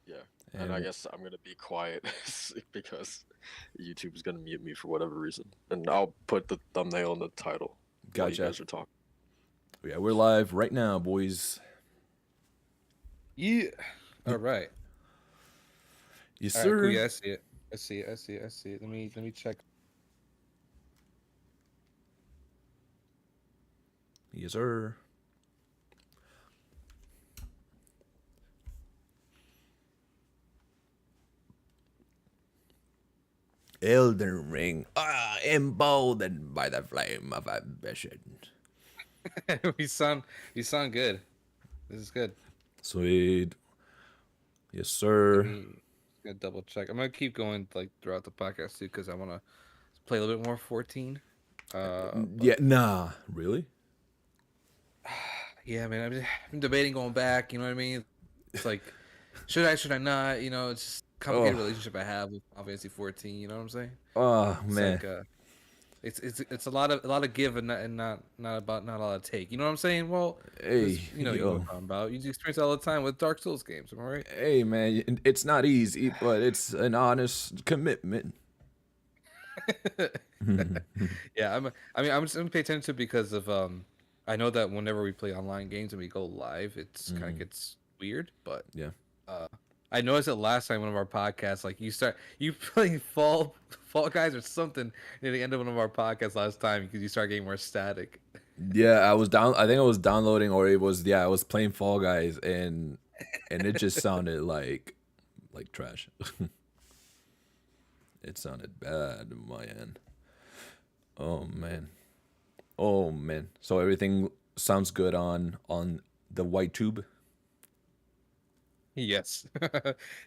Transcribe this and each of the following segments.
Yeah, and I And guess I'm gonna be quiet because YouTube is gonna mute me for whatever reason, and I'll put the thumbnail in the title while you gotcha. guys are talking. Yeah, we're live right now, boys. Yeah. All right. Yes, All right. Cool. sir. Yeah, I see it. I see it. I see it. I see it. Let me check. Yes, sir. Elden Ring. Emboldened by the flame of ambition. we sound good. This is good. Sweet. Yes, Let sir. me gonna double check. I'm gonna keep going like throughout the podcast too because I want to play a little bit more 14. But Yeah, nah. Really? yeah, man, I'm debating going back. You know what I mean? It's like, should I not? You know, it's just a complicated Oh, relationship I have with Final Fantasy 14. You know what I'm saying? oh It's man. like it's a lot of give and not a lot of take. You know what I'm saying? Well, Hey, because you know what yo. I'm talking about. You experience it all the time with Dark Souls games. Am I right? Hey, man. It's not easy, but it's an honest commitment. Yeah, I'm just gonna pay attention to it because of I know that whenever we play online games and we go live, it's kind of gets weird. But Yeah. uh, I noticed it last time one of our podcasts, like you playing Fall Guys or something near the end of one of our podcasts last time because you start getting more static. Yeah, I was down. I think I was downloading, or it was I was playing Fall Guys, and it just sounded like trash. It sounded bad on my end. Oh man. Oh man. So everything sounds good on the white tube. Yes.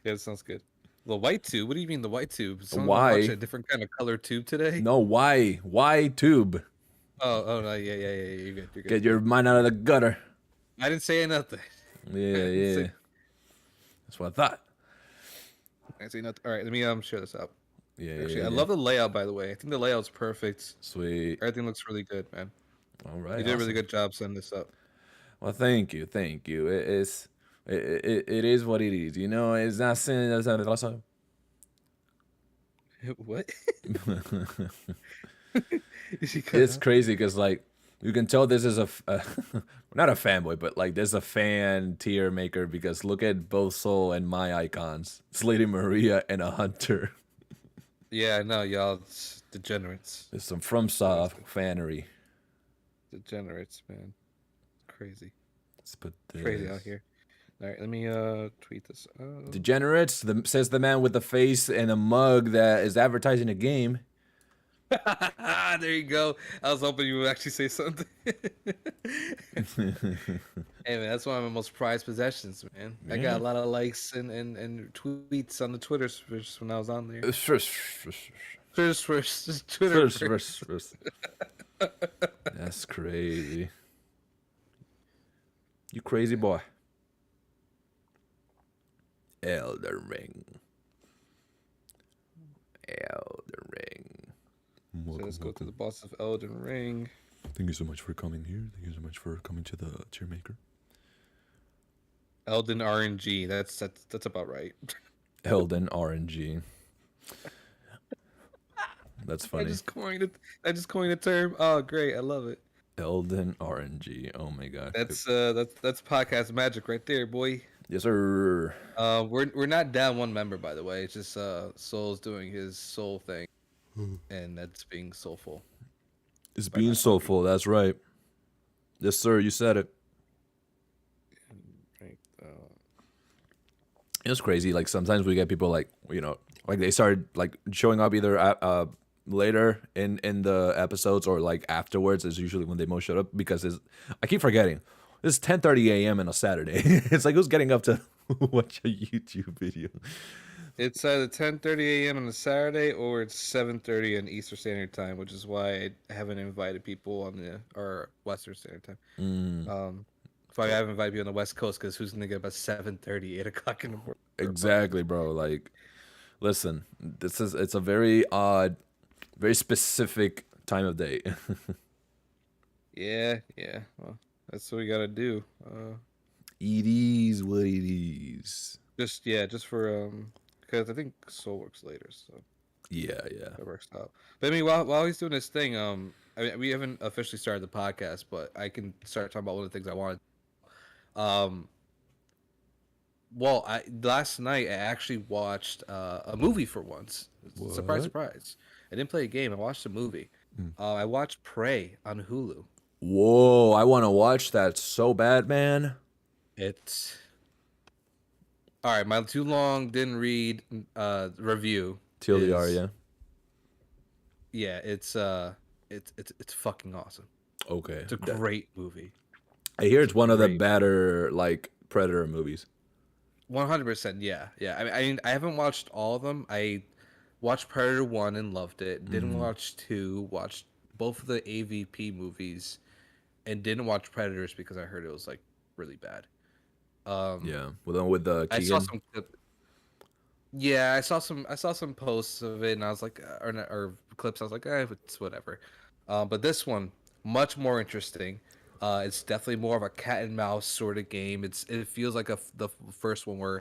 Yeah, sounds good. The white tube? What do you mean the white tube? Someone watch Why? a different kind of color tube today? No, why? Why tube? Oh no, yeah. You're good. You're good. Get your mind out of the gutter. I didn't say nothing. I Yeah, didn't yeah. say, That's what I thought. I didn't say nothing. All right, let me share this up. Yeah, Actually, yeah, I yeah. love the layout. By the way, I think the layout's perfect. Sweet. Everything looks really good, man. All You right, did a really awesome. good job setting this up. Well, thank you, thank you. It is what it is. You know, it's not saying that's also. What? Is he cut It's out? crazy because like you can tell this is not a fanboy, but like there's a fan tier maker because look at both Soul and my icons. It's Lady Maria and a hunter. Yeah, no, y'all, it's degenerates. There's some What is FromSoft it? fanery. Degenerates, man. Crazy, Let's put crazy out this. here. All right, let me tweet this out. Degenerates, says the man with the face and a mug that is advertising a game. There you go. I was hoping you would actually say something. Hey man, that's one of my most prized possessions, man. I got Yeah. a lot of likes and tweets on the Twitter first when I was on there. First, Twitter first. That's crazy. You crazy boy. Elden Ring. Elden Ring. So let's go to the boss of Elden Ring. Thank you so much for coming here. Thank you so much for coming to the tier maker. Elden RNG. That's about right. Elden RNG. That's I funny. just coined it. I just coined a term. Oh, great! I love it. Elden RNG. Oh my god. That's podcast magic right there, boy. Yes, sir. We're not down one member, by the way. It's just Soul's doing his soul thing, and that's being soulful. It's By being not soulful. That's right. Yes, sir. You said it. right. It's crazy. Like sometimes we get people like like they started like showing up either later in the episodes or like afterwards is usually when they most showed up because I keep forgetting. It's 10:30 a.m. on a Saturday. It's like who's getting up to watch a YouTube video? It's either 10:30 a.m. on a Saturday or it's 7:30 in Eastern Standard Time, which is why I haven't invited people on the or Western Standard Time. That's why I haven't invited people on the West Coast because who's gonna get up at 7:30, 8 o'clock in the morning? For a podcast? Exactly, bro. Like, listen, it's a very odd, very specific time of day. Yeah. Well, that's what we gotta do. It is what it is. just for because I think Soul works later, so Yeah. that works out. But I mean, while he's doing this thing, I mean, we haven't officially started the podcast, but I can start talking about one of the things I wanted. Um, well, I last night I actually watched a movie for once. Surprise, What? surprise! I didn't play a game. I watched a movie. Mm. I watched Prey on Hulu. Whoa! I want to watch that so bad, man. It's all right. My too long didn't read review TLDR, is yeah. yeah. It's fucking awesome. Okay. It's a great movie. I hear It's it's a one of the great better like Predator movies. 100%. Yeah, yeah. I mean, I haven't watched all of them. I watched Predator 1 and loved it. Didn't Mm, watch 2. Watched both of the AVP movies, and didn't watch Predators because I heard it was like really bad. Um, yeah. Well, then with the I saw Keegan. some. Yeah, I saw some posts of it, and I was like, or clips. I was like, it's whatever. But this one, much more interesting. It's definitely more of a cat and mouse sort of game. It feels like the first one where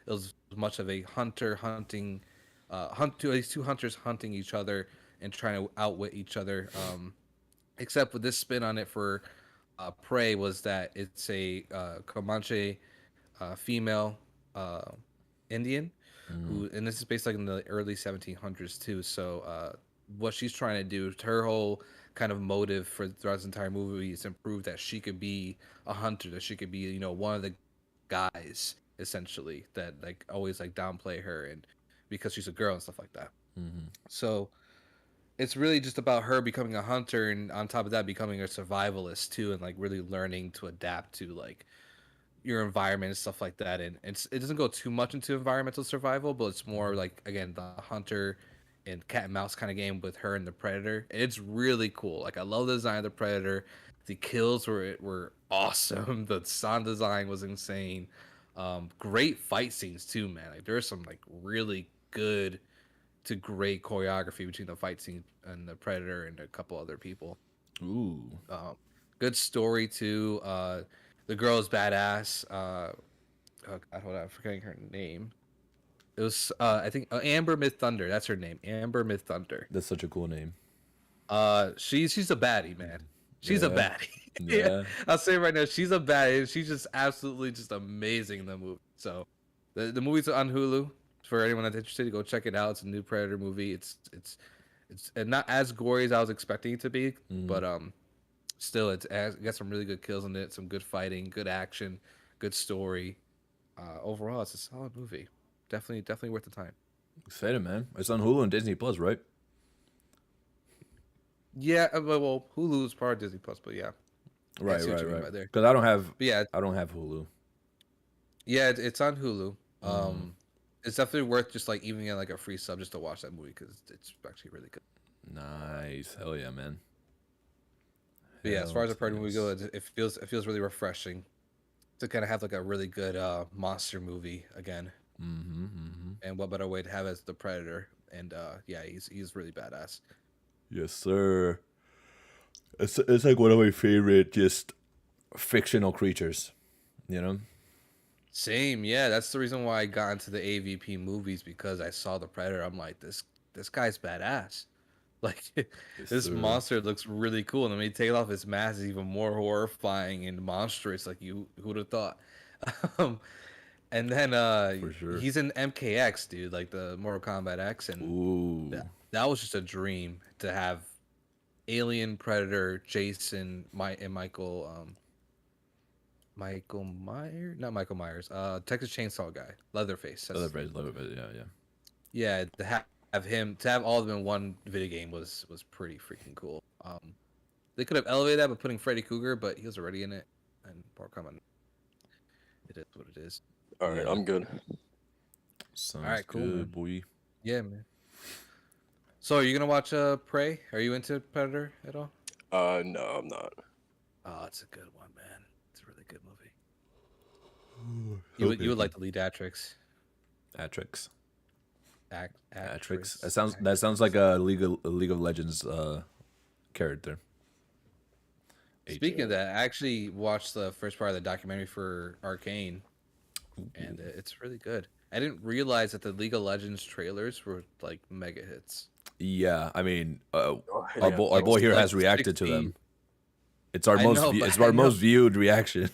it was much of a hunter hunting, these two hunters hunting each other and trying to outwit each other. Except with this spin on it for Prey was that it's a Comanche female uh, Indian Mm, who, and this is based like in the early 1700s too. So what she's trying to do, her whole kind of motive for throughout this entire movie is to prove that she could be a hunter, that she could be, you know, one of the guys essentially that like always like downplay her and because she's a girl and stuff like that. mm, So it's really just about her becoming a hunter and on top of that becoming a survivalist too and like really learning to adapt to like your environment and stuff like that. And it doesn't go too much into environmental survival, but it's more like again the hunter and cat and mouse kind of game with her and the predator. And it's really cool. Like I love the design of the predator. The kills were awesome. The sound design was insane. Great fight scenes too, man. Like there's some like really good to great choreography between the fight scene and the predator and a couple other people. ooh. Good story too. The girl is badass. Oh God, hold on, I'm forgetting her name. It was I think Amber Myth Thunder. That's her name, Amber Myth Thunder. That's such a cool name. She's a baddie, man. She's a Yeah. baddie. Yeah, Yeah. I'll say it right now, she's a baddie. She's just absolutely just amazing in the movie. So, the movie's on Hulu for anyone that's interested. To go check it out. It's a new Predator movie. It's not as gory as I was expecting it to be, Mm. but still it got some really good kills in it, some good fighting, good action, good story. Overall, it's a solid movie. Definitely worth the time. Excited, man. It's on Hulu and Disney Plus, right? Yeah, well, Hulu is part of Disney Plus, but yeah, I Right, see what right, you mean right. by there. Because I don't have, But yeah, I don't have Hulu. yeah, it's on Hulu. Mm. It's definitely worth just like even getting like a free sub just to watch that movie because it's actually really good. Nice. Hell yeah, man. But yeah, as far as the Predator movie Yes. goes, it feels really refreshing to kind of have like a really good monster movie again. Mm-hmm, mm-hmm. And what better way to have as the Predator? And yeah, he's really badass. Yes, sir. It's like one of my favorite just fictional creatures, you know? Same, yeah. That's the reason why I got into the AVP movies because I saw the Predator. I'm like, this guy's badass. Like Yes, this sir. monster looks really cool, and then when he takes off his mask, it's even more horrifying and monstrous. Like who would have thought? Um, and then For sure. he's in MKX, dude, like the Mortal Kombat X, and Ooh. that was just a dream to have Alien, Predator, Jason, and Michael Myers, not Michael Myers, Texas Chainsaw guy, Leatherface. That's his name. Love it, yeah, yeah. Yeah, have him to have all of them in one video game was pretty freaking cool. They could have elevated that by putting Freddy Krueger, but he was already in it, and Mortal Kombat. It is what it is. All right, Yeah. I'm good. Sounds All right, cool, good, man. boy. Yeah, man. So, are you gonna watch Prey? Are you into Predator at all? No, I'm not. Oh, it's a good one, man. It's a really good movie. You would like the lead actress. Atrix. Atrix. Actress. That sounds like a League of Legends character. Speaking of that, I actually watched the first part of the documentary for Arcane. and it's really good. I didn't realize that the League of Legends trailers were like mega hits. Yeah, I mean, Oh, our yeah, our Like boy here like has reacted to 60. them. It's our I know, but it's our most viewed reaction.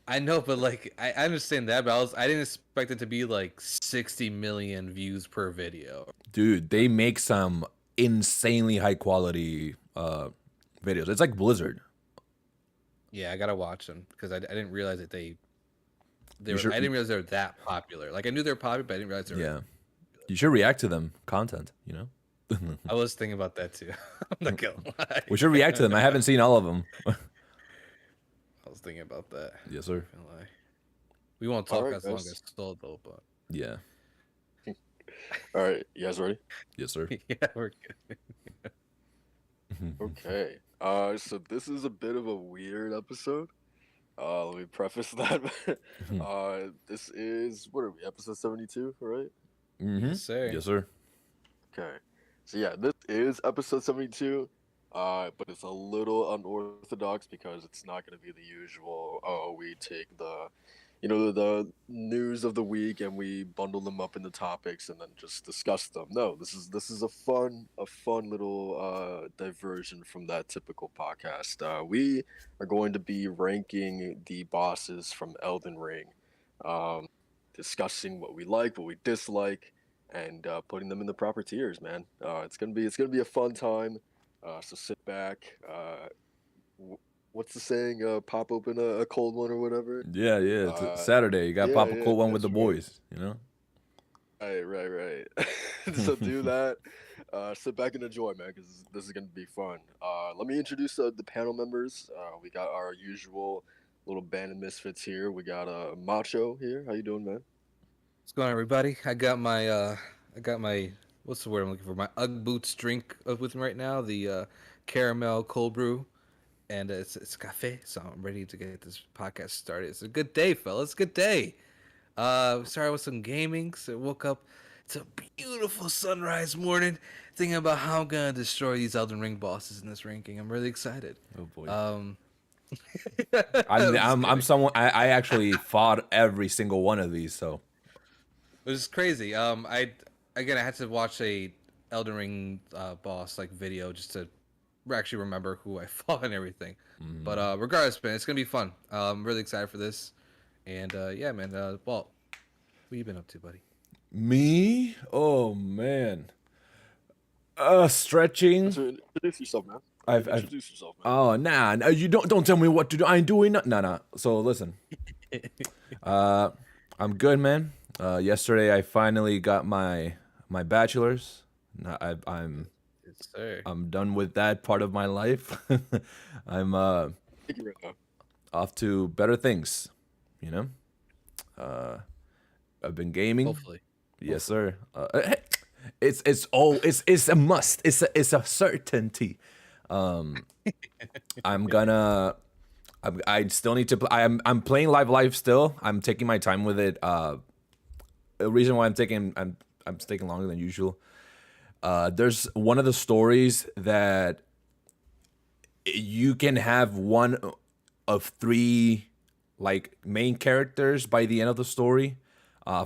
I know, but like I understand that, but I didn't expect it to be like 60 million views per video. Dude, they make some insanely high quality videos. It's like Blizzard. Yeah, I gotta watch them because I didn't realize that they You were. should, I didn't realize they were that popular. Like I knew they were popular, but I didn't realize they were. yeah, you should react to them content. You know, I was thinking about that too. I'm not gonna lie. we should react to them. I haven't seen all of them. I was thinking about that. Yes, sir. Not gonna lie. We won't All talk right, as long guys. as Soul though, but Yeah. All right, you guys ready? Yes, sir. yeah, we're good. Okay. So this is a bit of a weird episode. Let me preface that. This is what are we? Episode 72, right? Yes, sir. Yes, sir. Okay. So yeah, this is episode 72. But it's a little unorthodox because it's not going to be the usual. Oh, we take the news of the week and we bundle them up into topics and then just discuss them. No, this is a fun little diversion from that typical podcast. We are going to be ranking the bosses from Elden Ring, discussing what we like, what we dislike, and putting them in the proper tiers. Man, it's gonna be a fun time. So sit back. What's the saying? Pop open a cold one or whatever. Yeah, yeah. It's Uh, Saturday. You got to yeah, pop a yeah, cool one with the that's right. boys. You know. Right. So do that. Sit back and enjoy, man, because this is gonna be fun. Let me introduce the panel members. We got our usual little band of misfits here. We got Macho here. How you doing, man? What's going on, everybody? I got my what's the word I'm looking for? My UGG boots drink with me right now. The caramel cold brew, and it's cafe. So I'm ready to get this podcast started. It's a good day, fellas. Good day. Started with some gaming. So woke up. It's a beautiful sunrise morning. Thinking about how I'm gonna destroy these Elden Ring bosses in this ranking. I'm really excited. Oh boy. I'm someone. I actually fought every single one of these. So It was crazy. I had to watch a Elden Ring boss like video just to actually remember who I fought and everything. But regardless, man, it's gonna be fun. I'm really excited for this, and yeah, man. Walt, what you been up to, buddy? me? Oh man. Stretching. So introduce yourself, man. I've Introduce yourself, man. Oh nah, you don't tell me what to do. I ain't doing nothing. Nah. So listen. I'm good, man. Yesterday I finally got my bachelor's. I'm Yes, sir. done with that part of my life. I'm Thank you right now. off to better things, you know. I've been gaming. Hopefully. Yes, sir. It's a must. It's a certainty. I'm gonna. I still need to. I'm playing Live still. I'm taking my time with it. The reason why I'm taking longer than usual. There's one of the stories that you can have one of three like main characters by the end of the story.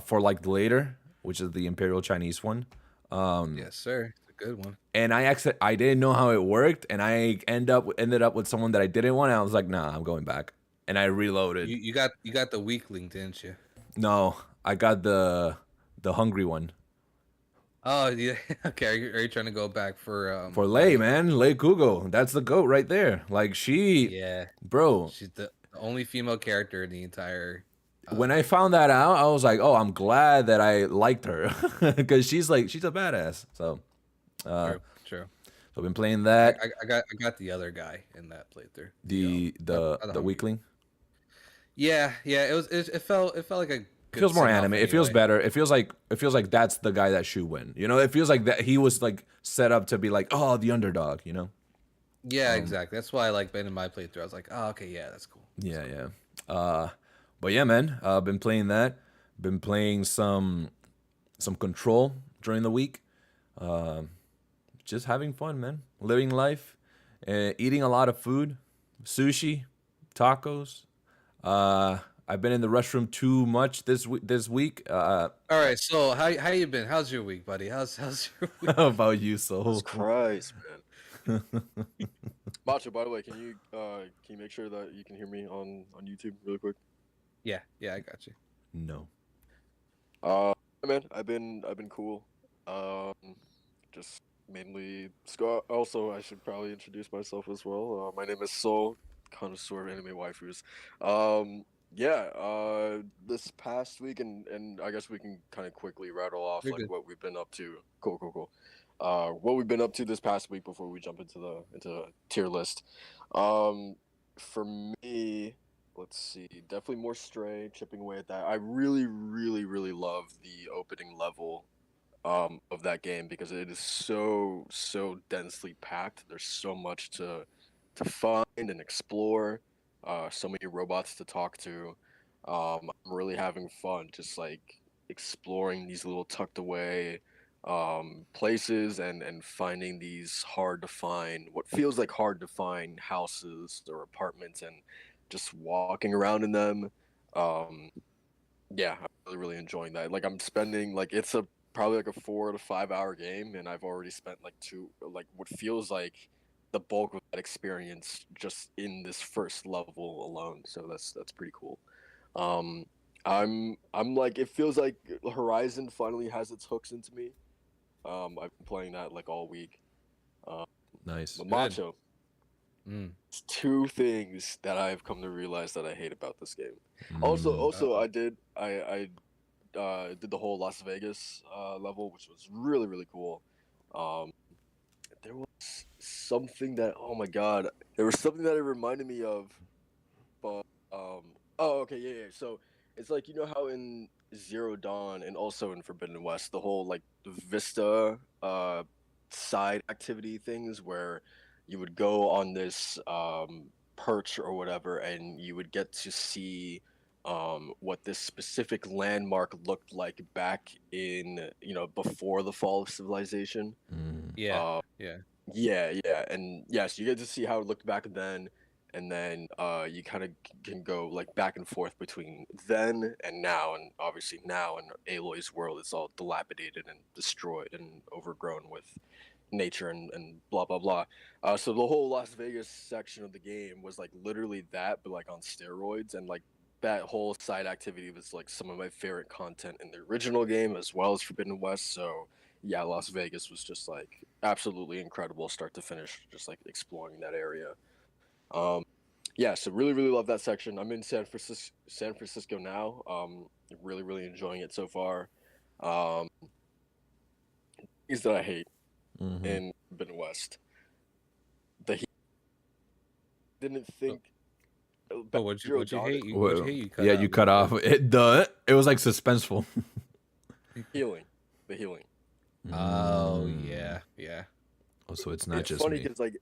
For like later, which is the Imperial Chinese one. Yes, sir. It's a good one. And I didn't know how it worked, and I ended up with someone that I didn't want. And I was like, nah, I'm going back, and I reloaded. You got the weakling, didn't you? No, I got the hungry one Oh yeah. Okay. Are you trying to go back for for Lei, man. Lei Kugo, that's the goat right there. Like Yeah, bro. she's the only female character in the entire. When I found that out, I was like, oh, I'm glad that I liked her because she's a badass. So, True. so I've been playing that. I got the other guy in that playthrough. The hungry. weakling. Yeah. It felt like a good Feels more send-off anime. It feels anyway. better. It feels like that's the guy that should win. You know, it feels like that he was like set up to be like, oh, the underdog. You know. Yeah, exactly. That's why I like been in my playthrough. I was like, oh, okay, yeah, that's cool. Yeah. But yeah, man. Been playing that. Been playing some Control during the week. Just having fun, man. Living life. Eating a lot of food. Sushi, tacos. I I've been in the restroom too much this week. All right, so how you been? How's your week, buddy? How's your week? How about you, Jesus Soul? Christ, man. Macho, by the way, can you make sure that you can hear me on YouTube really quick? Yeah, I got you. No. Man, I've been cool. Just mainly Scott. Also, I should probably introduce myself as well. My name is Soul, connoisseur of anime waifus. Yeah. This past week, and I guess we can kind of quickly rattle off You're like good. what we've been up to. Cool. What we've been up to this past week before we jump into the tier list. For me, let's see, definitely more Stray, chipping away at that. I really love the opening level of that game because it is so densely packed. There's so much to find and explore, so many robots to talk to. I'm really having fun just like exploring these little tucked away places and finding these hard to find, what feels like hard to find houses or apartments, and just walking around in them. Um, yeah, I'm really enjoying that. Like I'm spending like it's a probably like a 4 to 5 hour game, and I've already spent like like what feels like the bulk of that experience just in this first level alone. So that's pretty cool. Um, I'm like it feels like Horizon finally has its hooks into me. I've been playing that like all week. Um, Nice. but Good. Macho, Mm. it's two things that I've come to realize that I hate about this game. Also, Uh-oh. I did the whole Las Vegas level, which was really cool. Um, there was something that oh my god, there was something that it reminded me of, but oh okay yeah. So it's like you know how in Zero Dawn and also in Forbidden West, the whole like Vista side activity things where you would go on this perch or whatever, and you would get to see what this specific landmark looked like back in before the fall of civilization. Yeah, Uh, yeah. yeah, and yes, you get to see how it looked back then, and then you kind of can go like back and forth between then and now, and obviously now in Aloy's world, it's all dilapidated and destroyed and overgrown with nature and blah blah blah. So the whole Las Vegas section of the game was like literally that, but like on steroids, and like that whole side activity was like some of my favorite content in the original game as well as Forbidden West. So yeah, Las Vegas was just like absolutely incredible, start to finish, just like exploring that area. Um, yeah, so really love that section. I'm in San Francisco now. Really enjoying it so far. Um, things that I hate Mm-hmm. in Forbidden West. The heat didn't Oh, think oh, back Zero what'd you Dawn hate? What'd you Well, hate? You cut yeah, out you a little cut bit. off it was like suspenseful. healing, the healing. Oh Mm. yeah. Oh, so it's not It's just funny me. because like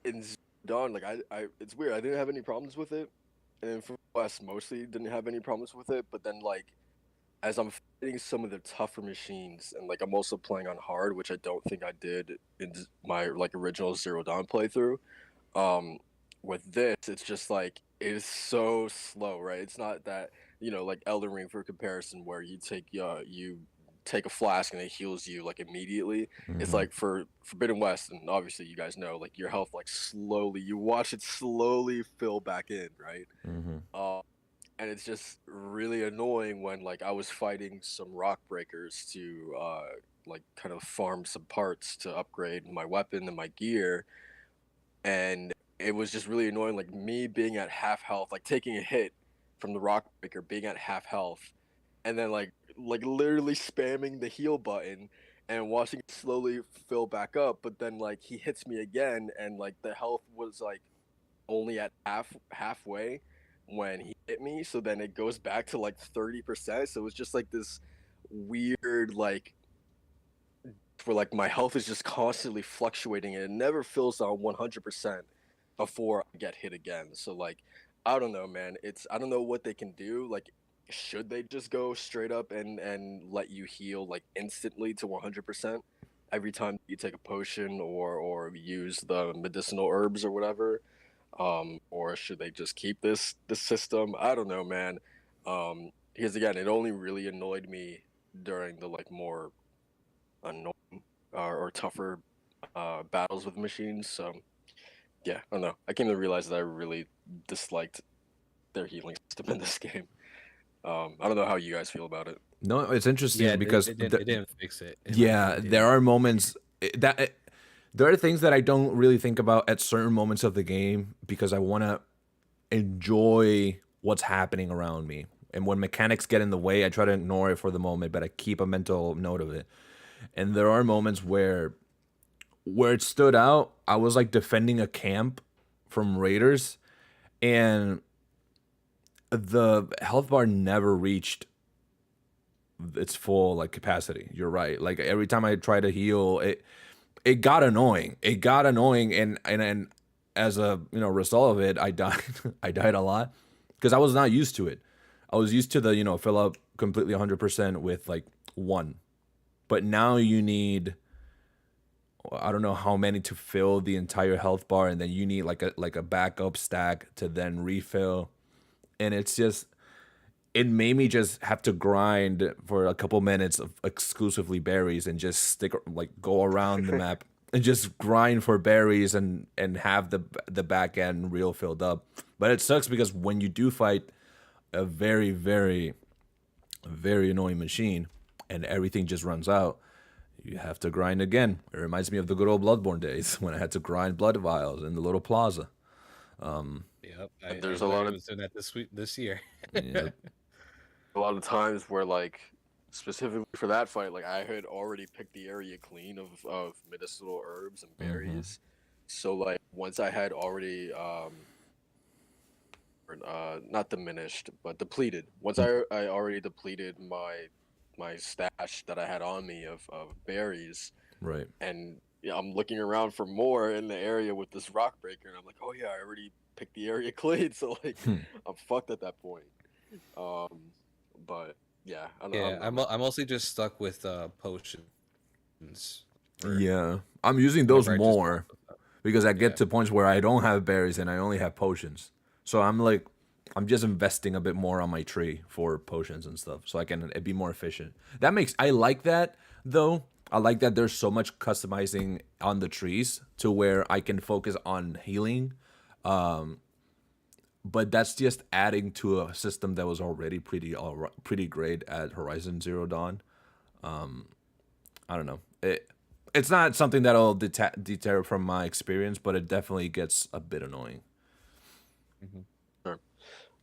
in Zero Dawn, like it's weird. I didn't have any problems with it, and for West mostly didn't have any problems with it. But then like as I'm fighting some of the tougher machines, and like I'm also playing on hard, which I don't think I did in my like original Zero Dawn playthrough. Um, with this, it's just like it is so slow, right? It's not that like Elden Ring for comparison, where you take a flask and it heals you like immediately. It's Mm-hmm. like for Forbidden West, and obviously you guys know, like your health like slowly, you watch it slowly fill back in, right? Mm-hmm. Um, and it's just really annoying when like I was fighting some rock breakers to like kind of farm some parts to upgrade my weapon and my gear, and it was just really annoying like me being at half health, like taking a hit from the rock breaker, being at half health, and then like literally spamming the heal button and watching it slowly fill back up, but then like he hits me again, and like the health was like only at halfway when he hit me, so then it goes back to like 30%. So it's just like this weird like where like my health is just constantly fluctuating and it never fills on 100% before I get hit again. So like I don't know, man. I don't know what they can do. Like should they just go straight up and let you heal like instantly to 100% every time you take a potion or use the medicinal herbs or whatever? or should they just keep this system? I don't know, man. Because again, it only really annoyed me during the like more annoying or tougher battles with machines. So yeah, I don't know. I came to realize that I really disliked their healing system in this game. I don't know how you guys feel about it. No, it's Yeah, interesting because it didn't fix it. In my opinion, yeah, it there didn't. are moments there are things that I don't really think about at certain moments of the game because I want to enjoy what's happening around me. And when mechanics get in the way, I try to ignore it for the moment, but I keep a mental note of it. And there are moments where it stood out. I was like defending a camp from raiders, and the health bar never reached its full like capacity. You're right. Like every time I try to heal, it got annoying. It got annoying, and as a result of it, I died. I died a lot because I was not used to it. I was used to the fill up completely 100% with like one, but now you need I don't know how many to fill the entire health bar, and then you need like a backup stack to then refill, and it's just it made me just have to grind for a couple minutes of exclusively berries and just stick like go around the map and just grind for berries and have the back end real filled up. But it sucks because when you do fight a very very annoying machine and everything just runs out, you have to grind again. It reminds me of the good old Bloodborne days when I had to grind blood vials in the little plaza. Yep, And I there's literally was doing that this year. Yeah. a lot of times where like specifically for that fight, like I had already picked the area clean of medicinal herbs and Mm-hmm. berries. So like once I had already not diminished but depleted. Once I already depleted my stash that I had on me of berries, Right. and yeah, I'm looking around for more in the area with this rock breaker, and I'm like, oh yeah, I already picked the area clean, so like Hmm. I'm fucked at that point. Um, but yeah, Yeah, I'm mostly just stuck with potions for Yeah. I'm using those whenever I just want more them. because I get Yeah. to points where I don't have berries and I only have potions. So I'm like, I'm just investing a bit more on my tree for potions and stuff, so I can be more efficient. I like that though. I like that there's so much customizing on the trees to where I can focus on healing. But that's just adding to a system that was already pretty great at Horizon Zero Dawn. I don't know. It's not something that'll deter from my experience, but it definitely gets a bit annoying. Mhm. sure.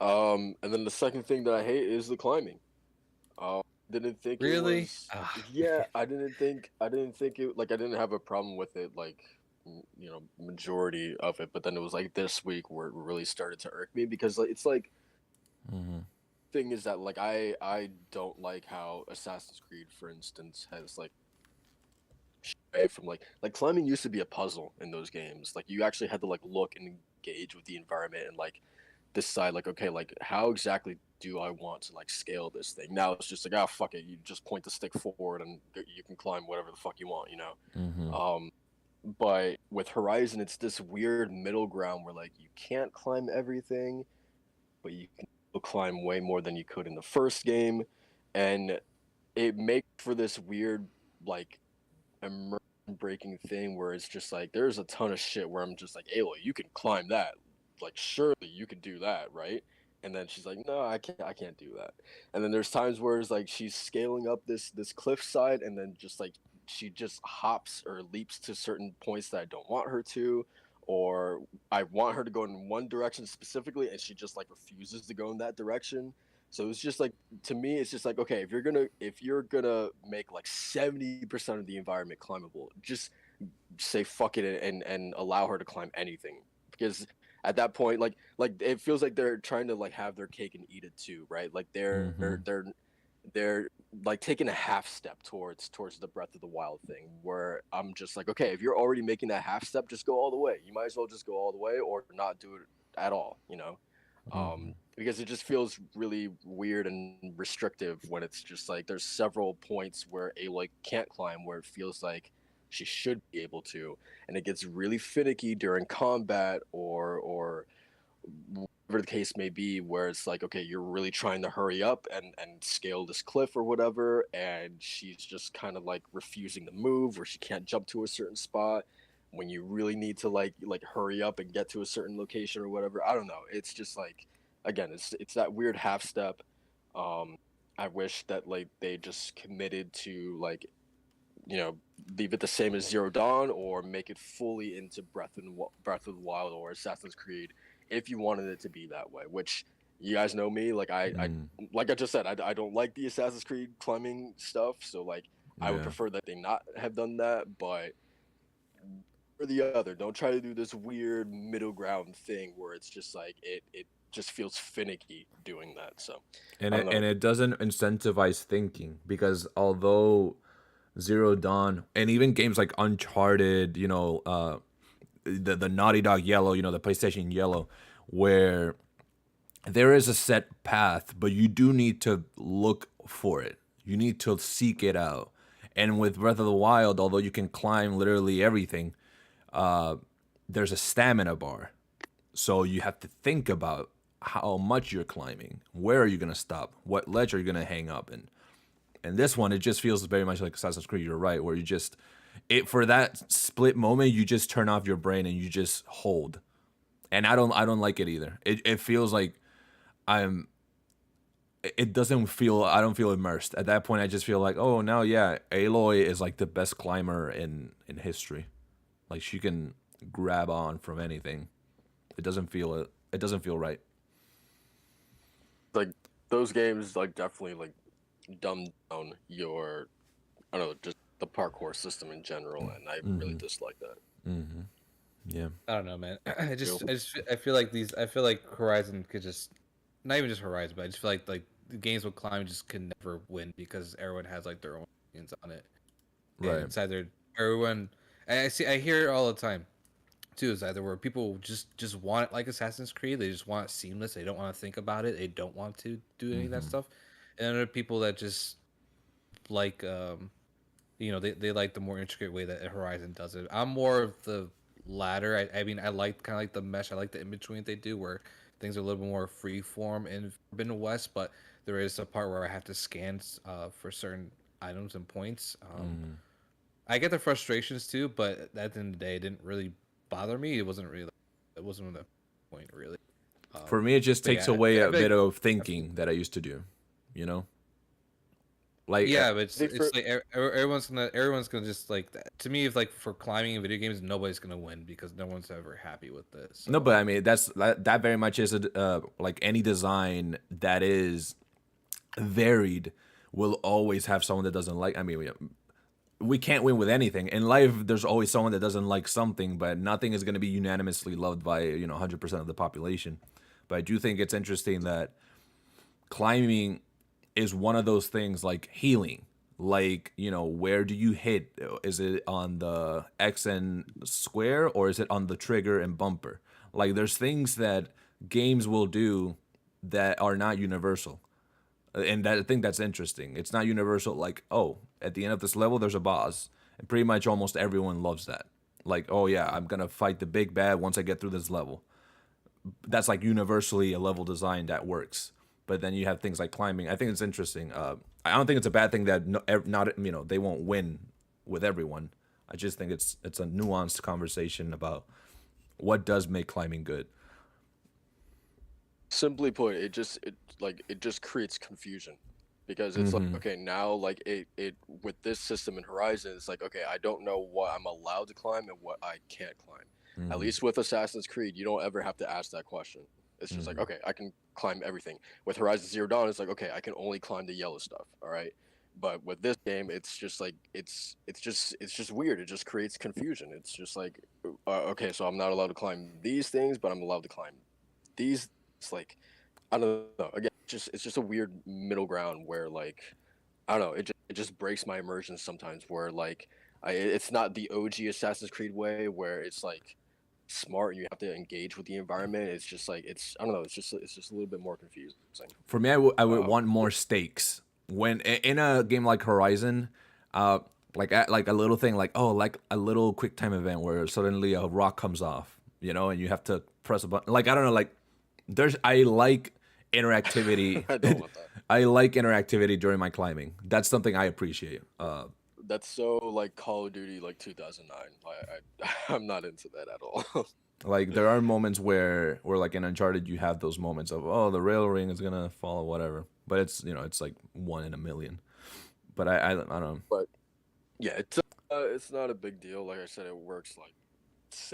And then the second thing that I hate is the climbing. Didn't think it Really? was. Yeah, I didn't think it like I didn't have a problem with it like majority of it, but then it was like this week where it really started to irk me because like it's like Mm-hmm. thing is that like I don't like how Assassin's Creed, for instance, has like away from like climbing used to be a puzzle in those games. Like you actually had to like look and engage with the environment and like decide like okay like how exactly do I want to like scale this thing. Now it's just like ah fuck it, you just point the stick forward and you can climb whatever the fuck you want, you know. Mm-hmm. But with Horizon it's this weird middle ground where like you can't climb everything but you can still climb way more than you could in the first game, and it makes for this weird like immersion breaking thing where it's just like there's a ton of shit where I'm just like, Ayla, you can climb that. Like surely you can do that, right? And then she's like, no, I can't do that. And then there's times where it's like she's scaling up this cliffside and then just like she just hops or leaps to certain points that I don't want her to, or I want her to go in one direction specifically and she just like refuses to go in that direction. So it's just like to me, it's just like okay, if you're gonna make like 70% of the environment climbable, just say fuck it and allow her to climb anything because at that point like it feels like they're trying to like have their cake and eat it too, right? Like Mm-hmm. they're like taking a half step towards the Breath of the Wild thing where I'm just like okay, if you're already making that half step, just go all the way. You might as well just go all the way or not do it at all, you know. Mm-hmm. Because it just feels really weird and restrictive when it's just like there's several points where Aloy can't climb where it feels like she should be able to, and it gets really finicky during combat or whatever the case may be, where it's like, okay, you're really trying to hurry up and scale this cliff or whatever, and she's just kind of like refusing to move, or she can't jump to a certain spot when you really need to like hurry up and get to a certain location or whatever. I don't know. It's just like, again, it's that weird half step. I wish that like they just committed to like, leave it the same as Zero Dawn, or make it fully into Breath of the Wild or Assassin's Creed, if you wanted it to be that way. Which, you guys know me, like I like I just said, I don't like the Assassin's Creed climbing stuff, so like I would Yeah. prefer that they not have done that, but or the other, don't try to do this weird middle ground thing where it's just like it just feels finicky doing that. So And I don't know. it doesn't incentivize thinking, because although Zero Dawn and even games like Uncharted, the Naughty Dog Yellow, the PlayStation Yellow, where there is a set path, but you do need to look for it. You need to seek it out. And with Breath of the Wild, although you can climb literally everything, there's a stamina bar. So you have to think about how much you're climbing. Where are you going to stop? What ledge are you going to hang up in? And this one, it just feels very much like Assassin's Creed. You're right, where for that split moment, you just turn off your brain and you just hold. And I don't like it either. It feels like I'm. It doesn't feel. I don't feel immersed at that point. I just feel like, oh, now yeah, Aloy is like the best climber in history. Like, she can grab on from anything. It doesn't feel it. It doesn't feel right. Like, those games like definitely like dumb down your, I don't know, just the parkour system in general, and I really dislike that. Mm-hmm. Yeah. I don't know, man. Yo, I feel like I feel like Horizon could just, not even just Horizon, but I just feel like the games with climb just can never win because everyone has like their own opinions on it. And Right. it's either everyone, and I hear it all the time too. Is either where people just want it like Assassin's Creed, they just want it seamless. They don't want to think about it. They don't want to do any of that stuff. And then there are people that just like they like the more intricate way that Horizon does it. I'm more of the latter. I mean, I like kind of like the mesh. I like the in between they do where things are a little bit more free form in Forbidden West, but there is a part where I have to scan for certain items and points. I get the frustrations too, but at the end of the day, it didn't really bother me. It wasn't the point really. For me, it just But takes yeah, away I a feel bit like, of thinking that I used to do. You know, like yeah, but I think it's like everyone's gonna just like that. To me, if like for climbing in video games, nobody's gonna win because no one's ever happy with this. no, So but I mean that very much is like any design that is varied will always have someone that doesn't like. I mean, we can't win with anything in life. There's always someone that doesn't like something, but nothing is going to be unanimously loved by 100% of the population. But I do think it's interesting that climbing is one of those things like healing. Like, where do you hit? Is it on the X and square, or is it on the trigger and bumper? Like, there's things that games will do that are not universal. And I think that's interesting. It's not universal. Like, oh, at the end of this level, there's a boss, and pretty much almost everyone loves that. Like, oh yeah, I'm gonna fight the big bad once I get through this level. That's like universally a level design that works. But then you have things like climbing. I think it's interesting. I don't think it's a bad thing that not they won't win with everyone. I just think it's a nuanced conversation about what does make climbing good. simply put, it just creates confusion, because it's like, okay, now like it with this system in Horizon, it's like, okay, I don't know what I'm allowed to climb and what I can't climb. At least with Assassin's Creed, you don't ever have to ask that question. It's just like, okay, I can climb everything. With Horizon Zero Dawn, it's like, okay, I can only climb the yellow stuff. All right. But with this game, it's just like it's just weird. It just creates confusion. It's just like, okay, so I'm not allowed to climb these things, but I'm allowed to climb these. It's like, I don't know. Again, it's just a weird middle ground where like, I don't know. It just breaks my immersion sometimes. Where like, it's not the OG Assassin's Creed way where it's like smart and you have to engage with the environment. It's just like, I don't know. It's just a little bit more confusing. For me, I would Um, want more stakes. When in a game like Horizon, like a little thing, like oh, like a little quick time event where suddenly a rock comes off, and you have to press a button. Like I don't know, like I like interactivity. I don't want that. I like interactivity during my climbing. That's something I appreciate. That's so like Call of Duty like 2009. I'm not into that at all. Like there are moments where like in Uncharted you have those moments of oh the rail ring is gonna fall or whatever, but it's like one in a million. But I don't know. But yeah, it's not a big deal. Like I said, it works like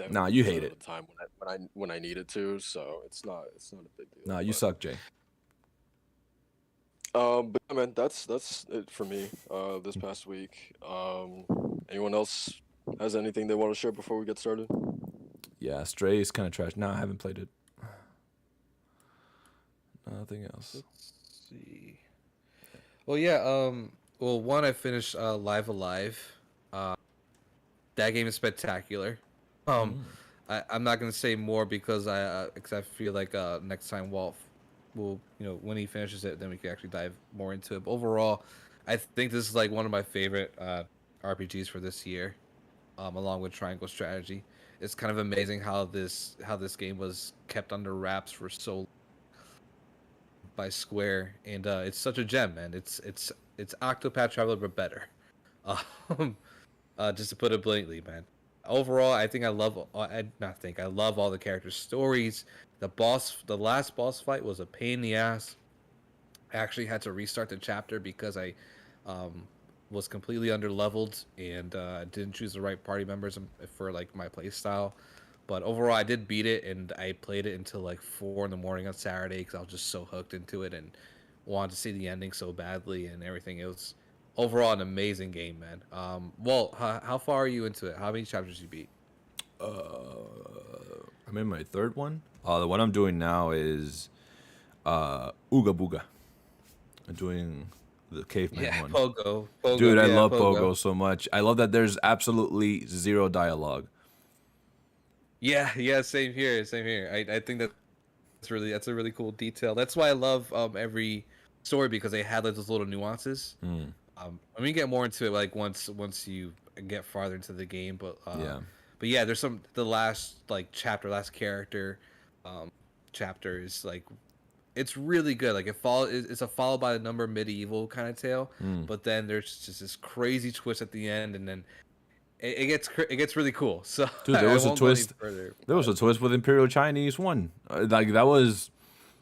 Nah, you 70% hate of it. the time when I need it to. So it's not a big deal. Nah, you But suck, Jay. but yeah, man, that's it for me. This past week. Anyone else has anything they want to share before we get started? Yeah, Stray is kind of trash. Nah, I haven't played it. Nothing else. Let's see. Well, yeah. Well, one I finished Live Alive. Uh, that game is spectacular. Um, I'm not gonna say more because I feel like next time Walt will when he finishes it, then we can actually dive more into it. But overall, I think this is like one of my favorite RPGs for this year, along with Triangle Strategy. It's kind of amazing how this game was kept under wraps for so long by Square, and it's such a gem, man. It's Octopath Traveler but better. Um, just to put it blatantly, man. Overall, I think I love. I love all the characters' stories. The last boss fight was a pain in the ass. I actually had to restart the chapter because I um, was completely under leveled and didn't choose the right party members for like my play style. But overall, I did beat it, and I played it until like 4 in the morning on Saturday because I was just so hooked into it and wanted to see the ending so badly and everything. It was overall an amazing game, man. Walt, how far are you into it? How many chapters you beat? I'm in my third one. The one I'm doing now is Ooga Booga. I'm doing the caveman Yeah, one. Pogo, Dude, I yeah, love Pogo so much. I love that there's absolutely zero dialogue. Yeah, same here, same here. I think that's a really cool detail. That's why I love every story because they had like those little nuances. Let me get more into it like once you get farther into the game, Yeah. but yeah, there's the last like last character, um, chapter is like it's really good. Like it's a followed by the number medieval kind of tale, but then there's just this crazy twist at the end, and then it gets really cool. So Dude, there I was a won't go any twist. further. There was a twist with Imperial Chinese one. Like that was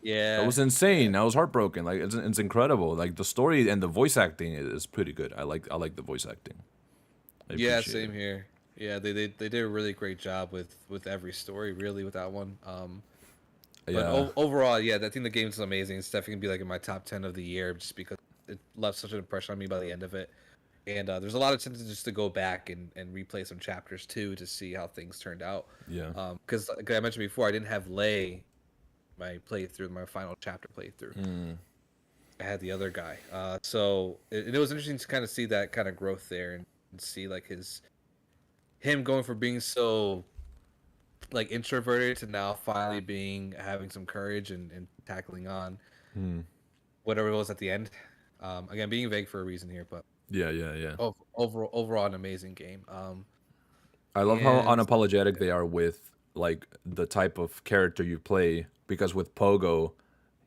insane. Yeah. I was heartbroken. Like it's incredible. Like the story and the voice acting is pretty good. I like the voice acting. I Yeah, appreciate same it. here. Yeah, they did a really great job with every story, really, with that one. But Yeah. overall, yeah, I think the game is amazing. It's definitely gonna be like in my top 10 of the year, just because it left such an impression on me by the end of it. And there's a lot of chances just to go back and replay some chapters too to see how things turned out. Yeah. Because like I mentioned before, I didn't have Lay my playthrough, my final chapter playthrough. I had the other guy. So it was interesting to kind of see that kind of growth there and see like him going from being so like introverted to now finally having some courage and tackling on whatever it was at the end. Again, being vague for a reason here, but Yeah. overall an amazing game. I love how And unapologetic they are with like the type of character you play because with Pogo,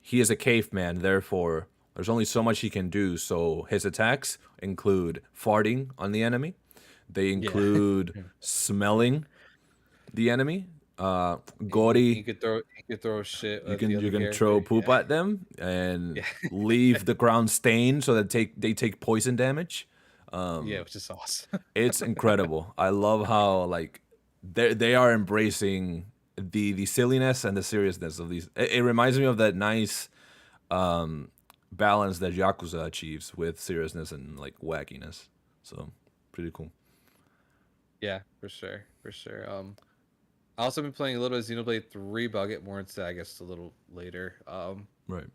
he is a caveman, therefore there's only so much he can do. So his attacks include farting on the enemy. They yeah, include smelling the enemy. he Gori, could throw shit you at the can other throw character. poop Yeah, at them and yeah, leave the ground stained so that they take poison damage. yeah, which is awesome. It's incredible. I love how like they are embracing the silliness and the seriousness of these. It reminds me of that nice balance that Yakuza achieves with seriousness and like wackiness. So pretty cool. Yeah, for sure, for sure. I also been playing a little bit of Xenoblade 3, but I'll get more into that, I guess, a little later. Right.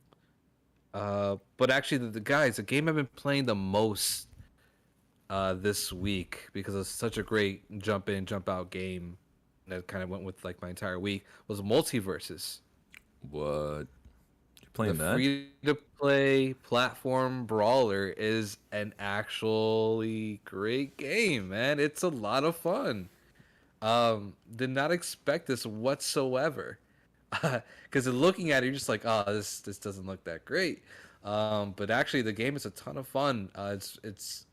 But actually, the game I've been playing the most this week because it's such a great jump in, jump out game that kind of went with like my entire week was Multiverses. What? You playing that. free-to-play platform brawler is an actually great game, man. It's a lot of fun. Did not expect this whatsoever. Because looking at it, you're just like, oh, this doesn't look that great. But actually, the game is a ton of fun. It's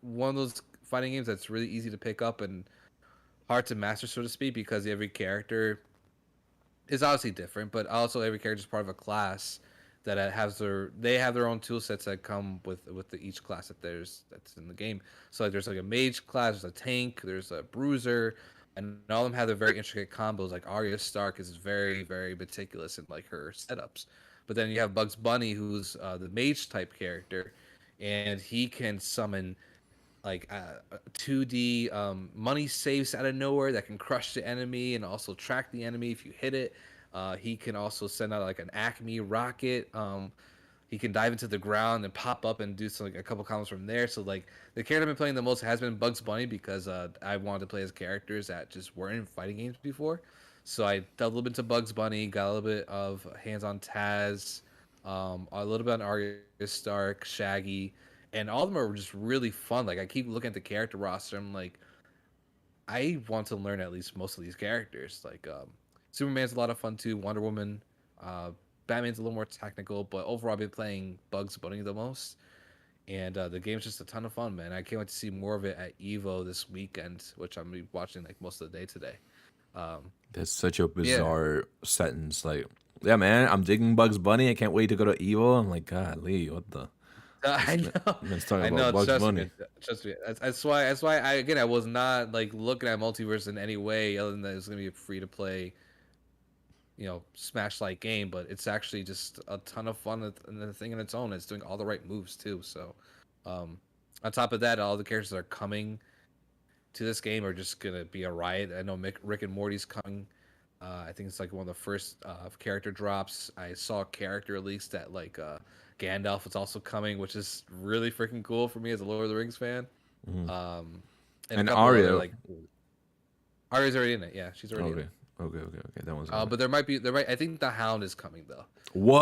one of those fighting games that's really easy to pick up and hard to master, so to speak, because every character is obviously different, but also every character is part of a class that has they have their own tool sets that come with each class that's in the game. So like, there's like a mage class, there's a tank, there's a bruiser, and all of them have their very intricate combos. Like Arya Stark is very very meticulous in like her setups, but then you have Bugs Bunny, who's the mage type character, and he can summon like 2D money safes out of nowhere that can crush the enemy and also track the enemy if you hit it. He can also send out like an Acme rocket. He can dive into the ground and pop up and do some, like, a couple combos from there. So like the character I've been playing the most has been Bugs Bunny because I wanted to play as characters that just weren't in fighting games before. So I delved a little bit into Bugs Bunny, got a little bit of hands on Taz, a little bit on Arya Stark, Shaggy, and all of them are just really fun. Like I keep looking at the character roster, I'm like, I want to learn at least most of these characters. Like Superman's a lot of fun too. Wonder Woman, uh, Batman's a little more technical, but overall I've been playing Bugs Bunny the most. And the game's just a ton of fun, man. I can't wait to see more of it at Evo this weekend, which I'm gonna be watching like most of the day today. That's such a Yeah, bizarre sentence. Like, yeah, man, I'm digging Bugs Bunny. I can't wait to go to Evo. I'm like, golly, what the? I This man, know, man's talking I about know. Bugs Trust me, Bunny. trust me. That's why I was not like looking at multiverse in any way other than that it's gonna be a free to play, Smash like game. But it's actually just a ton of fun and the thing in its own. It's doing all the right moves too. So, um, on top of that, all the characters that are coming to this game are just gonna be a riot. I know Rick and Morty's coming. I think it's like one of the first character drops. I saw a character leaks that like Gandalf is also coming, which is really freaking cool for me as a Lord of the Rings fan. Mhm. Um, and a And couple other Arya. like Arya's already in it. Yeah, she's already in Okay, it. okay. That one's in there. But there might. I think the Hound is coming though. What?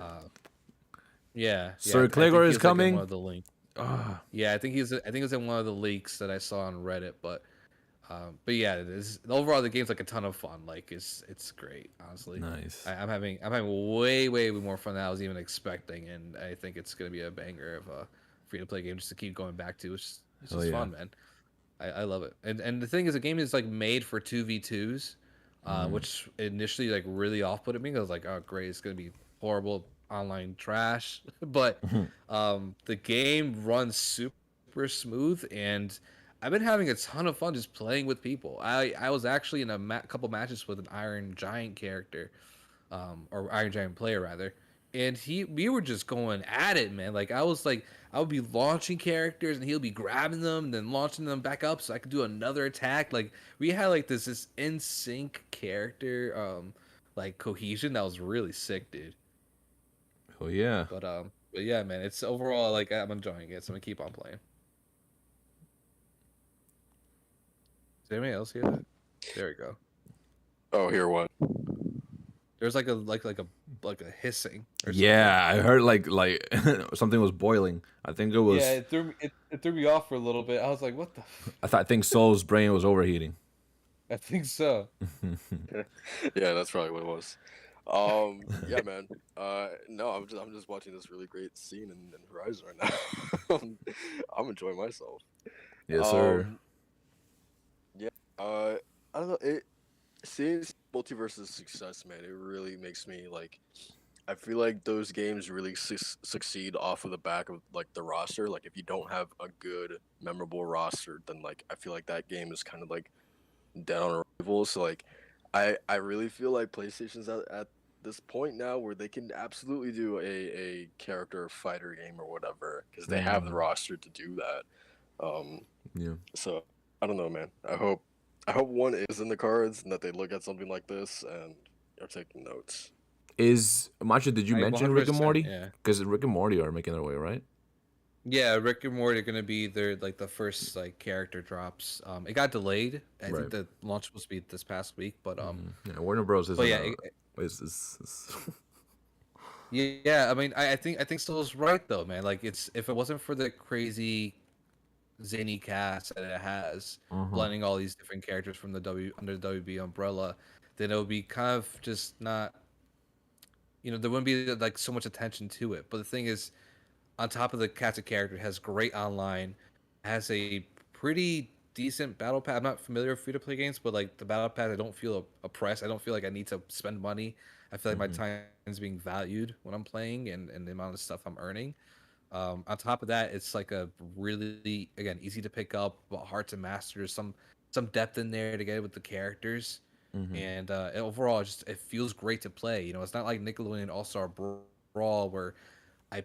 Uh, yeah, Sir I think Clegor is he's like in one coming. of the links. Ah, Yeah, I think it was in one of the leaks that I saw on Reddit, but yeah, it is overall the game's like a ton of fun. Like it's great, honestly. nice. I'm having way more fun than I was even expecting, and I think it's gonna be a banger of a free to play game just to keep going back to. It's Oh just yeah. fun, man. I love it. And the thing is, the game is like made for 2v2s, Mm. which initially like really off put at me. I was like, oh great, it's gonna be horrible online trash. But the game runs super smooth, and I've been having a ton of fun just playing with people. I was actually in a couple matches with an Iron Giant character, or Iron Giant player rather, and we were just going at it, man. Like I would be launching characters, and he'll be grabbing them, and then launching them back up, so I could do another attack. Like we had like this in sync character, like cohesion that was really sick, dude. Oh yeah. But yeah, man, it's overall like I'm enjoying it, so I'm gonna keep on playing. Does anybody else hear that? There we go. Oh, here what? There's like a hissing or something. Yeah, I heard like something was boiling. I think it was. Yeah, it threw me off for a little bit. I was like, what the? I think Soul's brain was overheating. I think so. Yeah, that's probably what it was. Yeah, man. No, I'm just watching this really great scene in Horizon right now. I'm enjoying myself. Yes, sir. Yeah. Uh, I don't know. Seeing Multiverse's success, man, it really makes me like. I feel like those games really succeed off of the back of like the roster. Like, if you don't have a good, memorable roster, then like I feel like that game is kind of like dead on arrival. So like, I really feel like PlayStation's at this point now where they can absolutely do a character fighter game or whatever because they have the roster to do that. Yeah. So I don't know, man. I hope one is in the cards and that they look at something like this and are taking notes. Is Macho? Did you I mention Rick and 100%, Morty? yeah. Because Rick and Morty are making their way, right? Yeah, Rick and Morty are gonna be their like the first like character drops. It got delayed. I Right. think the launch was supposed to be this past week, but Yeah, Warner Bros. but Isn't yeah, is Yeah, I mean, I think Soul's right though, man. Like, it's if it wasn't for the crazy zany cast that it has, Mm-hmm. blending all these different characters from the under the WB umbrella, then it would be kind of just not. There wouldn't be like so much attention to it. But the thing is, on top of the cast of character, it has great online, has a pretty decent battle pass. I'm not familiar with free to play games, but like the battle pass, I don't feel oppressed. I don't feel like I need to spend money. I feel like my Mm-hmm. time is being valued when I'm playing and the amount of stuff I'm earning. On top of that, it's like a really, again, easy to pick up, but hard to master. There's some depth in there to get with the characters, Mm-hmm. and overall, it feels great to play. It's not like Nickelodeon All Star Brawl where I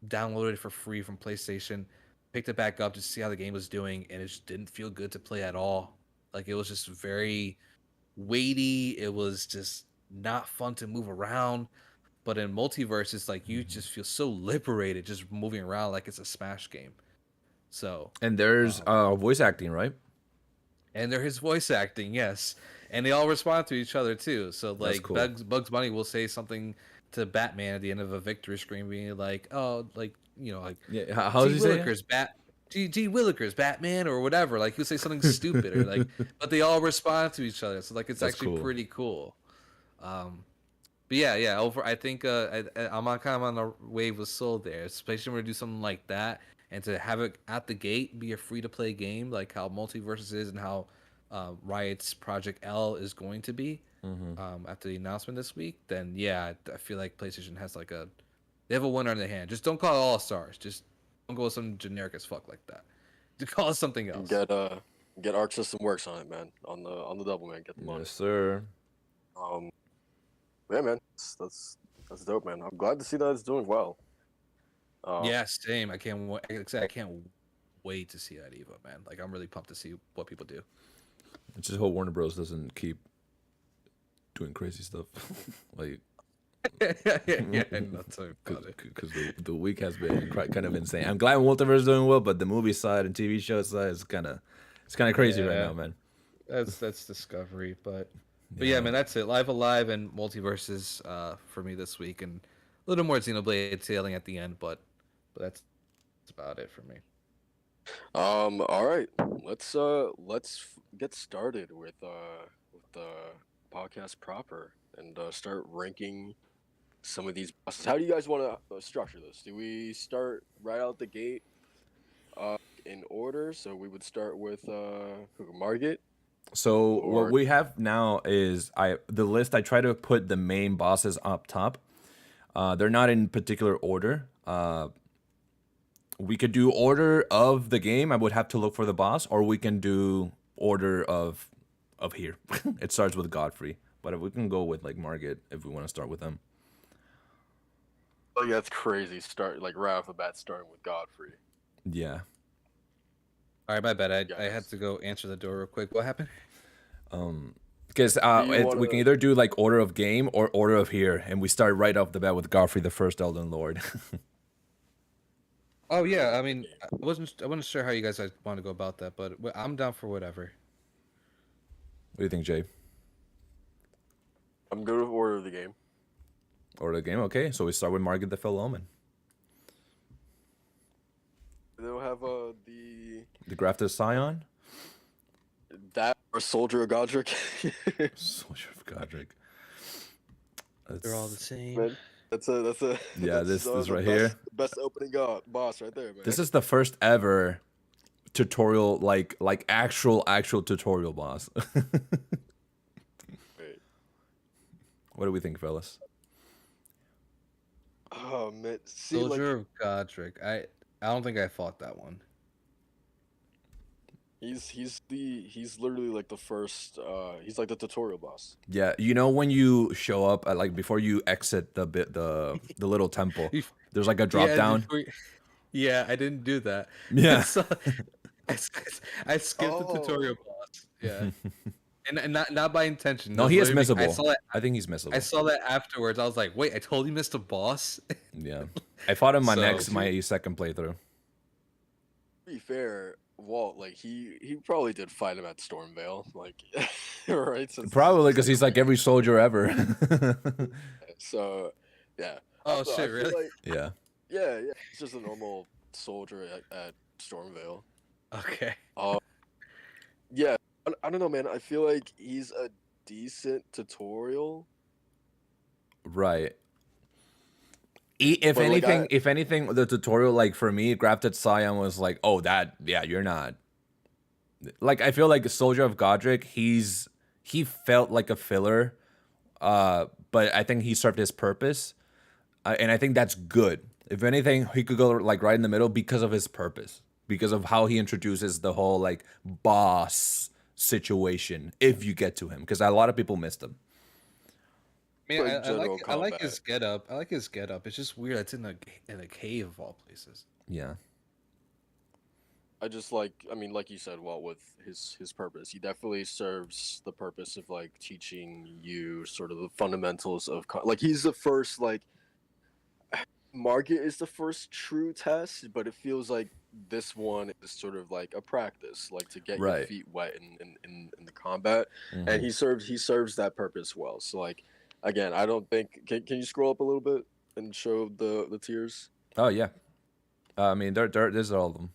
downloaded it for free from PlayStation, picked it back up to see how the game was doing, and it just didn't feel good to play at all. Like, it was just very weighty. It was just not fun to move around. But in multiverse, it's like you Mm-hmm. just feel so liberated just moving around like it's a Smash game. So, And there's um, voice acting, right? and there is voice acting, yes, and they all respond to each other too. So That's like cool. Bugs Bunny will say something to Batman at the end of a victory screen, being like, "Oh, like like Yeah. How does G he say it? Willikers G Willikers Batman or whatever." Like he'll say something stupid or like, but they all respond to each other. So like it's That's actually cool. pretty cool. Um, But yeah. I think I'm on kind of on the wave with Soul there, especially when we do something like that, and to have it at the gate be a free to play game like how Multiverses is and how Riot's Project L is going to be Mm-hmm. after the announcement this week. Then yeah, I feel like PlayStation has they have a winner in their hand. Just don't call it All Stars. Just don't go with something generic as fuck like that. Just call it something else. Get Arc System Works on it, man. On the double, man. Get them on it. Yes, sir. Um, yeah, man. That's dope, man. I'm glad to see that it's doing well. Yeah, same. I can't wait. Like I said, I can't wait to see that Evo, man. Like I'm really pumped to see what people do. It's just hope Warner Bros. Doesn't keep doing crazy stuff. Like, Yeah, not talking about it. because the week has been kind of insane. I'm glad Multiverse is doing well, but the movie side and TV show side is kind of crazy right Yeah, now, man. that's Discovery, but yeah, Yeah. man, that's it. Live Alive and Multiverses for me this week, and a little more Xenoblade sailing at the end, but that's about it for me. All right. Let's get started with the podcast proper and start ranking some of these bosses. How do you guys want to structure this? Do we start right out the gate in order? So we would start with Margit, So what or we have now is the list. I try to put the main bosses up top. They're not in particular order. We could do order of the game. I would have to look for the boss, or we can do order of here. It starts with Godfrey, but if we can go with like Margit if we want to start with them. oh yeah, that's crazy. Start like right off the bat, starting with Godfrey. Yeah. All right, my bad. I had Yes. to go answer the door real quick. What happened? Because Do you want we can to? either do like order of game or order of here, and we start right off the bat with Godfrey, the first Elden Lord. Oh yeah, I mean, I wasn't sure how you guys want to go about that, but I'm down for whatever. What do you think, Jay? I'm good with order of the game. Order of the game, okay. So we start with Margit the Fell Omen, They'll have the Grafted Scion, that or Soldier of Godric. Soldier of Godric. They're all the That's same. Man, that's a yeah. that's This the right best here. best opening boss right there, man. This is the first ever tutorial, like actual tutorial boss. Wait. What do we think, fellas? Oh man, see like Soldier of Godric. I don't think I fought that one. he's literally like the first he's like the tutorial boss. Yeah, you know when you show up at like before you exit the little temple, there's like a drop Yeah, down. yeah, I didn't do that. Yeah. So, I, I skipped the tutorial Oh, boss. Yeah, and not by intention. No, It was he is literally- missable. I think he's I missable. saw that afterwards. I was like, wait, I totally missed a boss. Yeah, I fought him So- my second playthrough. to be fair, Walt like he probably did fight him at Stormvale, like right? Since Probably this is because his he's like second every soldier ever. playthrough. So yeah. I Oh don't know. I shit! feel Really? like Yeah. yeah. He's just a normal soldier at Stormvale. Okay. Uh, yeah. I don't know, man. I feel like he's a decent tutorial, Right. but like If anything, the tutorial, like for me, Grafted Scion was like, oh, that, yeah, you're not. Like, I feel like Soldier of Godric, he felt like a filler, but I think he served his purpose, and I think that's good. If anything, he could go like right in the middle because of his purpose, because of how he introduces the whole like boss situation. If you get to him, because a lot of people missed him. Man, like general I like combat. his get up. I like his get up. It's just weird. It's in a cave of all places. Yeah. I just like, I mean, like you said, Walt, with his purpose, he definitely serves the purpose of like teaching you sort of the fundamentals of like he's the first like Margit is the first true test, but it feels like this one is sort of like a practice, like to get your Right. feet wet in the combat, and he serves that purpose well. So like, again, I don't think can you scroll up a little bit and show the tiers? Oh yeah. I mean, there's all of them.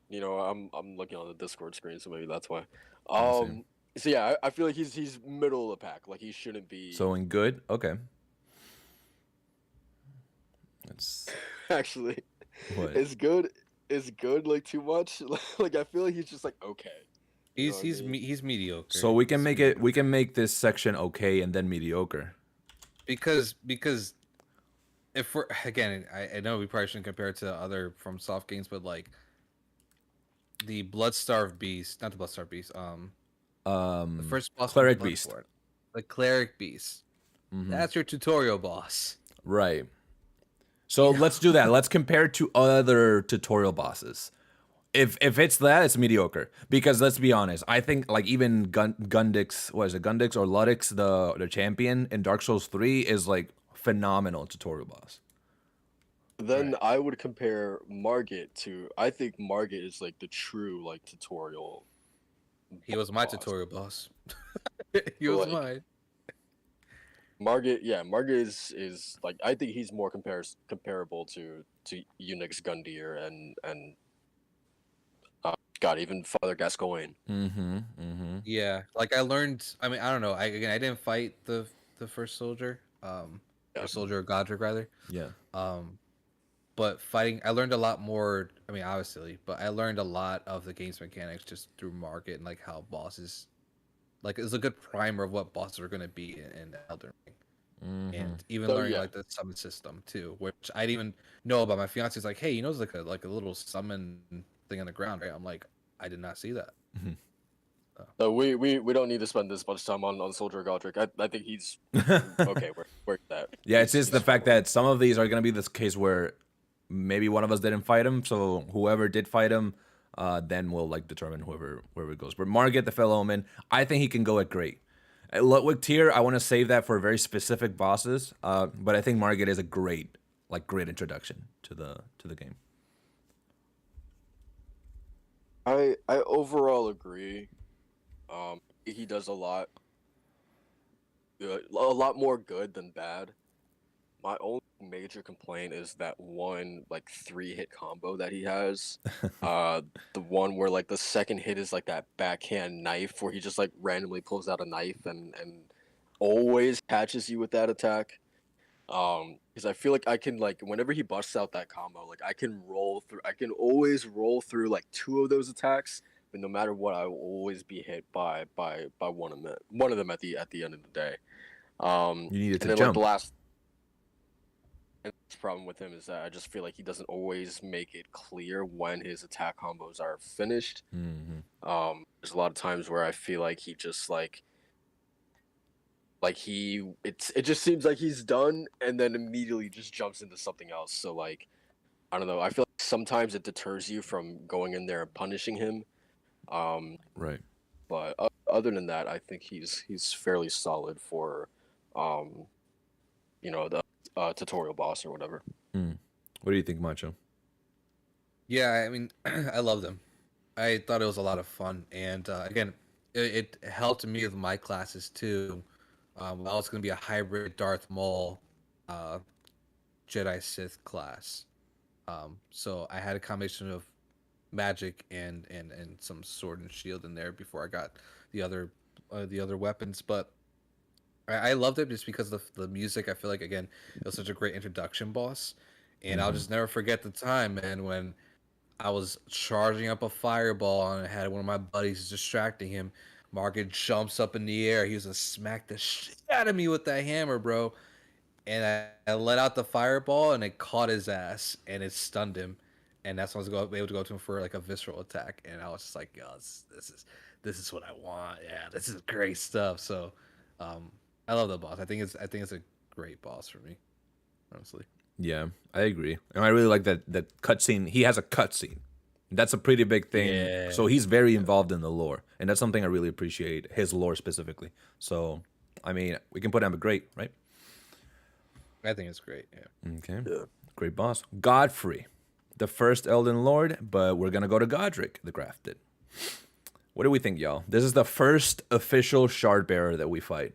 You know, I'm looking on the Discord screen, so maybe that's why. Let me see. So yeah, I feel like he's middle of the pack. Like he shouldn't be So in good, okay. It's actually. what? It's good. It's good. Like too much. Like I feel like he's just like okay. You know what I mean? He's mediocre. So we can He's make mediocre. it. We can make this section okay and then mediocre. because if we're again, I know we probably shouldn't compare it to other from soft games, but like the Bloodstarved Beast, not the Bloodstarved Beast, the first boss from Cleric Beast. Bloodborne, the Cleric Beast. That's your tutorial boss. Right. So let's do that. Let's compare it to other tutorial bosses. If it's that, it's mediocre. Because let's be honest, I think like even Gundix, what is it, Gundix or Ludix, the champion in Dark Souls 3 is like phenomenal tutorial boss. Then Right. I would compare Margit to. I think Margit is like the true like tutorial. He was my boss. tutorial boss. He But, was like, mine. Margit, yeah, Margit is like I think he's more comparable to Unix Gundyr and God, even Father Gascoigne. Yeah, like I learned. I mean, I don't know. I didn't fight the first soldier, Yeah. or soldier of Godric rather. Yeah. But fighting, I learned a lot more. I mean, obviously, but I learned a lot of the game's mechanics just through Market and like how bosses, like it's a good primer of what bosses are gonna be in Elden Ring, and even So learning yeah, like the summon system too, which I didn't even know about. My fiance's like, hey, you know, there's like a little summon thing on the ground, right? I'm like, I did not see that. so we don't need to spend this much time on Soldier Godric. I think he's okay. We're that. Yeah, it's He's just the fact fine. that some of these are gonna be this case where maybe one of us didn't fight him, so whoever did fight him, then we'll like determine whoever goes. But Margit the Fellow Omen, I think he can go at great. Ludwig tier, I want to save that for very specific bosses. But I think Margit is a great introduction to the game. I overall agree. He does a lot more good than bad. My only major complaint is that one like 3-hit combo that he has. The one where like the second hit is like that backhand knife where he just like randomly pulls out a knife and always catches you with that attack. Because I feel like I can like whenever he busts out that combo, like I can always roll through like two of those attacks, but no matter what, I will always be hit by one of them at the end of the day. You needed And to then like the jump. last problem with him is that I just feel like he doesn't always make it clear when his attack combos are finished. There's a lot of times where I feel like he just it just seems like he's done and then immediately just jumps into something else. So like I don't know. I feel like sometimes it deters you from going in there and punishing him. Right. But other than that, I think he's fairly solid for, um, the tutorial boss or whatever. What do you think, Macho? Yeah, I mean, I loved him. I thought it was a lot of fun, and again, it helped me with my classes too. I was gonna be a hybrid Darth Maul, uh, Jedi Sith class. So I had a combination of magic and some sword and shield in there before I got the other the other weapons. But I loved it just because of the music. I feel like again it was such a great introduction boss, and I'll Mm-hmm. just never forget the time, man, when I was charging up a fireball and I had one of my buddies distracting him. Margaret jumps up in the air. He was to smack the shit out of me with that hammer, bro. And I let out the fireball and it caught his ass and it stunned him. And that's when I was able to go to him for like a visceral attack. And I was just like, yo, this is what I want. Yeah, this is great stuff. So, um, I love the boss. I think it's a great boss for me, honestly. Yeah, I agree, and I really like that cutscene. He has a cutscene. That's a pretty big thing. Yeah, So he's very involved in the lore, and that's something I really appreciate. His lore specifically. So, I mean, we can put him a great, right? I think it's great. Yeah. Okay, Yeah. great boss. Godfrey, the first Elden Lord, but we're gonna go to Godric, the Grafted. What do we think, y'all? This is the first official shard bearer that we fight.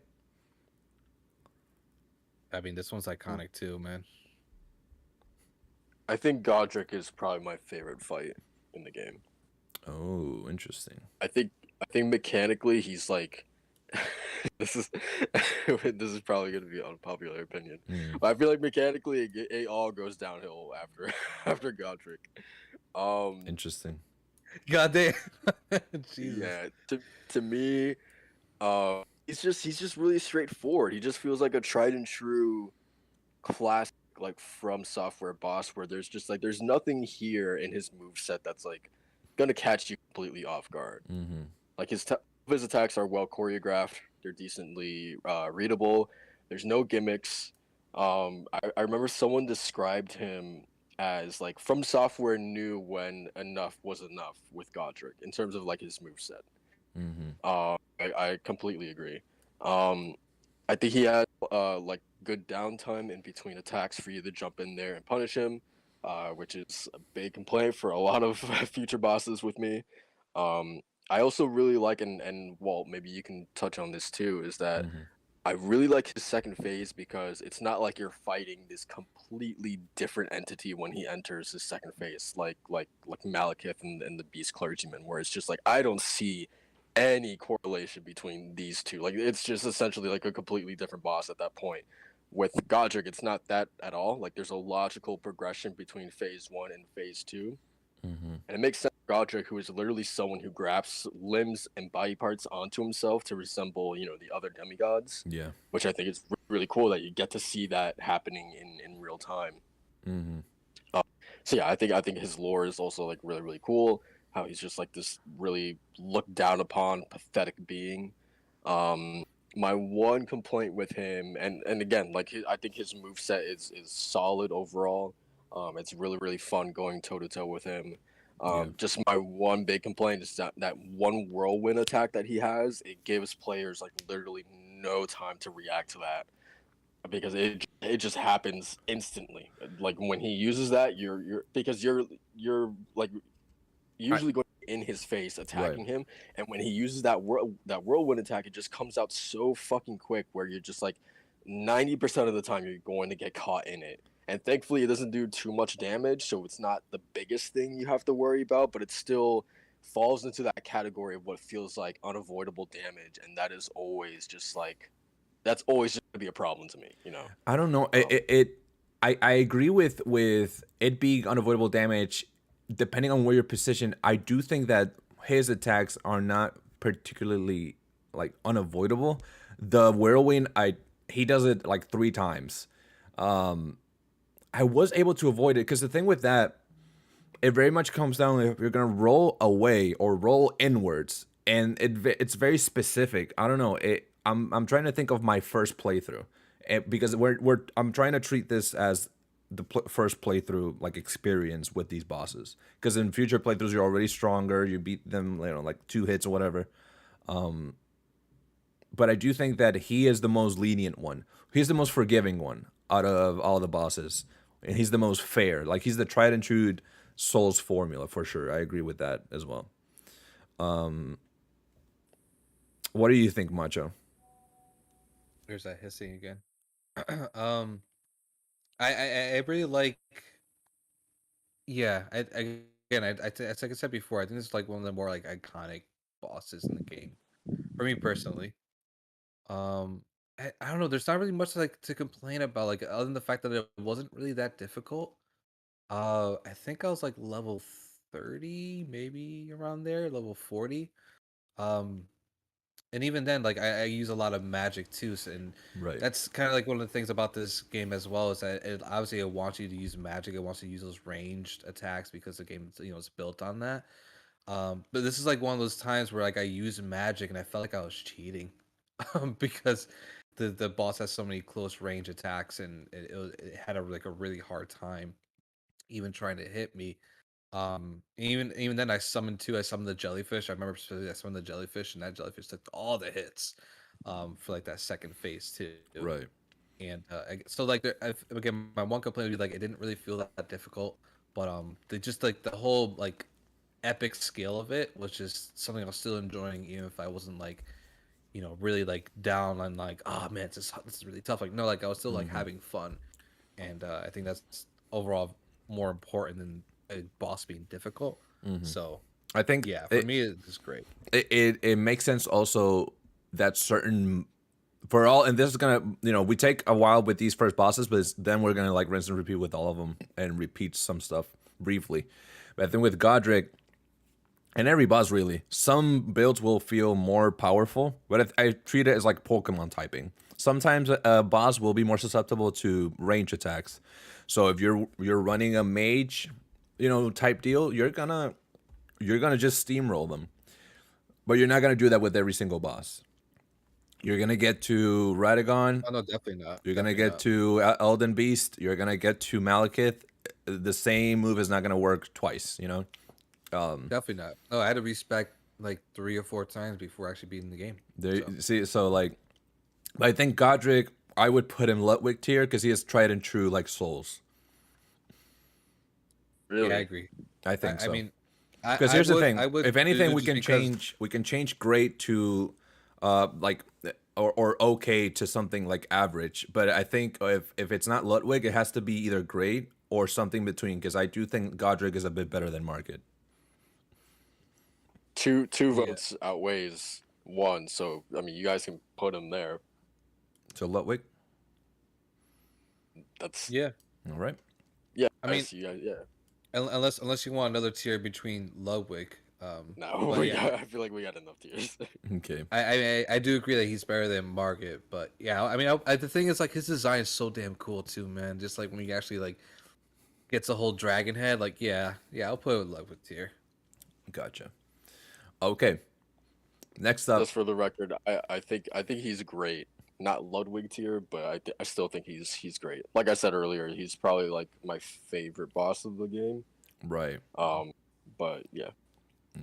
I mean, this one's iconic too, man. I think Godric is probably my favorite fight in the game. Oh, interesting. I think mechanically he's like this is this is probably gonna be an unpopular opinion. Mm. But I feel like mechanically it all goes downhill after after Godric. Um Interesting. God damn. Jesus. yeah, to me, he's just really straightforward. He just feels like a tried and true classic like from software boss where there's just like there's nothing here in his move set that's like gonna catch you completely off guard. Mm-hmm. Like his attacks are well choreographed. They're decently readable. There's no gimmicks. I remember someone described him as like from software knew when enough was enough with Godric in terms of like his moveset. Mm-hmm. I completely agree. Um, I think he has like good downtime in between attacks for you to jump in there and punish him, which is a big complaint for a lot of future bosses with me. Um, I also really like and Walt, maybe you can touch on this too, is that Mm-hmm. I really like his second phase because it's not like you're fighting this completely different entity when he enters his second phase, like Malekith and the Beast Clergyman, where it's just like I don't see any correlation between these two. Like it's just essentially like a completely different boss at that point. With Godric, it's not that at all. Like there's a logical progression between phase one and phase two, Mm-hmm. and it makes sense. Godric, who is literally someone who grafts limbs and body parts onto himself to resemble, the other demigods, Yeah. which I think is really cool that you get to see that happening in real time. Mm-hmm. So yeah, I think his lore is also like really really cool. How he's just like this really looked down upon, pathetic being. My one complaint with him, and again, like I think his move set is solid overall. It's really really fun going toe to toe with him. Yeah. Just my one big complaint is that one whirlwind attack that he has, it gives players like literally no time to react to that because it just happens instantly. Like when he uses that, you're because you're like I, usually going in his face right. attacking him, and when he uses that whirlwind attack, it just comes out so fucking quick where you're just like 90% of the time you're going to get caught in it. And thankfully, it doesn't do too much damage, so it's not the biggest thing you have to worry about, but it still falls into that category of what feels like unavoidable damage, and that is always just like that's always just gonna be a problem to me. I don't know. Um, I agree with it being unavoidable damage, depending on where you're positioned. I do think that his attacks are not particularly like unavoidable. The whirlwind, he does it like 3 times. Um, I was able to avoid it because the thing with that, it very much comes down if you're gonna roll away or roll inwards, and it's very specific. I don't know. I'm trying to think of my first playthrough, because I'm trying to treat this as the first playthrough like experience with these bosses. Because in future playthroughs you're already stronger. You beat them, like 2 hits or whatever. But I do think that he is the most lenient one. He's the most forgiving one out of all the bosses, and he's the most fair. Like he's the tried and true Souls formula for sure. I agree with that as well. What do you think, Macho? There's that hissing again. um, I really like. Yeah, again, it's like I said before. I think it's like one of the more like iconic bosses in the game for me personally. Um, I don't know. There's not really much like to complain about, like other than the fact that it wasn't really that difficult. I think I was like level 30, maybe around there, level 40. Um, and even then, like I use a lot of magic too, and Right. that's kind of like one of the things about this game as well is that it obviously it wants you to use magic, it wants you to use those ranged attacks because the game is built on that. But this is like one of those times where like I used magic and I felt like I was cheating, because the boss has so many close range attacks and it had like a really hard time even trying to hit me. Even then, I summoned the jellyfish. I remember specifically I summoned the jellyfish, and that jellyfish took all the hits, for like that second phase too. Right. And so like again, my one complaint would be like it didn't really feel that difficult, but they just like the whole like epic scale of it was just something I was still enjoying, even if I wasn't like really like down on like oh man, this is really tough. Like no, like I was still like Mm-hmm. having fun, and I think that's overall more important than a boss being difficult. Mm-hmm. So I think yeah, for me it's great. it makes sense also that certain for all, and this is gonna, we take a while with these first bosses, but then we're gonna like rinse and repeat with all of them and repeat some stuff briefly. But I think with Godric and every boss really, some builds will feel more powerful, but I treat it as like Pokemon typing. Sometimes a boss will be more susceptible to range attacks. So if you're running a mage, type deal, you're gonna just steamroll them. But you're not gonna do that with every single boss. You're gonna get to Radagon. Oh no, definitely not. You're gonna Definitely get not. to Elden Beast. You're gonna get to Malekith. The same move is not gonna work twice. Definitely not. No, I had to respect like 3 or 4 times before actually beating the game. There, So see, so like, I think Godric, I would put him Ludwig tier because he is tried and true like Souls. yeah, I Really? I agree. think I so. mean, Because here's the I thing: would if anything, too, we just can because. change. We can change great to, like, or okay to something like average. But I think if it's not Ludwig, it has to be either great or something between. Because I do think Godric is a bit better than Market. Two Yeah, votes outweighs one, so I mean, you guys can put him there. So Ludwig, That's yeah. all right. yeah. I I mean, see. Yeah. unless you want another tier between Ludwig. No, But we yeah, got. I feel like we got enough tiers. Okay. I do agree that he's better than Market, but yeah, I mean, the thing is like his design is so damn cool too, man. Just like when he actually like gets a whole dragon head, like yeah, I'll put it with Ludwig tier. Gotcha. Okay. Next up. Just for the record, I think he's great. Not Ludwig tier, but I still think he's great. Like I said earlier, he's probably like my favorite boss of the game. Right. Um, but yeah.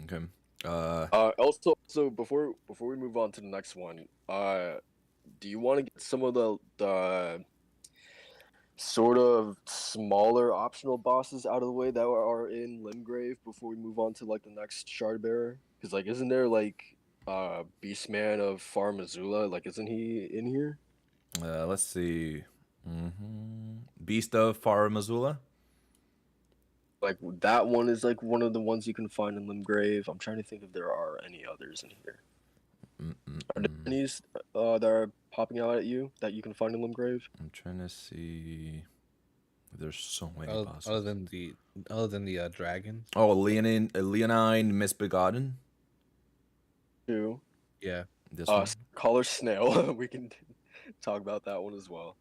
Okay. Also, before we move on to the next one, do you want to get some of the sort of smaller optional bosses out of the way that are in Limgrave before we move on to like the next shard bearer? Because like, isn't there like Beastman of Far Missoula? Like, isn't he in here? Let's see. Beast of Far Missoula. Like that one is like one of the ones you can find in Limgrave. I'm trying to think if there are any others in here. Are there Mm-mm-mm. any that are popping out at you that you can find in Limgrave? I'm trying to see. There's so many Other, other bosses. than the other than the dragons. Oh, Leonine Misbegotten. Two. Yeah. This one. Collar Snail. We can talk about that one as well.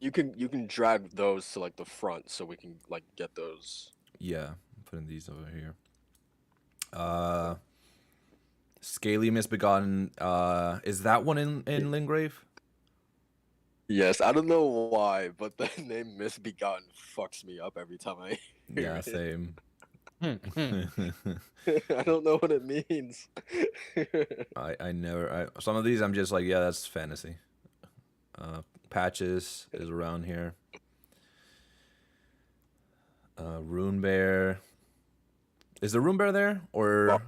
You can drag those to like the front so we can like get those. Yeah, I'm putting these over here. Uh, Scaly Misbegotten. Is that one in Lingrave? Yes, I don't know why, but the name Misbegotten fucks me up every time I hear Yeah, it. same. I don't know what it means. I never. Some of these I'm just like, yeah, that's fantasy. Patches is around here. Rune Bear. Is the Rune Bear there or?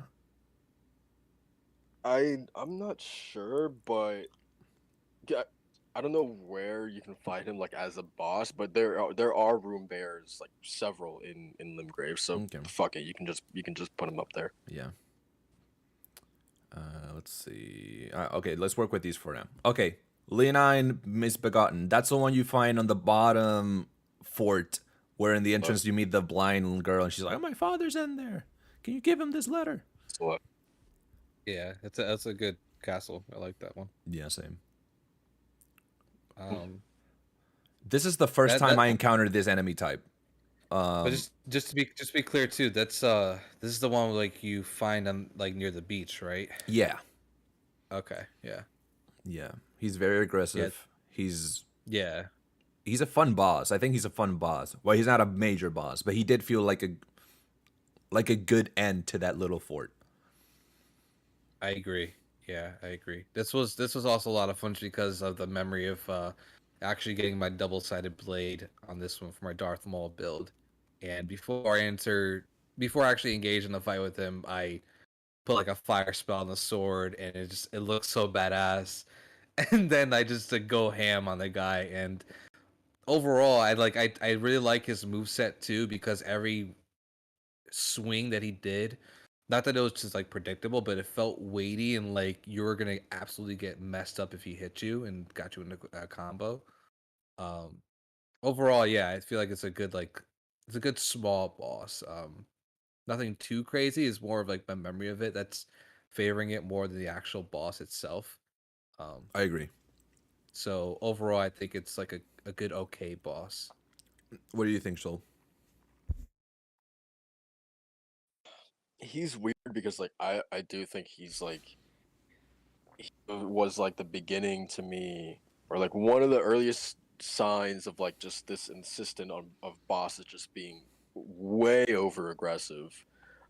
I'm not sure, but yeah, I don't know where you can find him like as a boss, but there are room bears like several in Limgrave. So Okay. fuck it, you can just put him up there. Yeah. Let's see. Okay, let's work with these for now. Okay, Leonine Misbegotten. That's the one you find on the bottom fort, where in the Uh, entrance you meet the blind girl, and she's like, "Oh, my father's in there. Can you give him this letter?" so, Yeah, that's a good castle. I like that one. Yeah, same. Um, This is the first that time that. I encountered this enemy type. But Um, just to be clear too, this is the one like you find on like near the beach, right? yeah, Okay, yeah, yeah. He's very yeah, aggressive. yeah. He's a fun boss. I think he's a fun boss. Well, he's not a major boss, but he did feel like a good end to that little fort. I agree. Yeah, I agree. This was also a lot of fun because of the memory of actually getting my double-sided blade on this one for my Darth Maul build. And before I actually engage in the fight with him, I put like a fire spell on the sword, and it looks so badass. And then I just go ham on the guy. And overall, I really like his move set too because every swing that he did, not that it was just like predictable, but it felt weighty and like you were gonna absolutely get messed up if he hit you and got you in a combo. Um, Overall, yeah, I feel like it's a good small boss. Nothing too crazy. Is more of like my memory of it that's favoring it more than the actual boss itself. Um, I agree. so overall, I think it's like a good okay boss. What do you think, Sol? he's weird because like I do think he's like he was like the beginning to me, or like one of the earliest signs of like just this insistent on of bosses just being way over aggressive.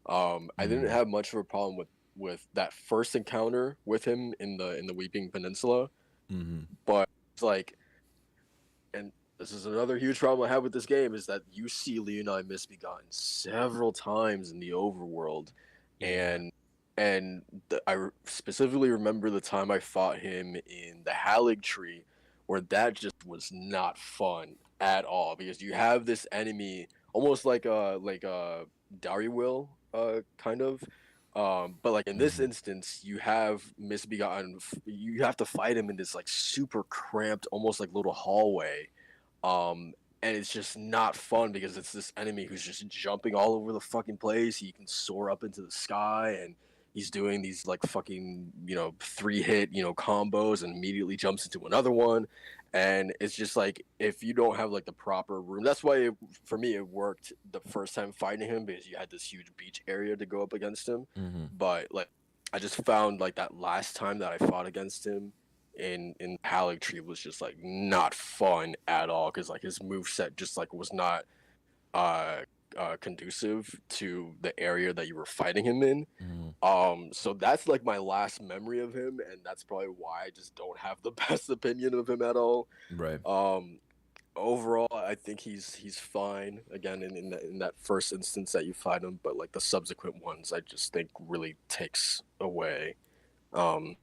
I didn't Mm, have much of a problem with that first encounter with him in the Weeping Peninsula, mm-hmm. but it's like, and this is another huge problem I have with this game, is that you see Leonine Misbegotten several times in the overworld, Yeah. and specifically remember the time I fought him in the Halig Tree, where that just was not fun at all because you have this enemy almost like a Dariwil kind of. But like in this Mm-hmm. instance, you have Misbegotten. You have to fight him in this like super cramped, almost like little hallway, and it's just not fun because it's this enemy who's just jumping all over the fucking place. He can soar up into the sky, and he's doing these like fucking 3 hit combos, and immediately jumps into another one. And it's just like, if you don't have like the proper room, that's why for me it worked the first time fighting him, because you had this huge beach area to go up against him. Mm-hmm. But like, I just found like that last time that I fought against him in Halig Tree was just like not fun at all, because like his move set just like was not uh conducive to the area that you were fighting him in. Mm-hmm. So that's like my last memory of him, and that's probably why I just don't have the best opinion of him at all. Right. um Overall, I think he's fine again in that first instance that you fight him, but like the subsequent ones I just think really takes away, um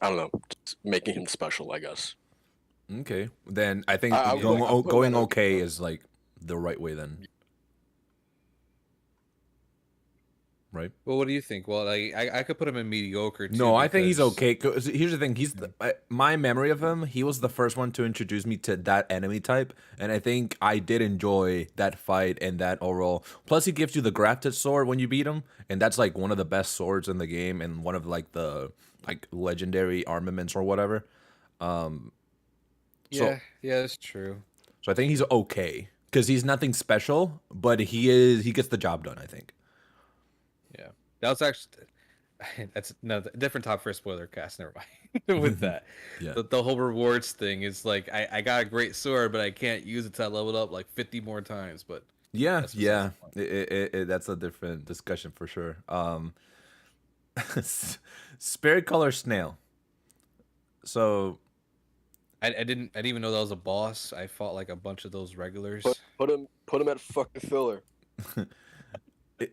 I don't know, just making him special, I guess. Okay. Then I think I, I'm going. I'm putting him going at a. okay is like the right way then, right? Well, what do you think? Well, like I could put him in mediocre too No, I think he's because okay. 'Cause here's the thing: my memory of him. He was the first one to introduce me to that enemy type, and I think I did enjoy that fight and that overall. Plus, he gives you the grafted sword when you beat him, and that's like one of the best swords in the game, and one of like the like legendary armaments or whatever. Um, so yeah, that's true. I think he's okay because he's nothing special, but he gets the job done. I think. Yeah, that was actually that's no different top for a spoiler cast. Never mind with that. Yeah. The whole rewards thing is like I got a great sword, but I can't use it till I level it up like 50 more times. But Yeah, that's besides yeah. the point. That's a different discussion for sure. Spirit color snail. So I didn't even know that was a boss. I fought like a bunch of those Put regulars. put him at fucking filler.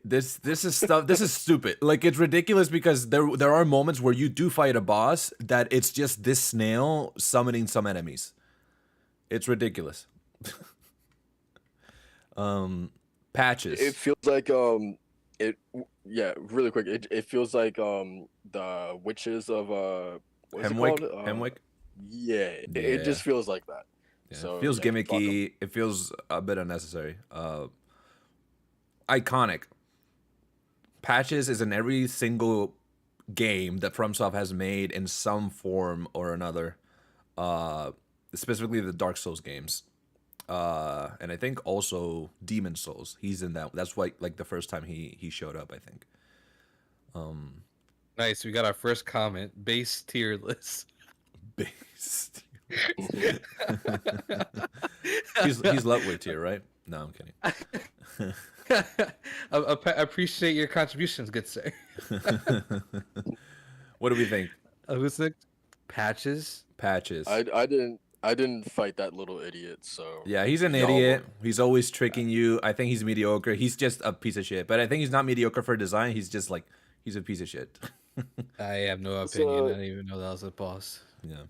This is stuff. This is stupid. Like it's ridiculous because there are moments where you do fight a boss that it's just this snail summoning some enemies. It's ridiculous. It Patches. feels like it yeah, really quick. It feels like the witches of what's it called? Hemwick. Yeah, it Yeah. just feels like that. Yeah. It So feels yeah, fuck 'em. gimmicky. It feels a bit unnecessary. Iconic. Patches is in every single game that FromSoft has made in some form or another. Specifically the Dark Souls games. And I think also Demon Souls. He's in that. That's like the first time he showed up, I think. Nice. We got our first comment. Base tier list. Based. He's lightweight tier, right? No, I'm kidding. I appreciate your contributions, good sir. What do we think? Who's next? Patches. Patches. I didn't fight that little idiot. So Yeah, he's an y'all idiot. were- He's always tricking you. I think he's mediocre. He's just a piece of shit. But I think he's not mediocre for design. He's just like he's a piece of shit. I have no It's, opinion. I didn't even know that was a boss. Yeah.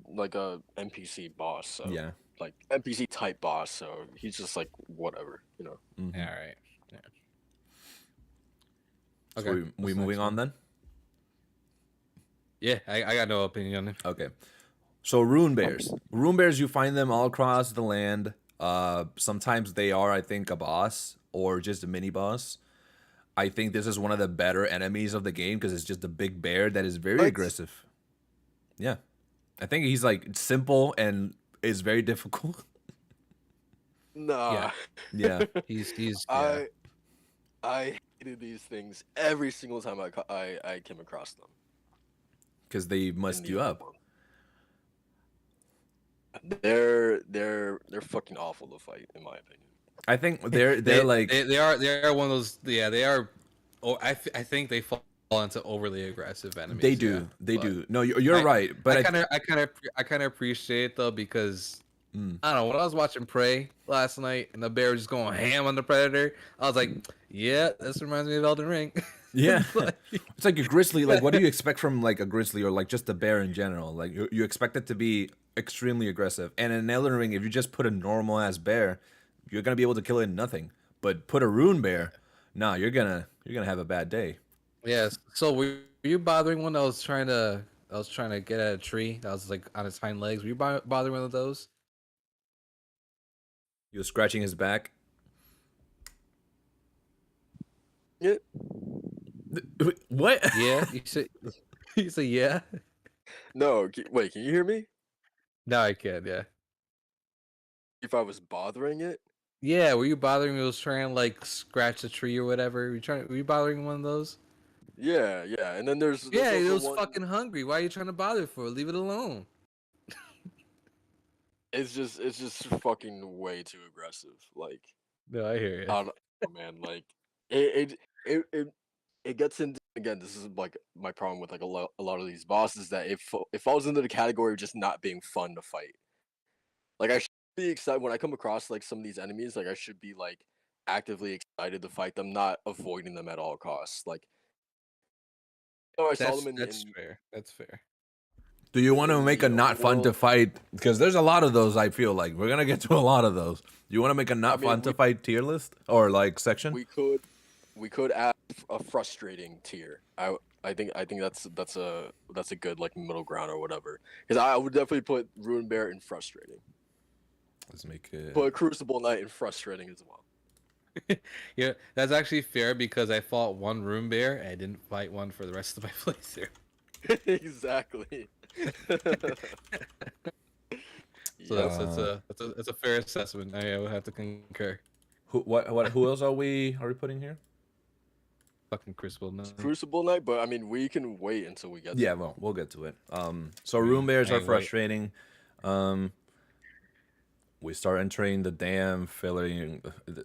like a NPC boss. So Yeah. like NPC type boss. So he's just like whatever, you know. Mhm. Yeah, all right. Yeah. So Okay, we what's the moving next on one? then? Yeah, I got no opinion on it. Okay. So rune bears. Rune bears, you find them all across the land. Sometimes they are, I think, a boss or just a mini boss. I think this is one of the better enemies of the game because it's just a big bear that is very What? aggressive. Yeah. I think he's like simple and is very difficult. Nah. Yeah. Yeah. He's yeah. I hated these things every single time I came across them. Because they in must the you open up. world. They're fucking awful to fight, in my opinion. I think they're like they are one of those, yeah, they are. Oh, I think they fall into overly aggressive enemies. they yeah, do. They but do. No, you're I- right. But I kind of appreciate it though, because Mm. I don't know, when I was watching Prey last night and the bear was just going ham on the predator, I was like, yeah, this reminds me of Elden Ring. Yeah. Like, It's like a grizzly. Like, what do you expect from like a grizzly or like just a bear in general? Like, you expect it to be extremely aggressive. And in Elden Ring, if you just put a normal ass bear, you're gonna be able to kill it in nothing. But put a rune bear, nah, you're gonna have a bad day. yes. So were you bothering one that was trying to get at a tree that was like on its hind legs? Were you bothering one of those? He was scratching his back. Yeah. What? Yeah. You said you say yeah. No, wait, can you hear me? No, I can. Yeah. If I was bothering it? Yeah. Were you bothering? It was trying to like scratch a tree or whatever. Were you bothering one of those? Yeah, yeah. And then there's Yeah, it also was one. fucking hungry. Why are you trying to bother for? Leave it alone. It's just fucking way too aggressive. Like No, I hear I you. don't know, man. Like it gets into, again. This is like my problem with like a lot of these bosses, that it falls into the category of just not being fun to fight. Like I should be excited when I come across like some of these enemies. Like I should be like actively excited to fight them, not avoiding them at all costs. Like I saw them That's in fair. That's fair. Do you want to in make the a not open fun to world. fight? Because there's a lot of those. I feel like we're gonna get to a lot of those. Do you want to make a not mean, fun to fight tier list or like section? We could add a frustrating tier. I think that's a good like middle ground or whatever. Because I would definitely put Ruin Bear in frustrating. Let's make it. Put Crucible Knight in frustrating as well. Yeah, that's actually fair because I fought one room bear and I didn't fight one for the rest of my playthrough. Exactly. So Yeah. that's a fair assessment. I would have to concur. Who else are we putting here? Fucking Crucible, no. Crucible Knight, but I mean we can wait until we get. Yeah, to well, we'll get to it. So room bears are Wait. frustrating. We start entering the damn filler.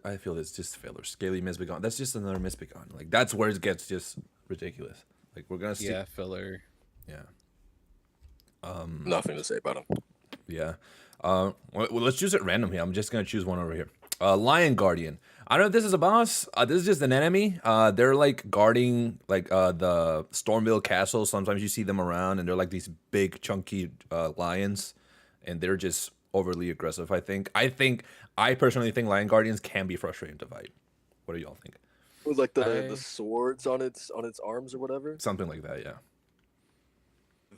I feel it's just filler. Scaly Misbegon. That's just another Misbegon. Like that's where it gets just ridiculous. Like we're gonna see. Yeah, filler. Yeah. Nothing to say about him. Yeah. Well, let's choose it random here. I'm just gonna choose one over here. Lion Guardian. I don't know if this is a boss. This is just an enemy. They're like guarding like the Stormville castle. Sometimes you see them around, and they're like these big, chunky lions, and they're just overly aggressive. I personally think lion guardians can be frustrating to fight. What do y'all think? It was like the I swords on its arms or whatever. Something like that, yeah.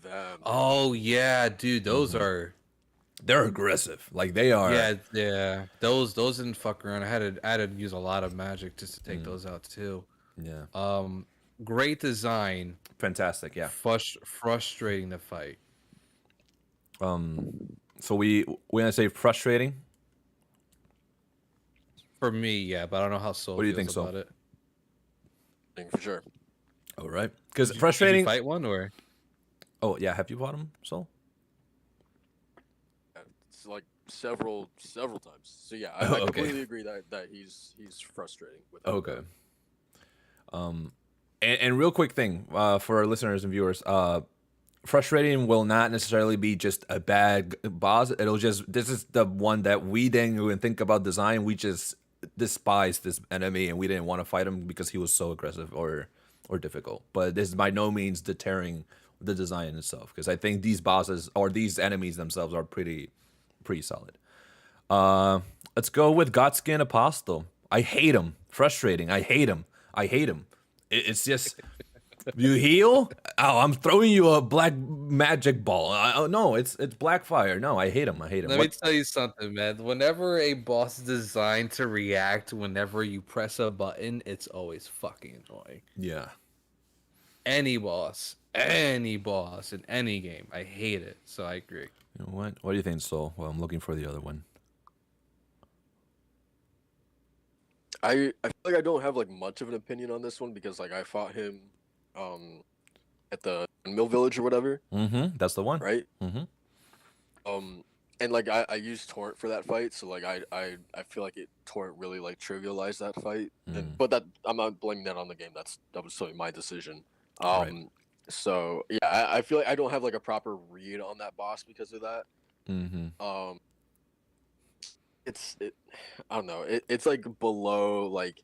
Them. Oh yeah, dude, those are They're aggressive. Like they are. yeah. Those didn't fuck around. I had to use a lot of magic just to take those out too. Yeah. Great design, Fantastic. Yeah. frustrating to fight. So we gonna say frustrating. For me, yeah, but I don't know how Soul What do you feels think, Soul? about it. I think for sure. All right. Because Did you frustrating. fight one or? Oh yeah. Have you fought him, Soul? It's like several times. So yeah, I Okay. completely agree that he's frustrating with that. Okay. And real quick thing for our listeners and viewers, frustrating will not necessarily be just a bad boss. It'll just this is the one that we didn't even think about design. We just despised this enemy and we didn't want to fight him because he was so aggressive or difficult. But this is by no means deterring the design itself because I think these bosses or these enemies themselves are pretty solid. Let's go with Godskin Apostle. I hate him. Frustrating. I hate him. It's just you heal. Oh, I'm throwing you a black magic ball. Oh no, it's black fire. No, I hate him. Let me tell you something, man. Whenever a boss is designed to react whenever you press a button, it's always fucking annoying. Yeah. Any boss in any game, I hate it. So I agree. You know what? What do you think, Soul? Well, I'm looking for the other one. I feel like I don't have like much of an opinion on this one because like I fought him at the Mill Village or whatever, Mm-hmm. That's the one. right? Mm-hmm. And like I used Torrent for that fight, so like I feel like Torrent really like trivialized that fight. But that I'm not blaming that on the game. That was totally my decision. Right. So yeah, I feel like I don't have like a proper read on that boss because of that. Mm-hmm. I don't know. It's like below like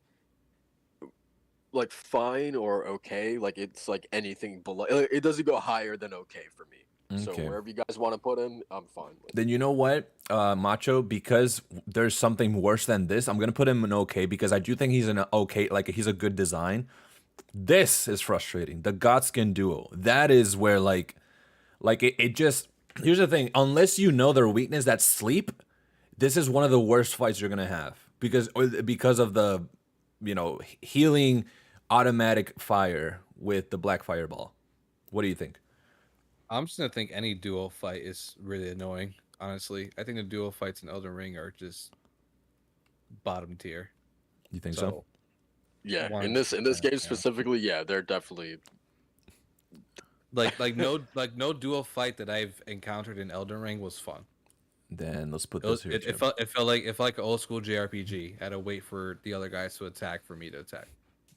fine or okay. Like it's like anything below. It doesn't go higher than okay for me. So Okay. wherever you guys want to put him, I'm fine with. Then you know what, Macho? Because there's something worse than this, I'm gonna put him in okay because I do think he's an okay, like he's a good design. This is frustrating. The Godskin duo. That is where like it just. Here's the thing. Unless you know their weakness, that's sleep. This is one of the worst fights you're gonna have because of the, healing automatic fire with the black fireball. What do you think? I'm just gonna think any duo fight is really annoying. Honestly, I think the duo fights in Elden Ring are just bottom tier. You think so? Yeah, in 100%, this game yeah. specifically, yeah, they're definitely. Like no duo fight that I've encountered in Elden Ring was fun. Then let's put It, was, this here. it felt like an old school JRPG. I had to wait for the other guys to attack for me to attack.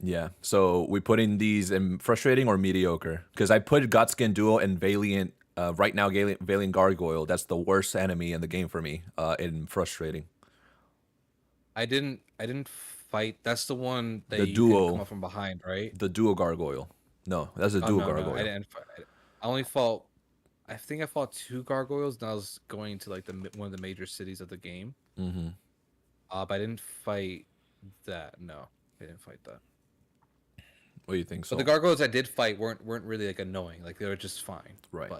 Yeah. So we put in these in frustrating or mediocre because I put Godskin Duo and Valiant. Right now, Valiant Gargoyle. That's the worst enemy in the game for me. In frustrating. I didn't fight. That's the one that The you duo. can come up from behind, right? The Duo Gargoyle. No, that's a Oh, Duo no, Gargoyle. I didn't fight. I only fought. I think I fought 2 gargoyles, and I was going to like one of the major cities of the game. Mm-hmm. But I didn't fight that. No, I didn't fight that. What do you think? So But the gargoyles I did fight weren't really like annoying. Like they were just fine. Right.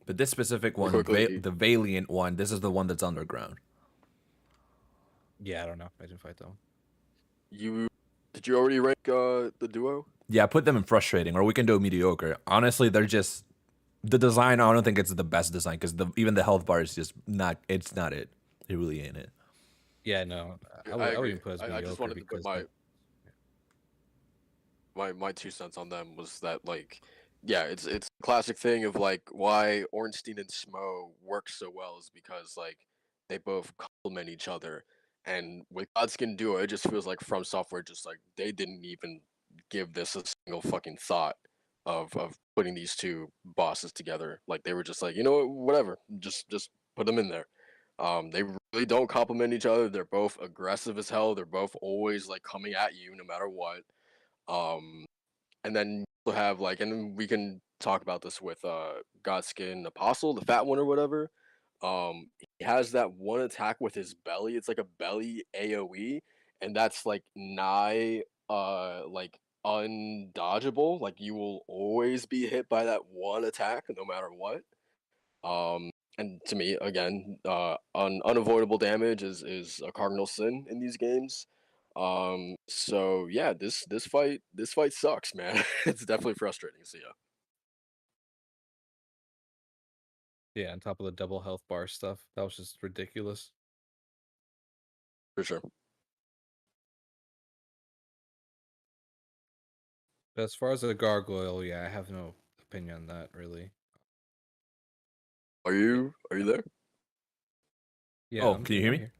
But this specific one, Quickly. the Valiant one, this is the one that's underground. yeah, I don't know. I didn't fight that one. Did you already rank the duo? Yeah, put them in frustrating, or we can do a mediocre. Honestly, they're just the design. I don't think it's the best design because even the health bar is just not. It's not it. It really ain't it. Yeah, no. I agree. wouldn't put as I mediocre just wanted to put because my 2 cents on them was that like, yeah, it's a classic thing of like why Ornstein and Smo work so well is because like they both complement each other, and with Godskin Duo, it just feels like From Software just like they didn't even give this a single fucking thought of putting these two bosses together. Like they were just like, you know what, whatever, just put them in there. They really don't complement each other. They're both aggressive as hell. They're both always like coming at you no matter what. Um, and then you have like, and then we can talk about this with Godskin Apostle, the fat one or whatever. He has that one attack with his belly. It's like a belly AoE, and that's like nigh like undodgeable. Like you will always be hit by that one attack no matter what. And to me, again, unavoidable damage is a cardinal sin in these games. So yeah, this fight sucks, man. It's definitely frustrating. So yeah, Yeah, on top of the double health bar stuff, that was just ridiculous. for sure. But as far as the gargoyle, yeah, I have no opinion on that really. Are you there? Yeah, Oh, can you hear I'm me? here.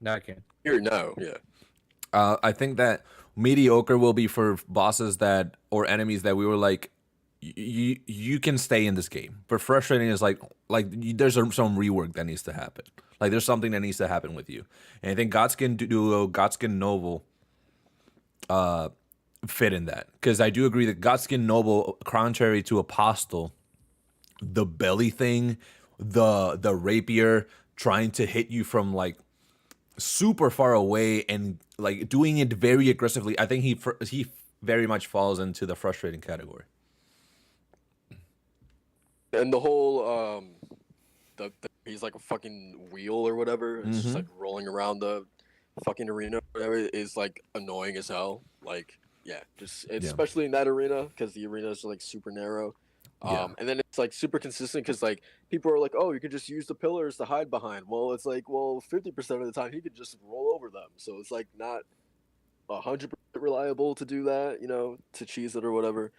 Now I can. Here, no, yeah. I think that mediocre will be for bosses that or enemies that we were like, you can stay in this game. But frustrating is there's some rework that needs to happen. Like there's something that needs to happen with you. And I think Godskin Duo, Godskin Noble fit in that because I do agree that Godskin Noble, contrary to Apostle, the belly thing, the rapier trying to hit you from like super far away and like doing it very aggressively. I think he very much falls into the frustrating category. And the whole he's like a fucking wheel or whatever. It's just like rolling around the fucking arena or whatever is like annoying as hell. Like yeah, just Yeah. especially in that arena because the arena is like super narrow. Yeah. And then it's like super consistent because like people are like, oh, you could just use the pillars to hide behind. Well, it's like, well, 50% of the time he could just roll over them, so it's like not 100% reliable to do that, to cheese it or whatever.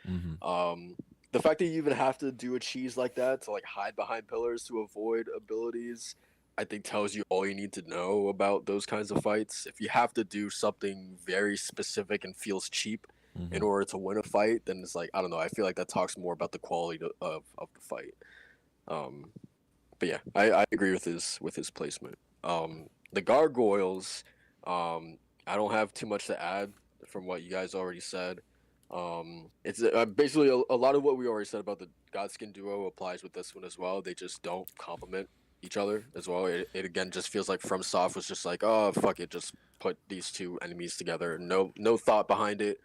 The fact that you even have to do a cheese like that to like hide behind pillars to avoid abilities, I think tells you all you need to know about those kinds of fights. If you have to do something very specific and feels cheap in order to win a fight, then it's like I don't know. I feel like that talks more about the quality of the fight. Um, but yeah, I agree with his placement. The gargoyles, I don't have too much to add from what you guys already said. It's basically a lot of what we already said about the Godskin duo applies with this one as well. They just don't complement each other as well. It again just feels like FromSoft was just like, oh fuck it, just put these two enemies together. No thought behind it,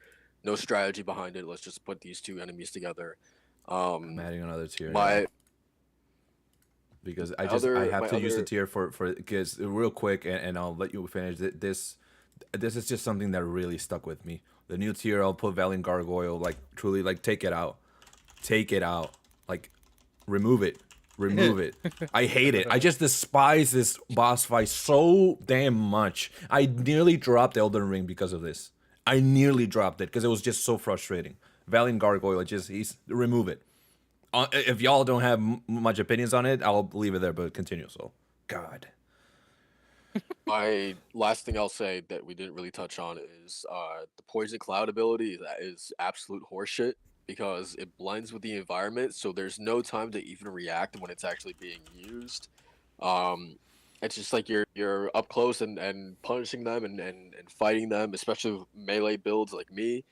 no strategy behind it. Let's just put these two enemies together. I'm adding another tier. Yeah. My Because I other have my to use the other tier for because real quick and I'll let you finish this is just something that really stuck with me. The new tier I'll put Valiant Gargoyle, like truly like take it out. Take it out. Like remove it. Remove it. I hate it. I just despise this boss fight so damn much. I nearly dropped Elden Ring because of this. I nearly dropped it because it was just so frustrating. Valiant Gargoyle, he's remove it. If y'all don't have much opinions on it, I'll leave it there. But continue. So, God. My last thing I'll say that we didn't really touch on is the poison cloud ability. That is absolute horseshit because it blends with the environment, so there's no time to even react when it's actually being used. Um, it's just like you're up close and punishing them and fighting them, especially with melee builds like me.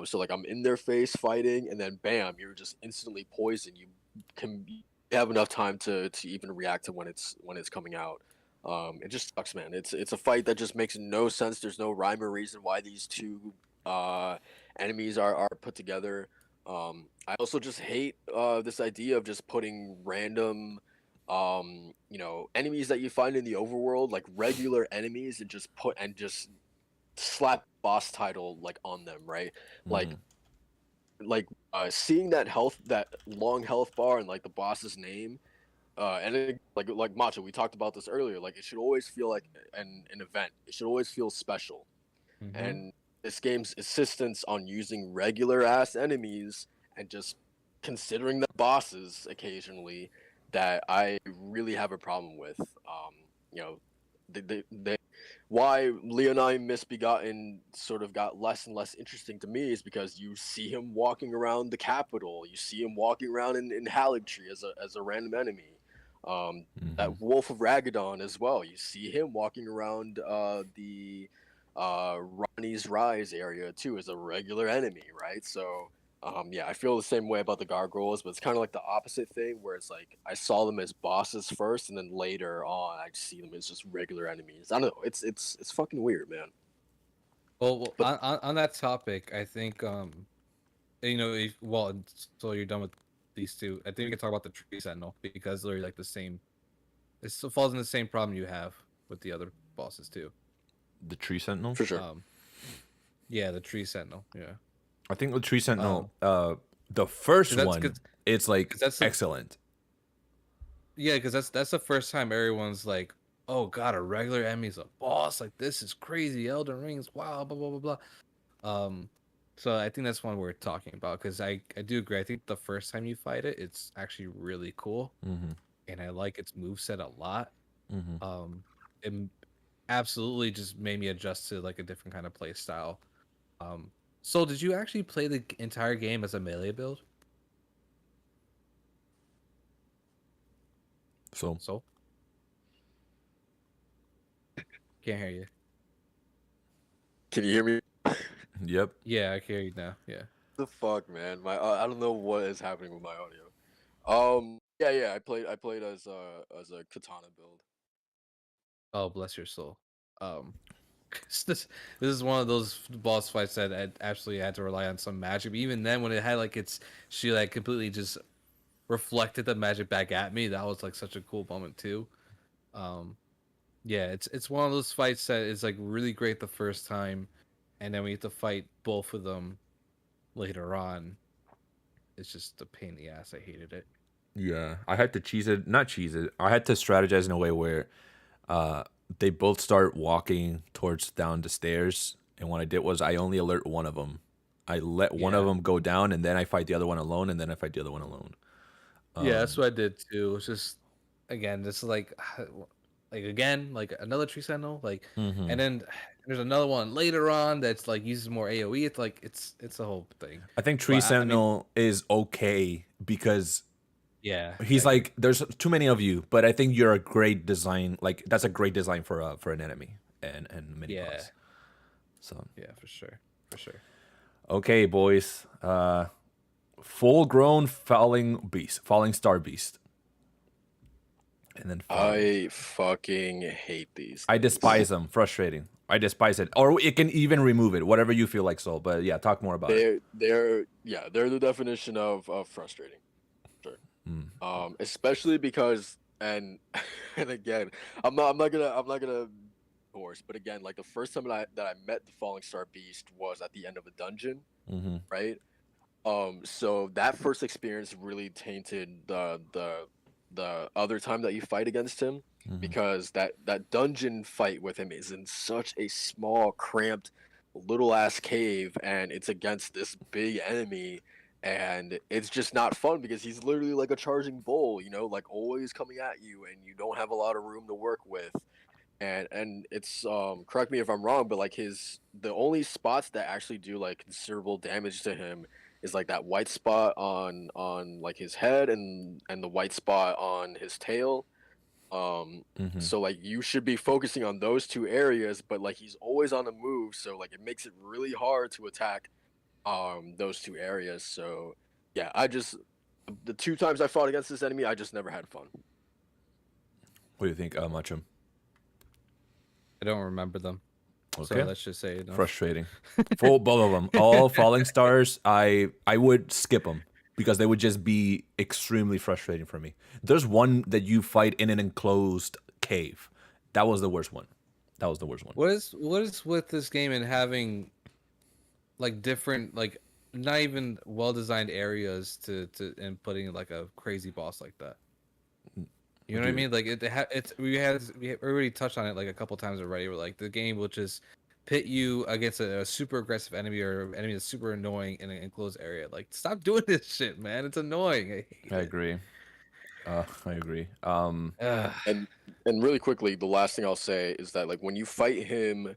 So like I'm in their face fighting, and then bam, you're just instantly poisoned. You can have enough time to even react to when it's coming out. It just sucks, man. It's a fight that just makes no sense. There's no rhyme or reason why these two enemies are put together. I also just hate this idea of just putting random enemies that you find in the overworld, like regular enemies, and just slap boss title like on them, right? Like seeing that long health bar and like the boss's name, and it, like Macho, we talked about this earlier. Like it should always feel like an event. It should always feel special. Mm-hmm. And this game's insistence on using regular ass enemies and just considering them bosses occasionally, that I really have a problem with. You know, they why Leonine Misbegotten sort of got less and less interesting to me is because you see him walking around the capital, you see him walking around in Haligtree as a random enemy. Hmm. That Wolf of Ragadan as well. You see him walking around the Ronnie's Rise area too as a regular enemy, right? So yeah, I feel the same way about the gargoyles, but it's kind of like the opposite thing where it's like I saw them as bosses first, and then later on I see them as just regular enemies. I don't know. It's fucking weird, man. Well, But on that topic, I think so you're done with these two. I think we can talk about the tree sentinel because they're like the same. It still falls in the same problem you have with the other bosses too. The tree sentinel. for sure, Um, yeah, the tree sentinel. Yeah. I think the tree sentinel, Um, the first cause that's one, cause, it's like 'cause that's the excellent. yeah, because that's the first time everyone's like, oh god, a regular enemy's a boss. Like this is crazy. Elden Rings, wow, blah blah blah blah. So I think that's one we're talking about because I do agree. I think the first time you fight it, it's actually really cool, Mm-hmm. and I like its moveset a lot. Mm-hmm. It absolutely just made me adjust to like a different kind of play style. Um, so did you actually play the entire game as a melee build? So, So can't hear you. can you hear me? yep. Yeah, I can hear you now. Yeah. The fuck, man. My I don't know what is happening with my audio. Yeah. I played as a katana build. Oh, bless your soul. Um, this is one of those boss fights that I absolutely had to rely on some magic. But even then, when it had like its she like completely just reflected the magic back at me, that was like such a cool moment too. Um, yeah, it's one of those fights that is like really great the first time, and then we have to fight both of them later on. It's just a pain in the ass. I hated it. Yeah, I had to cheese it, not cheese it. I had to strategize in a way where uh, they both start walking towards down the stairs, and what I did was I only alert one of them. I let one of Yeah, them go down, and then I fight the other one alone, and then I fight the other one alone. yeah, that's what I did too. It's just again, this is like again, like another tree sentinel, like, Mm-hmm. and then there's another one later on that's like uses more AOE. It's like it's a whole thing. I think Tree But I mean, Sentinel is okay because yeah, I he's agree. like there's too many of you, but I think you're a great design. Like that's a great design for an enemy and mini Yeah, boss. So yeah, for sure, for sure. okay, boys. Full grown falling star beast, and then fire. I fucking hate these I things. despise them. Frustrating. I despise it. Or it can even remove it, whatever you feel like. So, but yeah, talk more about it. They're the definition of frustrating. Sure. Mm. Especially because and again, I'm not gonna horse, but again, like the first time that I met the Falling Star Beast was at the end of a dungeon, Mm-hmm. right? So that first experience really tainted the other time that you fight against him, Mm-hmm. because that dungeon fight with him is in such a small, cramped, little ass cave, and it's against this big enemy, and it's just not fun because he's literally like a charging bull, like always coming at you, and you don't have a lot of room to work with. And it's correct me if I'm wrong, but like the only spots that actually do like considerable damage to him is like that white spot on like his head, and the white spot on his tail. Mm-hmm. So like you should be focusing on those two areas, but like he's always on the move, so like it makes it really hard to attack those two areas. So yeah, the two times I fought against this enemy, I just never had fun. What do you think, Machum? I don't remember them, so Okay. let's just say enough. Frustrating. Full both of them. All falling stars. I would skip them because they would just be extremely frustrating for me. There's one that you fight in an enclosed cave. That was the worst one. That was the worst one. What is with this game and having like different like not even well designed areas to and putting like a crazy boss like that? You know what I Dude. mean? Like it's we already touched on it like a couple times already. Where like the game will just pit you against a super aggressive enemy or an enemy that's super annoying in an enclosed area. Like stop doing this shit, man. It's annoying. I hate I it. agree. I agree. Ugh. And really quickly, the last thing I'll say is that like when you fight him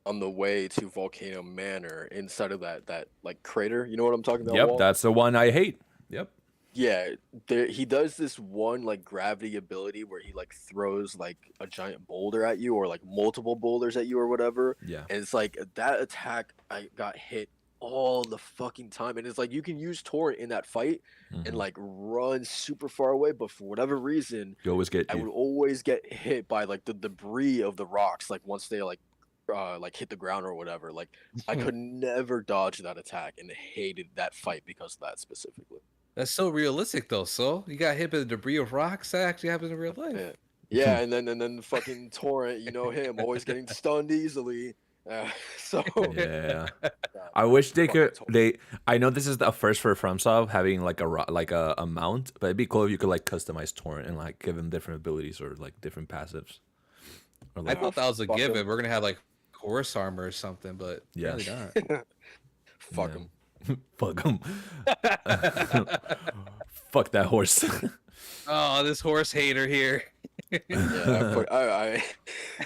on the way to Volcano Manor inside of that like crater, you know what I'm talking about, Yep, Walt? that's the one I hate. Yep. Yeah, he does this one like gravity ability where he like throws like a giant boulder at you or like multiple boulders at you or whatever. Yeah. And it's like that attack I got hit all the fucking time. And it's like you can use torrent in that fight and like run super far away, but for whatever reason, You always get I would you. always get hit by like the debris of the rocks, like once they like hit the ground or whatever. Like I could never dodge that attack and hated that fight because of that specifically. That's so realistic, though. So you got hit by the debris of rocks. That actually happens in real life. Yeah, yeah, and then fucking torrent, you know him, always getting stunned easily. So Yeah. yeah, I wish they fucking could. torrent. I know this is the first for FromSoft having like a mount, but it'd be cool if you could like customize Torrent and like give him different abilities or like different passives. Or I like, thought that was a fuck given. him. We're gonna have like horse armor or something, but Yeah. really not. Fuck Yeah. him. fuck him. Fuck that horse. Oh, this horse hater here. Yeah,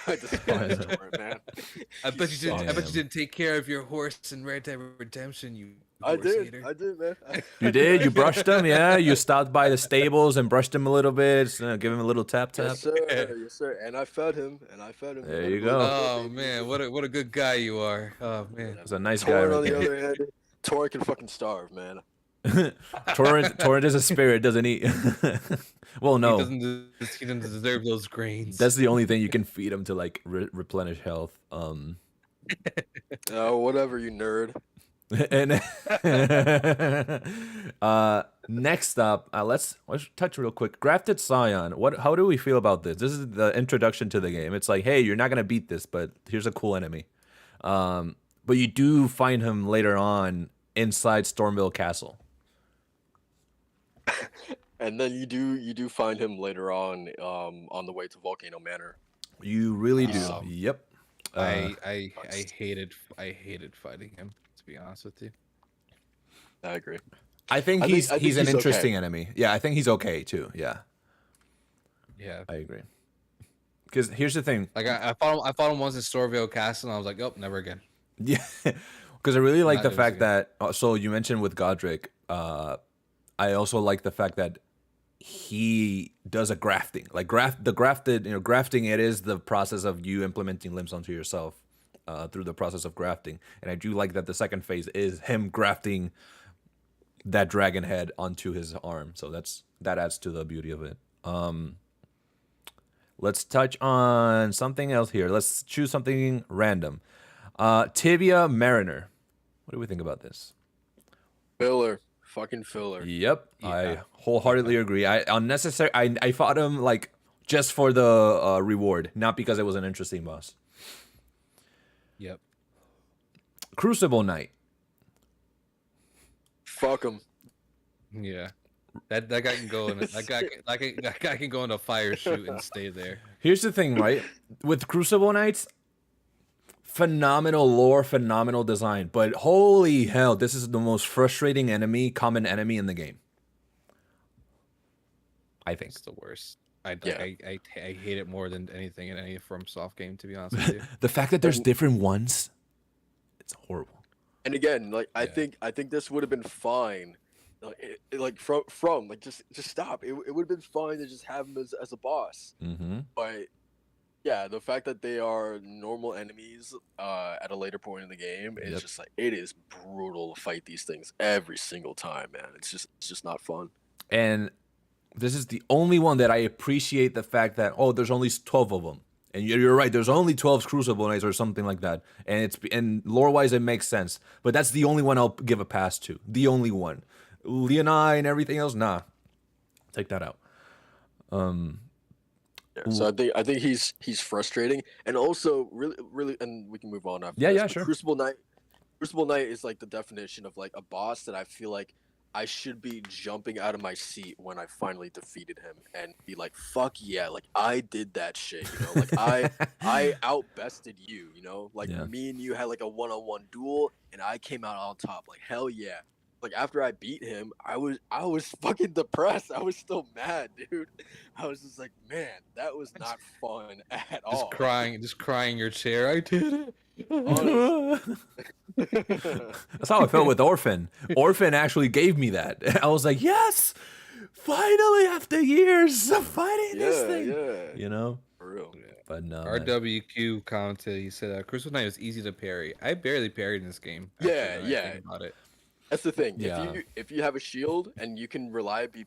I despise torrent, man. I bet you didn't. I bet Damn. you didn't take care of your horse in Red Dead Redemption. You I horse did, hater. I did, man. You did? You brushed him? Yeah. You stopped by the stables and brushed him a little bit. Give him a little tap tap. Yes, sir. Yes, sir. And I fed him. There you go. Oh man, what a good guy you are. Oh man. He's a nice guy. Torrent, Right on the there. other hand, Torrent can fucking starve, man. Torrent is a spirit, doesn't eat. Well, no. He doesn't deserve those grains. That's the only thing you can feed him to like replenish health. Oh, whatever, you nerd. And next up, let's touch real quick. Grafted Scion. How do we feel about this? This is the introduction to the game. It's like, hey, you're not gonna beat this, but here's a cool enemy. But you do find him later on inside Stormville Castle. And then you do find him later on the way to Volcano Manor. You really do. Um, Yep. I hated fighting him, to be honest with you. I agree. I think I he's think an he's okay. interesting enemy. Yeah, I think he's okay too. Yeah, Yeah. I agree. Because here's the thing. Like I fought him once in Stormville Castle, and I was like, oh, never again. Yeah, because I really like Not the doing fact it that. So you mentioned with Godric. I also like the fact that he does a grafting. Like grafted. Grafting. It is the process of you implementing limbs onto yourself through the process of grafting. And I do like that the second phase is him grafting that dragon head onto his arm. So that adds to the beauty of it. Let's touch on something else here. Let's choose something random. Tibia Mariner. What do we think about this? Filler. Fucking filler. Yep, Yeah. I wholeheartedly agree. I fought him like just for the reward, not because it was an interesting boss. Yep. Crucible Knight. Fuck him. Yeah. That guy can go in. That guy can go in a fire chute and stay there. Here's the thing, right? With Crucible Knights, phenomenal lore, phenomenal design, but holy hell, this is the most frustrating common enemy in the game. I think. It's the worst. I Yeah. hate it more than anything in any FromSoft game, to be honest with you. The fact that there's different ones, it's horrible. And again, like I Yeah. think this would have been fine. Like from like just stop. It would have been fine to just have him as a boss. Mm-hmm. But yeah, the fact that they are normal enemies at a later point in the game, it's Yep. just like it is brutal to fight these things every single time, man. It's just not fun. And this is the only one that I appreciate the fact that, oh, there's only 12 of them. And you're right, there's only 12 Crucible Knights or something like that. And lore-wise, it makes sense. But that's the only one I'll give a pass to. The only one. Leonai and everything else, nah. Take that out. Yeah, so I think he's frustrating, and also really, and we can move on after. Yeah, this, yeah, but sure. Crucible Knight is like the definition of like a boss that I feel like I should be jumping out of my seat when I finally defeated him and be like, fuck yeah, like I did that shit, you know, like I outbested you, you know, like Yeah. me and you had like a one-on-one duel and I came out on top, like hell yeah. Like after I beat him, I was fucking depressed. I was still mad, dude. I was just like, man, that was not fun at all. Just crying in your chair. I did it. That's how I felt with Orphan. Orphan actually gave me that. I was like, yes, finally after years of fighting this Yeah, thing, yeah, you know. for real. Yeah. But no, man. RWQ commented. He said, "Crystal Knight was easy to parry. I barely parried in this game. Actually, Yeah, now that I yeah. think about it. That's the thing. Yeah. If you have a shield and you can reliably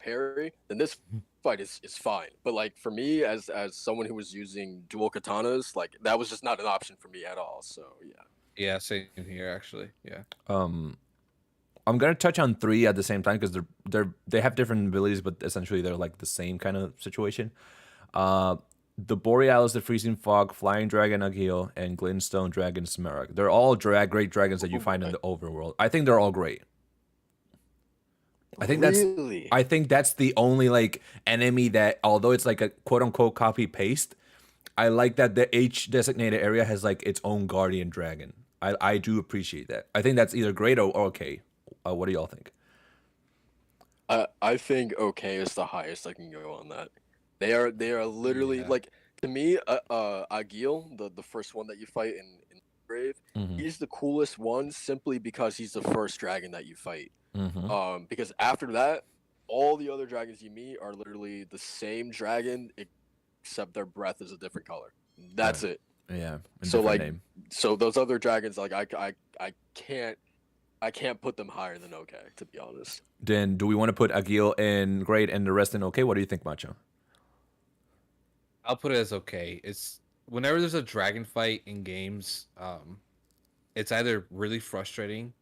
parry, then this fight is fine. But like for me, as someone who was using dual katanas, like that was just not an option for me at all. So yeah. Yeah, same here. Actually, yeah. I'm gonna touch on 3 at the same time because they have different abilities, but essentially they're like the same kind of situation. The Borealis, the Freezing Fog, Flying Dragon Agil, and Glintstone Dragon Smerag. They're all great dragons that you find in the overworld. I think they're all great. I think Really? that's the only like enemy that, although it's like a quote unquote copy paste, I like that the H designated area has like its own guardian dragon. I do appreciate that. I think that's either great or okay. What do y'all think? I think okay is the highest I can go on that. They are literally Yeah. like to me, Agil, the first one that you fight in Grave, Mm-hmm. he's the coolest one simply because he's the first dragon that you fight. Mm-hmm. Because after that, all the other dragons you meet are literally the same dragon except their breath is a different color. That's it. Yeah. So like, name. so those other dragons, like I can't put them higher than okay, to be honest. Then do we want to put Agil in great and the rest in okay? What do you think, Macho? I'll put it as okay. It's whenever there's a dragon fight in games, it's either really frustrating,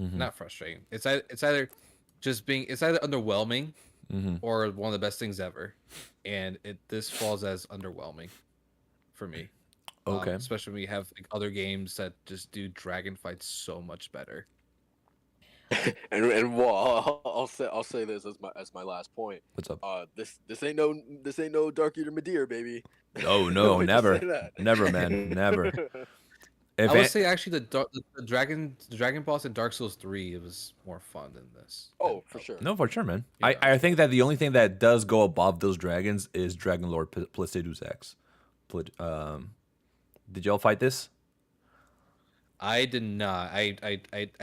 Mm-hmm. not frustrating. It's either just being it's either underwhelming Mm-hmm. or one of the best things ever, and this falls as underwhelming for me. Okay. Especially when we have like other games that just do dragon fights so much better. And well, I'll say this as my last point. What's up? This ain't no Dark Eater Madeira, baby. Oh no, Let me just never, say that. never, man, never. If I would it- say actually the dragon boss in Dark Souls 3 it was more fun than this. Oh, for sure. No, for sure, man. Yeah. I think that the only thing that does go above those dragons is Dragon Lord Placidus X. Did y'all fight this? I did not. I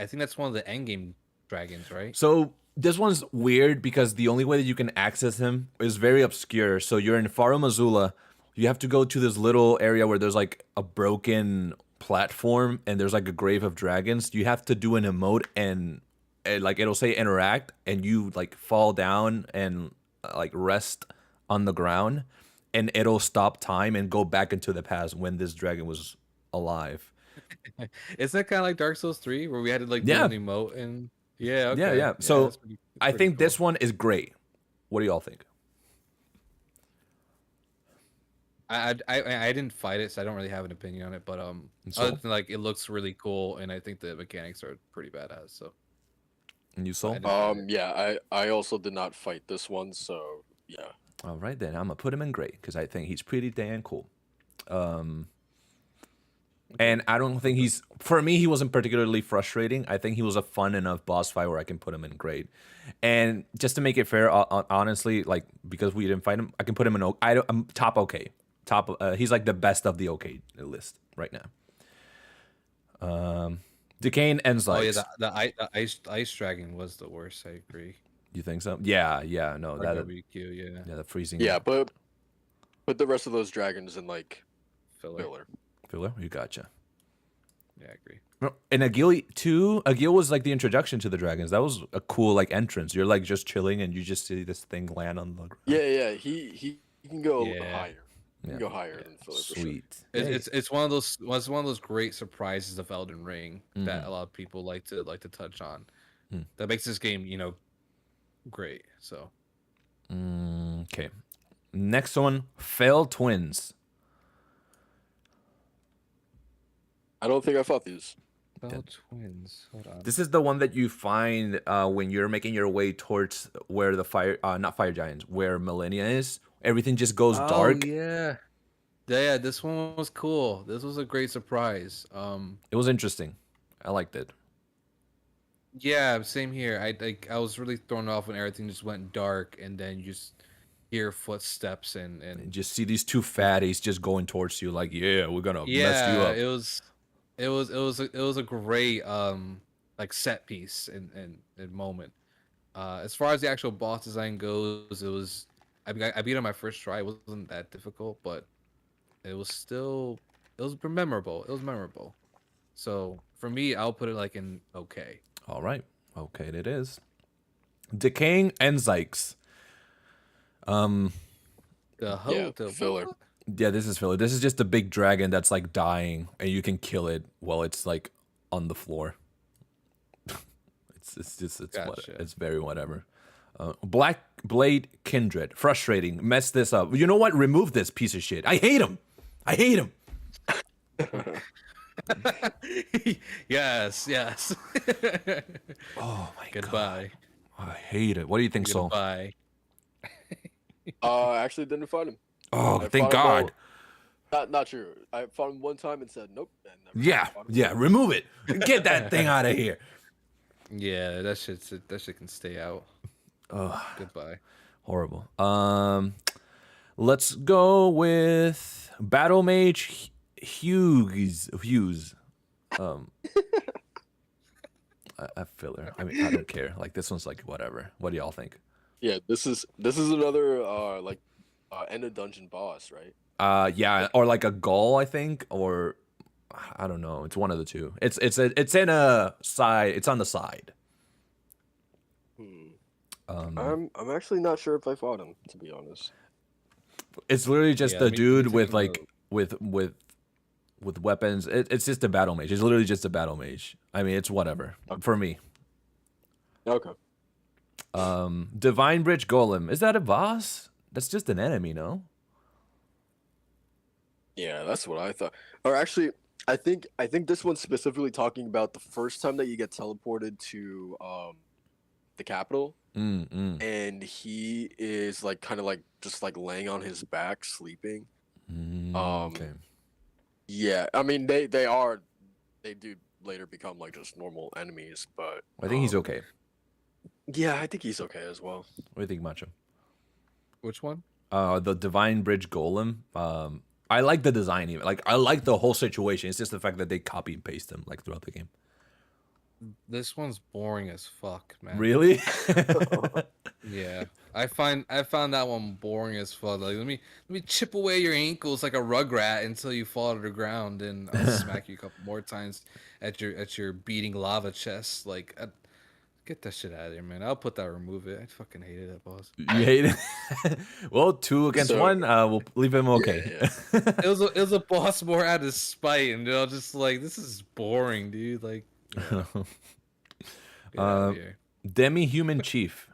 think that's one of the endgame dragons, right? So this one's weird because the only way that you can access him is very obscure. So you're in Farum Azula. You have to go to this little area where there's like a broken platform and there's like a grave of dragons. You have to do an emote and like it'll say interact and you like fall down and like rest on the ground and it'll stop time and go back into the past when this dragon was alive. Isn't that kind of like Dark Souls 3 where we had to like Yeah. do an emote and yeah, okay. Yeah, yeah. So that's pretty I think cool. this one is great. What do y'all think? I didn't fight it, so I don't really have an opinion on it. But So- other than like it looks really cool, and I think the mechanics are pretty badass. So And you saw? I didn't- Yeah, I also did not fight this one, so yeah. All right, then I'm gonna put him in great because I think he's pretty damn cool. And I don't think for me he wasn't particularly frustrating. I think he was a fun enough boss fight where I can put him in great. And just to make it fair, honestly, like because we didn't fight him, I can put him in. I'm top okay. He's like the best of the okay list right now. Decane ends oh like. yeah, the ice dragon was the worst. I agree. You think so? Yeah, no, that RWQ, yeah, yeah, the freezing. Yeah, but the rest of those dragons in like filler. filler. You gotcha. Yeah, I agree. And Agil too. Agil was like the introduction to the dragons. That was a cool like entrance. You're like just chilling and you just see this thing land on the ground. yeah. He can go a little Yeah. higher. He can Yeah. go higher than filler for sure. Sweet. It's one of those great surprises of Elden Ring that Mhm. a lot of people like to touch on. Mm. That makes this game, great. So Okay. Next one, Fell Twins. I don't think I fought these. Bell Twins. Hold on. This is the one that you find when you're making your way towards where the not fire giants, where Millennia is. Everything just goes dark. Yeah. Yeah, this one was cool. This was a great surprise. It was interesting. I liked it. Yeah, same here. I was really thrown off when everything just went dark, and then you just hear footsteps And and just see these two fatties just going towards you, like, yeah, we're gonna mess you yeah, up. it was a great like set piece and moment. As far as the actual boss design goes, I beat it on my first try. It wasn't that difficult, but it was memorable. It was memorable. So for me, I'll put it like in okay. All right. Okay, it is. Decaying Enzykes. Yeah, The filler. what? Yeah, this is filler. This is just a big dragon that's like dying, and you can kill it while it's like on the floor. Gotcha. It's very whatever. Black Blade Kindred, frustrating. Mess this up. You know what? Remove this piece of shit. I hate him. I hate him. Yes, yes. Oh my god. Goodbye. I hate it. What do you think, Soul? Goodbye. I actually didn't fight him. Oh, I thank fought him God. not true. I fought him one time and said nope. And never Yeah, fought him yeah. again. Remove it. Get that thing out of here. Yeah, that shit can stay out. Ugh, Goodbye. horrible. Let's go with Battle Mage Hughes. A filler. I mean, I don't care. Like this one's like whatever. What do y'all think? Yeah, this is another end of dungeon boss, right? Yeah, or like a goal, I think, or I don't know. It's one of the two. It's in a side. It's on the side. I'm actually not sure if I fought him, to be honest. It's literally just Yeah, the let me dude take with a like note. with weapons. It's just a battle mage. It's literally just a battle mage. I mean, it's whatever for me. Okay. Divine Bridge Golem. Is that a boss? That's just an enemy, no? Yeah, that's what I thought. Or actually, I think this one's specifically talking about the first time that you get teleported to the capital, and he is like kind of like just like laying on his back sleeping. Okay. Yeah, I mean they do later become like just normal enemies, but I think he's okay. yeah, I think he's okay as well. What do you think, Macho? Which one? The Divine Bridge Golem. I like the design even. Like I like the whole situation. It's just the fact that they copy and paste them like throughout the game. This one's boring as fuck, man. Really? Yeah. I found that one boring as fuck. Like let me chip away your ankles like a rugrat until you fall to the ground, and I'll smack you a couple more times at your beating lava chest. Like get that shit out of there, man. I'll put that remove it. I fucking hated that boss. You hate it? Well, 2 against So- 1. We'll leave him okay. Yeah, It was a boss more out of spite, and I was just like, this is boring, dude. Like, yeah, get out of here. Demi-human chief.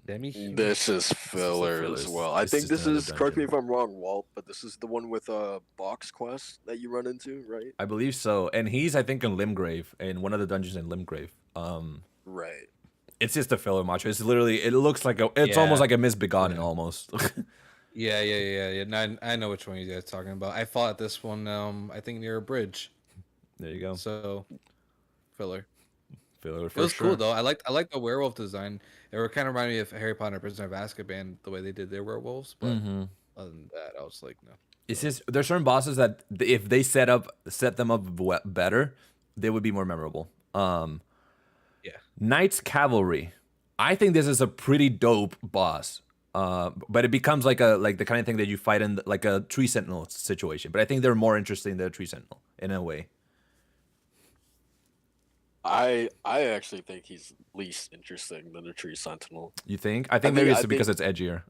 Demi. This is filler filler. as well. I It's think just this another is, correct me dungeon. if I'm wrong, Walt, but this is the one with a box quest that you run into, right? I believe so. And he's, I think, in Limgrave, in one of the dungeons in Limgrave. Right. It's just a filler, Macho. It's literally, it looks like it's almost Yeah. like a misbegotten, Yeah. almost. Yeah. No, I know which one you guys are talking about. I fought this one, I think near a bridge. There you go. So, filler. Filler for It was sure. cool though. I liked the werewolf design. It kind of reminded me of Harry Potter and Prisoner of Azkaban, the way they did their werewolves. But other than that, I was like, no. It's just there's certain bosses that if they set them up better, they would be more memorable. Yeah. Knights Cavalry. I think this is a pretty dope boss. But it becomes like the kind of thing that you fight in like a tree sentinel situation. But I think they're more interesting than a tree sentinel in a way. I actually think he's least interesting than a tree sentinel. You think? I think maybe I it's think- because it's edgier.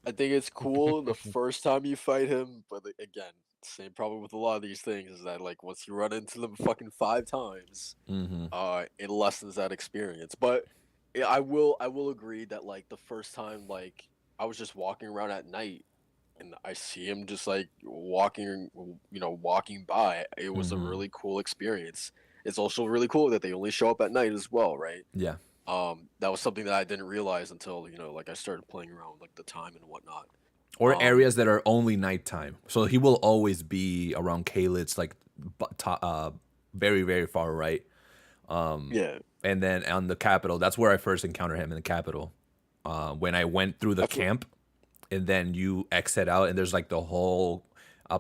I think it's cool the first time you fight him, but again, same problem with a lot of these things is that like once you run into them fucking 5 times, it lessens that experience. But yeah, I will agree that like the first time like I was just walking around at night and I see him just like walking by. It was a really cool experience. It's also really cool that they only show up at night as well, right? Yeah. That was something that I didn't realize until like I started playing around with like the time and whatnot. Or areas that are only nighttime. So he will always be around Kalit's like very, very far right. Yeah. And then on the capital, that's where I first encountered him in the capital. When I went through the camp, and then you exit out, and there's like the whole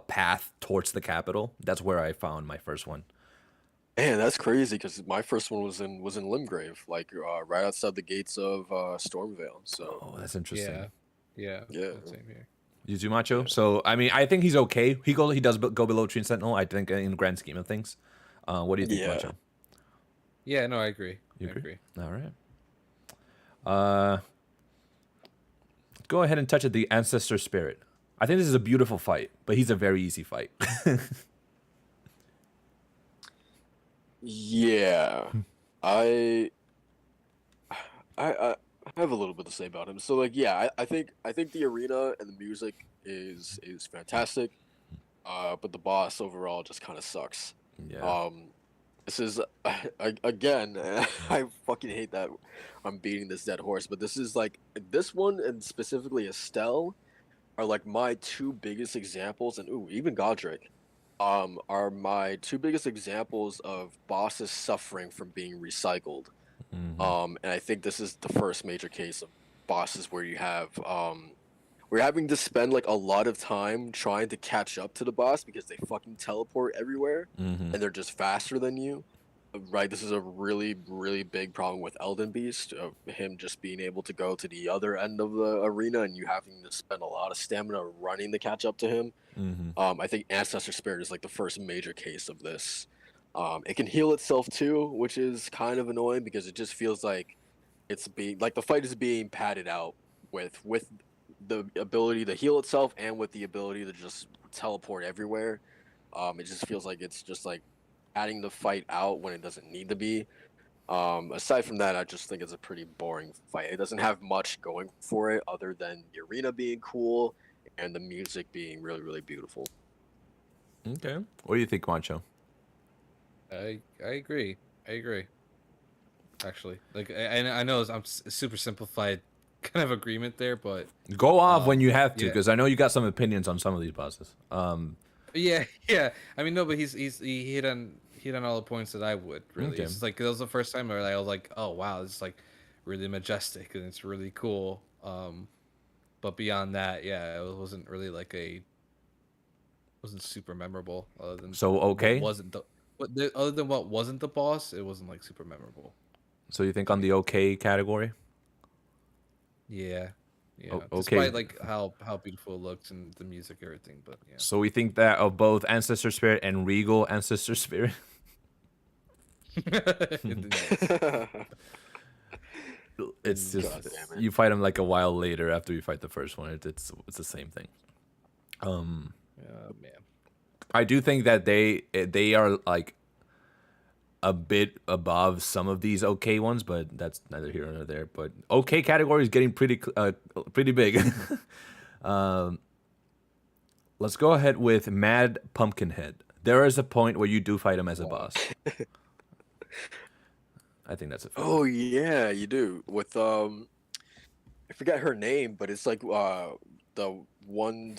path towards the capital. That's where I found my first one. Man, that's crazy because my first one was in Limgrave, like right outside the gates of Stormvale. So Oh, that's interesting. Yeah, yeah, yeah, same here. You too, Macho. yeah, So I mean, I think he's okay. He does go below Tree Sentinel. I think in the grand scheme of things. What do you think, yeah. Macho? Yeah, no, I agree. You I agree? agree. All right. Uh, go ahead and touch it. The Ancestor Spirit. I think this is a beautiful fight, but he's a very easy fight. Yeah. I I have a little bit to say about him. So like yeah, I think the arena and the music is fantastic. But the boss overall just kind of sucks. Yeah. Um this is again, I fucking hate that I'm beating this dead horse, but this is like this one and specifically Estelle are like my two biggest examples, and ooh, even Godric, are my two biggest examples of bosses suffering from being recycled. Mm-hmm. And I think this is the first major case of bosses where you have we're having to spend like a lot of time trying to catch up to the boss because they fucking teleport everywhere Mm-hmm. and they're just faster than you. Right, this is a really, really big problem with Elden Beast, of him just being able to go to the other end of the arena and you having to spend a lot of stamina running to catch up to him. Mm-hmm. I think Ancestor Spirit is like the first major case of this. It can heal itself too, which is kind of annoying because it just feels like it's being like the fight is being padded out with the ability to heal itself and with the ability to just teleport everywhere. It just feels like it's just like adding the fight out when it doesn't need to be. Aside from that, I just think it's a pretty boring fight. It doesn't have much going for it other than the arena being cool and the music being really, really beautiful. Okay. What do you think, Macho? I agree. I agree. Actually, like I know super simplified kind of agreement there, but Go off when you have to, yeah, because I know you got some opinions on some of these bosses. yeah, yeah. I mean, no, but he hit on all the points that I would really. Okay. It's just like that was the first time where I was like, oh wow, this is like really majestic and it's really cool. But beyond that, yeah, it wasn't really like wasn't super memorable other than So what okay. wasn't the other than what wasn't the boss, it wasn't like super memorable So you think to on me. the okay category? Yeah, yeah. Okay. Despite like how beautiful it looks and the music, everything, but yeah. So we think that of both Ancestor Spirit and Regal Ancestor Spirit. Nice. It's just God damn it. you fight him like a while later after you fight the first one. It's the same thing. Man. I do think that they are like a bit above some of these okay ones, but that's neither here nor there. But okay category is getting pretty big. Let's go ahead with Mad Pumpkinhead. There is a point where you do fight him as a Wow. boss. I think that's a filler. Oh yeah, you do. With I forget her name, but it's like the one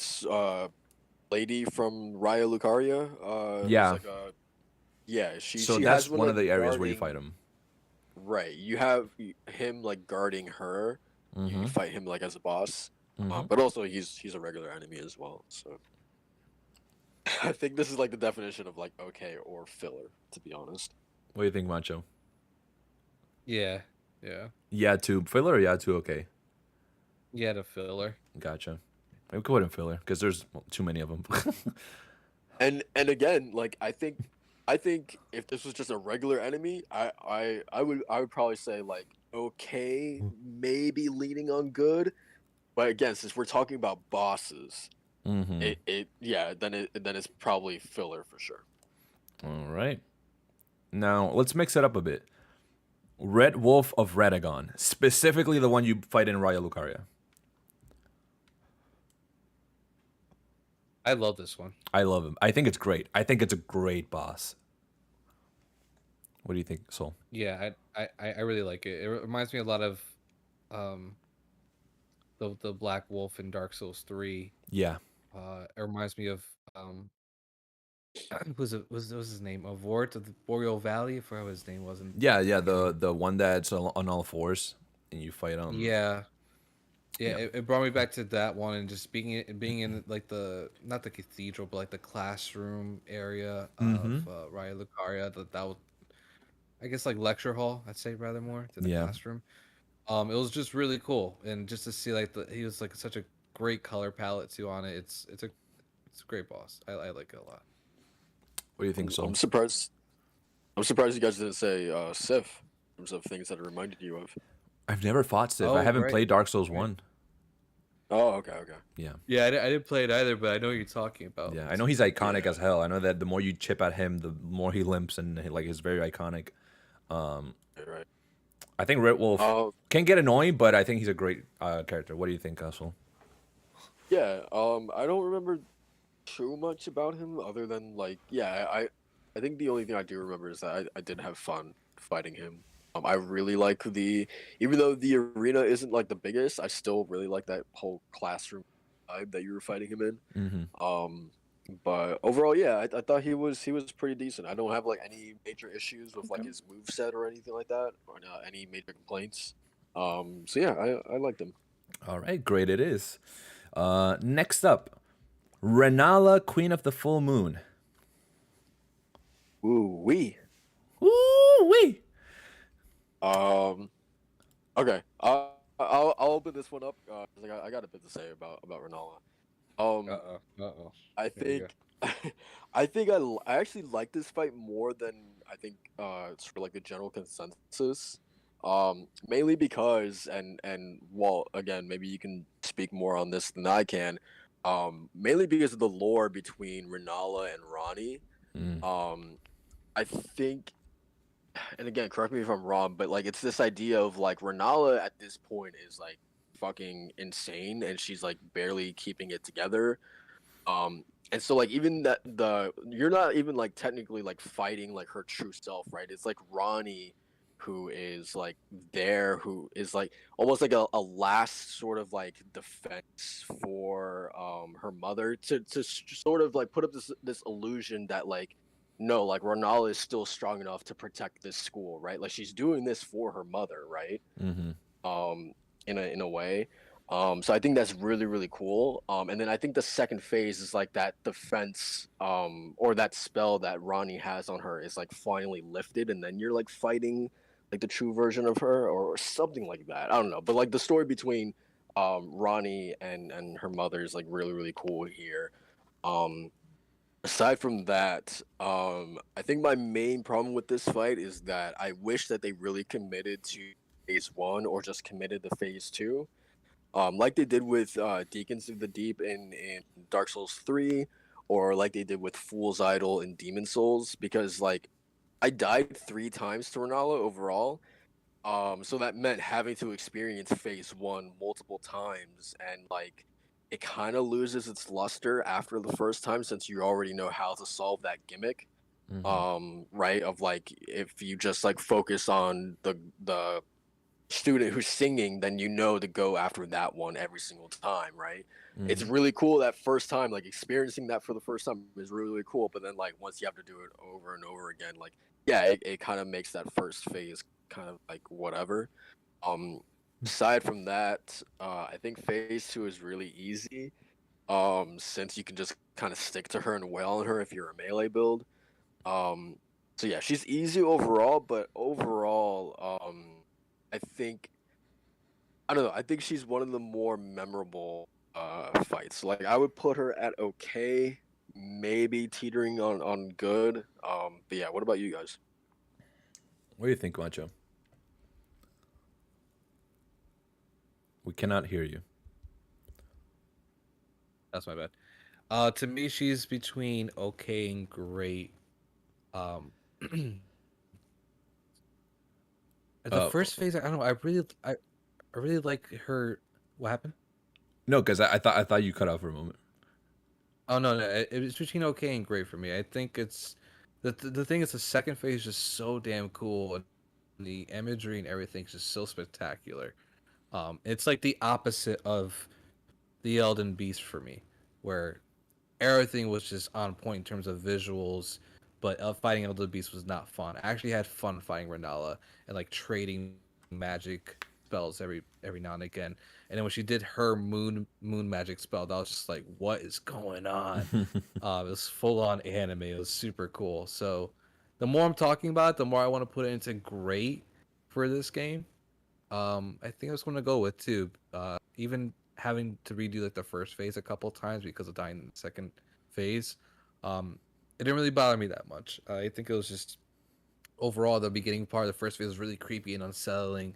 lady from Raya Lucaria. Who's Yeah. like a yeah, So she has that's one one of like the areas where you guarding fight him. right. You have him like guarding her. You Mm-hmm. fight him like as a boss. Mm-hmm. But also he's a regular enemy as well. So I think this is like the definition of like okay or filler, to be honest. What do you think, Macho? Yeah. Yeah. Yeah, to filler or yeah to okay? Yeah, the filler. Gotcha. We could put in filler because there's too many of them. And again, like I think if this was just a regular enemy, I would probably say like okay, maybe leaning on good. But again, since we're talking about bosses, Mm-hmm. it yeah, then it's probably filler for sure. All right. Now let's mix it up a bit. Red Wolf of Radagon, specifically the one you fight in Raya Lucaria. I love this one. I love him. I think it's great. I think it's a great boss. What do you think, Soul? Yeah, I really like it. It reminds me a lot of um the Black Wolf in Dark Souls 3. Yeah. It reminds me of was his name? Of Vort of the Boreal Valley, I forgot what his name wasn't Yeah, at the yeah, beginning. the one that's on all fours and you fight Yeah. Yeah, Yeah. it brought me back to that one and just being in like the not the cathedral but like the classroom area of Mm-hmm. Raya Lucaria. That was, I guess, like lecture hall. I'd say rather more than a Yeah. classroom. It was just really cool, and just to see like he was like such a great color palette too on it. It's a great boss. I like it a lot. What do you think, I'm Soul? surprised. I'm surprised you guys didn't say Sif in terms of things that it reminded you of. I've never fought Sif. I Oh haven't right, played Dark Souls right. 1. Oh, okay, okay. Yeah. Yeah, I didn't play it either, but I know what you're talking about. Yeah. I know he's iconic Yeah, as hell. I know that the more you chip at him, the more he limps, and like he's very iconic. Um, you're right. I think Red Wolf Uh, can get annoying, but I think he's a great character. What do you think, Castle? yeah. I don't remember too much about him other than like, yeah, I think the only thing I do remember is that I did have fun fighting him. I really like even though the arena isn't like the biggest, I still really like that whole classroom vibe that you were fighting him in. Mm-hmm. Um, but overall, yeah, I thought he was pretty decent. I don't have like any major issues with like Okay. his move set or anything like that, or any major complaints. So yeah, I liked him. All right, great it is. Next up, Renala, Queen of the Full Moon. Ooh wee. Ooh wee. Um, okay. I'll open this one up. 'Cause I got a bit to say about Renala. Um, Uh oh. I Here we go. think I actually like this fight more than I think sort of like the general consensus. Mainly because and well, again, maybe you can speak more on this than I can. Mainly because of the lore between Renala and Ronnie. Mm, Um, I think, and again, correct me if I'm wrong, but like it's this idea of like Renala at this point is like fucking insane, and she's like barely keeping it together. And so like even that the you're not even like technically like fighting like her true self, right? It's like Ronnie who is like there, who is like almost like a last sort of like defense for her mother to sort of like put up this illusion that like no, like Ronala is still strong enough to protect this school, right? Like she's doing this for her mother, right? mm-hmm. um, in a way. So I think that's really really cool. And then I think the second phase is like that defense or that spell that Ronnie has on her is like finally lifted, and then you're like fighting like the true version of her or something like that. I don't know, but like the story between Ronnie and her mother is like really really cool here. Um, Aside from that, I think my main problem with this fight is that I wish that they really committed to phase one or just committed to phase two. Like they did with Deacons of the Deep in Dark Souls 3, or like they did with Fool's Idol in Demon Souls, because like I died 3 times to Renala overall. So that meant having to experience phase one multiple times, and like it kind of loses its luster after the first time since you already know how to solve that gimmick. Mm-hmm. Right? Of like if you just like focus on the student who's singing, then you know to go after that one every single time, right? It's Mm-hmm. really cool that first time, like experiencing that for the first time is really, really cool. But then like once you have to do it over and over again, like yeah, it kind of makes that first phase kind of like whatever. Um Aside from that, I think phase two is really easy. Since you can just kind of stick to her and wail on her if you're a melee build. Um so yeah, she's easy overall, but overall, I think I don't know. I think she's one of the more memorable fights. Like I would put her at okay, maybe teetering on good. But yeah, what about you guys? What do you think, Macho? We cannot hear you. That's my bad. To me, she's between okay and great. Um, the Uh, first phase, I don't know. I really like her. What happened? no, because I thought you cut out for a moment. Oh no, no, it's between okay and great for me. I think it's the thing is the second phase is just so damn cool, and the imagery and everything's just so spectacular. It's like the opposite of the Elden Beast for me, where everything was just on point in terms of visuals, but fighting Elden Beast was not fun. I actually had fun fighting Renala and like trading magic spells every now and again. And then when she did her moon magic spell, that was just like, what is going on? It was full on anime. It was super cool. So the more I'm talking about it, the more I want to put it into great for this game. I think I was going to go with two. Even having to redo like the first phase a couple times because of dying in the second phase, it didn't really bother me that much. I think it was just overall the beginning part of the first phase was really creepy and unsettling,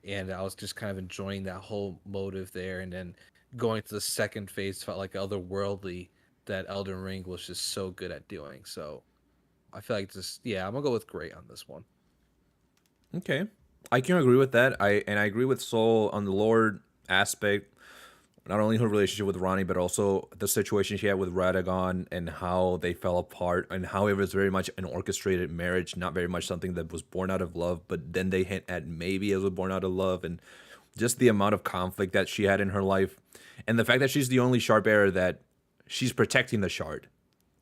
and I was just kind of enjoying that whole motive there. And then going to the second phase felt like otherworldly that Elden Ring was just so good at doing. So I feel like just I'm gonna go with great on this one. Okay, I can agree with that. I agree with Soul on the lore aspect. Not only her relationship with Ronnie, but also the situation she had with Radagon and how they fell apart, and how it was very much an orchestrated marriage, not very much something that was born out of love. But then they hint at maybe it was born out of love, and just the amount of conflict that she had in her life, and the fact that she's the only shard bearer that she's protecting the shard.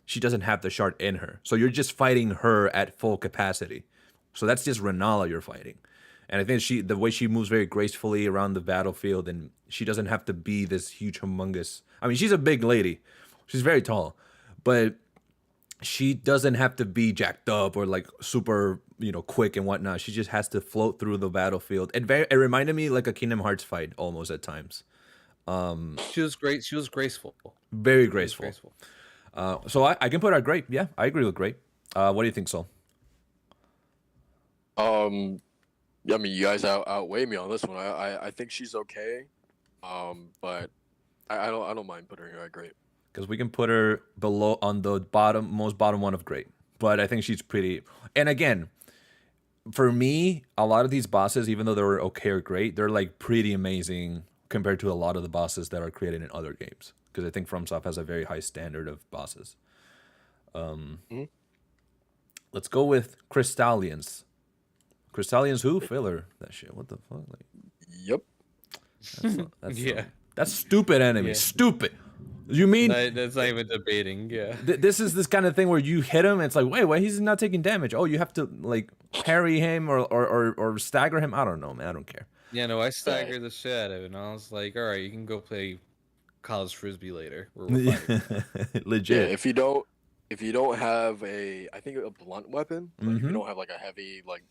She doesn't have the shard in her, so you're just fighting her at full capacity. So that's just Renala you're fighting. And I think the way she moves very gracefully around the battlefield, and she doesn't have to be this huge, humongous. I mean, she's a big lady, she's very tall, but she doesn't have to be jacked up or like super, quick and whatnot. She just has to float through the battlefield. It reminded me like a Kingdom Hearts fight almost at times. She was great. She was graceful. Very graceful. So I can put her great. Yeah, I agree with great. What do you think, Sol? I mean, you guys outweigh me on this one. I think she's okay. But I don't mind putting her at great. Because we can put her below on the most bottom one of great. But I think she's pretty. And again, for me, a lot of these bosses, even though they're okay or great, they're like pretty amazing compared to a lot of the bosses that are created in other games. Because I think FromSoft has a very high standard of bosses. Let's go with Crystallians. Crystallians who? Filler. That shit. What the fuck? Like, Yep. That's stupid enemy. Yeah. Stupid. You mean that's not even debating? Yeah. This is this kind of thing where you hit him, and it's like, wait, he's not taking damage. Oh, you have to like parry him or stagger him. I don't know, man. I don't care. Yeah, no, I staggered the shit out of it, and I was like, all right, you can go play college frisbee later. We're Legit. Yeah, if you don't have a blunt weapon, like if you don't have like a heavy like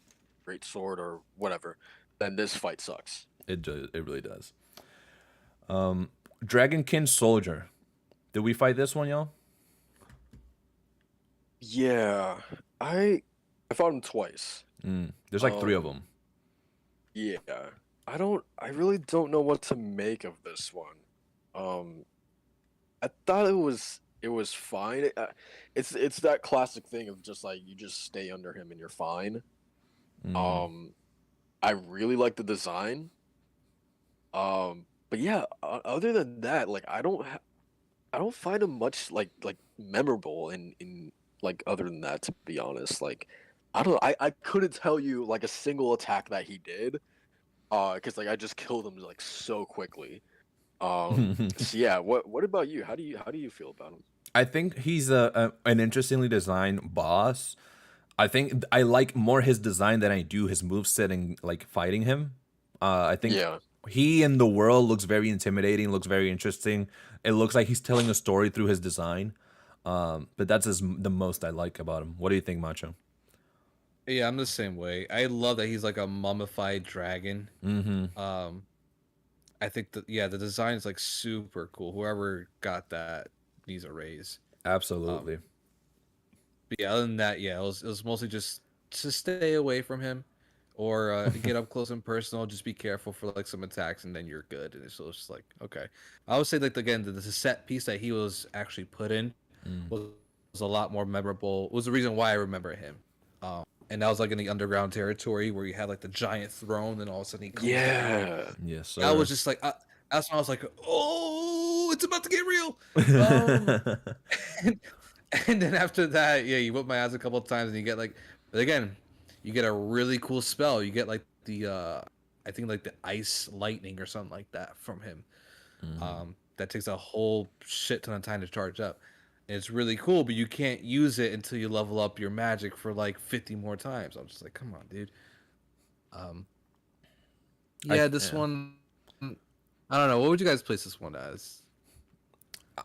great sword or whatever, then this fight sucks. It really does. Dragonkin Soldier. Did we fight this one, y'all? Yeah, I fought him twice. There's like 3 of them. Yeah, I really don't know what to make of this one. I thought it was fine. It's that classic thing of just like you just stay under him and you're fine. I really like the design. But yeah, other than that, like I don't find him much like memorable in like other than that, to be honest. Like I couldn't tell you like a single attack that he did. Because like I just killed him like so quickly. So yeah, what about you? How do you feel about him? I think he's an interestingly designed boss. I think I like more his design than I do his moveset and like fighting him. I think he in the world looks very intimidating, looks very interesting. It looks like he's telling a story through his design. But that's the most I like about him. What do you think, Macho? Yeah, I'm the same way. I love that he's like a mummified dragon. I think that the design is like super cool. Whoever got that needs a raise. Absolutely. But yeah, other than that, it was mostly just to stay away from him, or get up close and personal. Just be careful for like some attacks, and then you're good. And so it's just like, okay. I would say like again the set piece that he was actually put in was a lot more memorable. Was the reason why I remember him. And that was like in the underground territory where you had like the giant throne, and all of a sudden he comes down. Yes, sir. I was just like, that's when I was like, oh, it's about to get real. And then after that, you whip my ass a couple of times, and you get like, but again, you get a really cool spell. You get like the, I think like the ice lightning or something like that from him. That takes a whole shit ton of time to charge up. And it's really cool, but you can't use it until you level up your magic for like 50 more times. I'm just like, come on, dude. Yeah, this one. I don't know. What would you guys place this one as?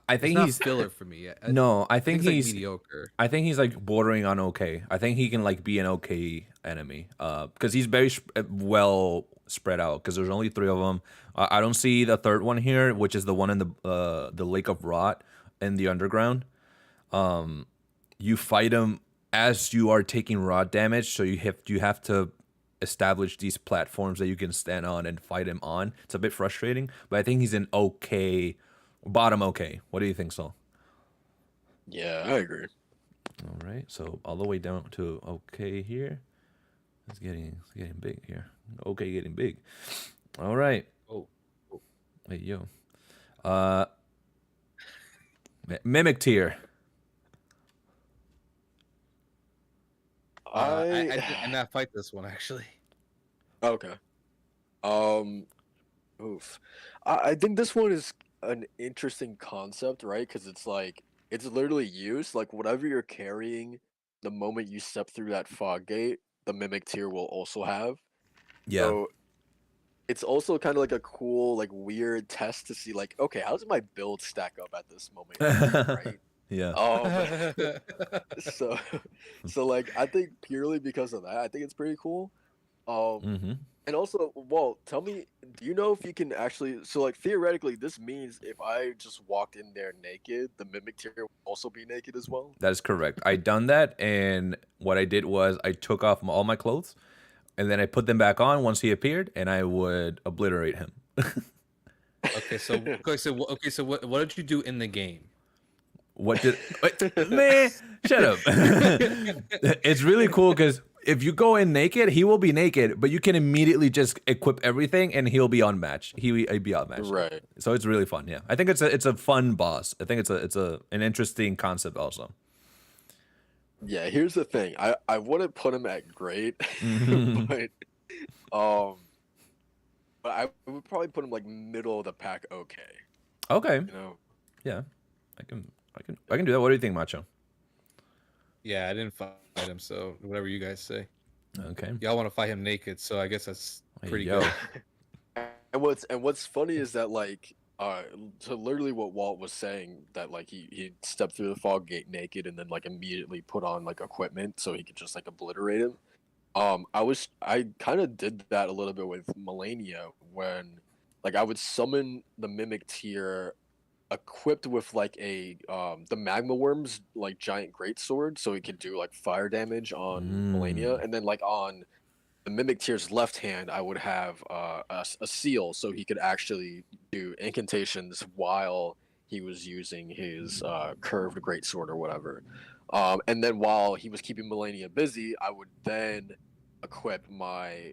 I It's think not he's filler for me. no. I think it's like he's mediocre. I think he's like bordering on okay. I think he can like be an okay enemy. Because he's very well spread out. Because there's only 3 of them. I don't see the third one here, which is the one in the Lake of Rot in the underground. You fight him as you are taking rot damage, so you have to establish these platforms that you can stand on and fight him on. It's a bit frustrating, but I think he's an okay bottom okay. What do you think, Saul? Yeah, I agree. All right, so all the way down to okay here. It's getting big here. Okay, getting big. All right. Oh, Hey yo. Uh, Mimic tier. I did not fight this one actually. Okay. Oof. I think this one is an interesting concept, right? Because it's like it's literally used like whatever you're carrying, the moment you step through that fog gate, the mimic tier will also have. Yeah. So it's also kind of like a cool, like weird test to see, like, okay, how does my build stack up at this moment, in time, right? Yeah. So, so like I think purely because of that, I think it's pretty cool. Um, Mm-hmm. and also, well, tell me, do you know if you can actually? So, like theoretically, this means if I just walked in there naked, the mimic tier will also be naked as well. That is correct. I done that, and what I did was I took off all my clothes, and then I put them back on once he appeared, and I would obliterate him. So what did you do in the game? What did man? Shut up. It's really cool because if you go in naked, he will be naked, but you can immediately just equip everything, and he'll be unmatched. He'll be outmatched. Right. So it's really fun. Yeah, I think it's a fun boss. I think it's an interesting concept also. Yeah. Here's the thing. I wouldn't put him at great, Mhm. but um, but I would probably put him like middle of the pack. Okay. Okay. You know. Yeah, I can do that. What do you think, Macho? Yeah, I didn't fight him, so whatever you guys say. Okay. Y'all want to fight him naked, so I guess that's Hey, pretty yo. good. And what's funny is that like so literally what Walt was saying that like he stepped through the fog gate naked and then like immediately put on like equipment so he could just like obliterate him. I kind of did that a little bit with Melania when like I would summon the mimic tier equipped with like a the magma worms like giant great sword so he could do like fire damage on Melania, Mm. and then like on the mimic tier's left hand I would have a seal so he could actually do incantations while he was using his curved great sword or whatever. And then while he was keeping Melania busy, I would then equip my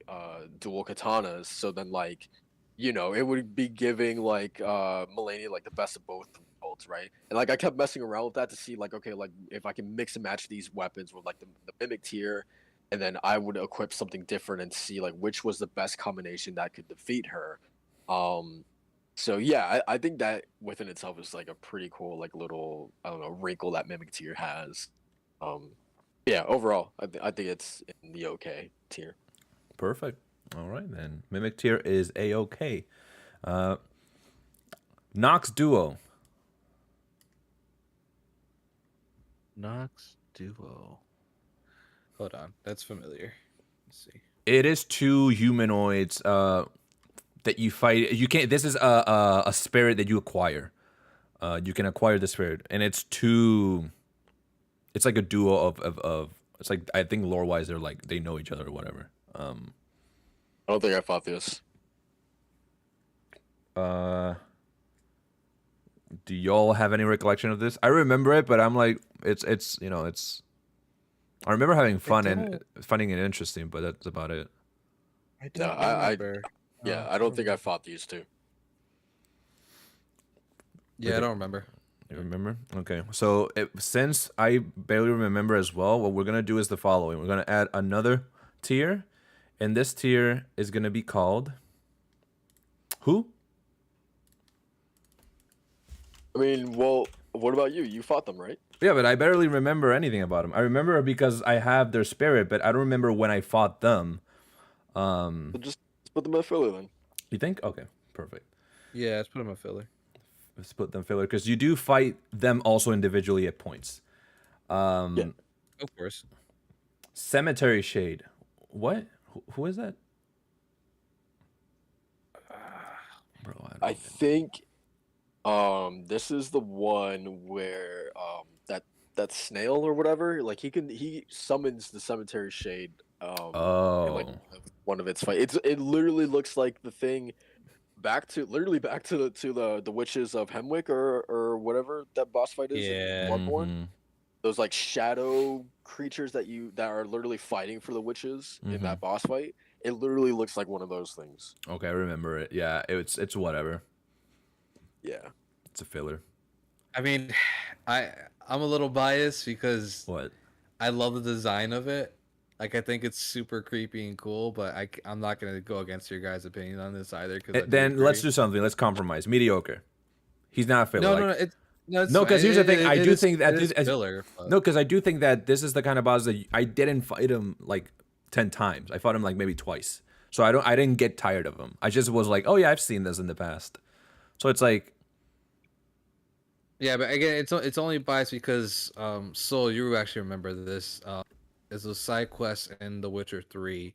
dual katanas, so then like it would be giving like Melania like the best of both worlds, right? And like I kept messing around with that to see like, okay, like if I can mix and match these weapons with like the mimic tier, and then I would equip something different and see like which was the best combination that could defeat her. Um, so yeah, I think that within itself is like a pretty cool like little, I don't know, wrinkle that mimic tier has. Um, yeah, overall, I think it's in the okay tier. Perfect. All right then. Mimic tier is a okay. Uh, Nox Duo. Nox Duo. Hold on, that's familiar. Let's see. It is 2 humanoids that you fight. You can't. This is a spirit that you acquire. You can acquire the spirit, and it's 2. It's like a duo of. It's like I think lore wise they're like they know each other or whatever. I don't think I fought this. Uh, do y'all have any recollection of this? I remember it, but I'm like, it's you know, it's. I remember having fun and don't- finding it interesting, but that's about it. I No, don't I remember. yeah, I don't think I fought these two. Yeah, I don't remember. You remember? Okay. So since I barely remember as well, what we're gonna do is the following: we're gonna add another tier, and this tier is gonna be called who? I mean, well, what about you? You fought them, right? Yeah, but I barely remember anything about them. I remember because I have their spirit, but I don't remember when I fought them. So just put them at filler then. You think? Okay, perfect. Yeah, let's put him a filler. Let's put them filler because you do fight them also individually at points. Yeah, Of course. Cemetery Shade. What? Who is that? Bro, I I don't get think this is the one where that snail or whatever, like he summons the cemetery shade in like Oh. one of its fight. It literally looks like the thing back to the witches of Hemwick or whatever that boss fight is in Yeah. Bloodborne. Mm-hmm. Those like shadow creatures that are literally fighting for the witches in Mm-hmm. that boss fight. It literally looks like one of those things. Okay, I remember it. Yeah, it's whatever. Yeah. It's a filler. I mean, I I'm a little biased because What? I love the design of it. Like I think it's super creepy and cool, but I'm not gonna go against your guys' opinion on this either because I do Then let's agree. do something. Let's compromise. Mediocre. He's not a filler. No, no, no. Like It's no, fine. because here's the thing. I do think It that is filler, but no, because I do think that this is the kind of boss that I didn't fight him like 10 times. I fought him like maybe twice. So I didn't get tired of him. I just was like, oh yeah, I've seen this in the past. So it's like, yeah, but again, it's only biased because Soul, you actually remember this. It's a side quest in The Witcher 3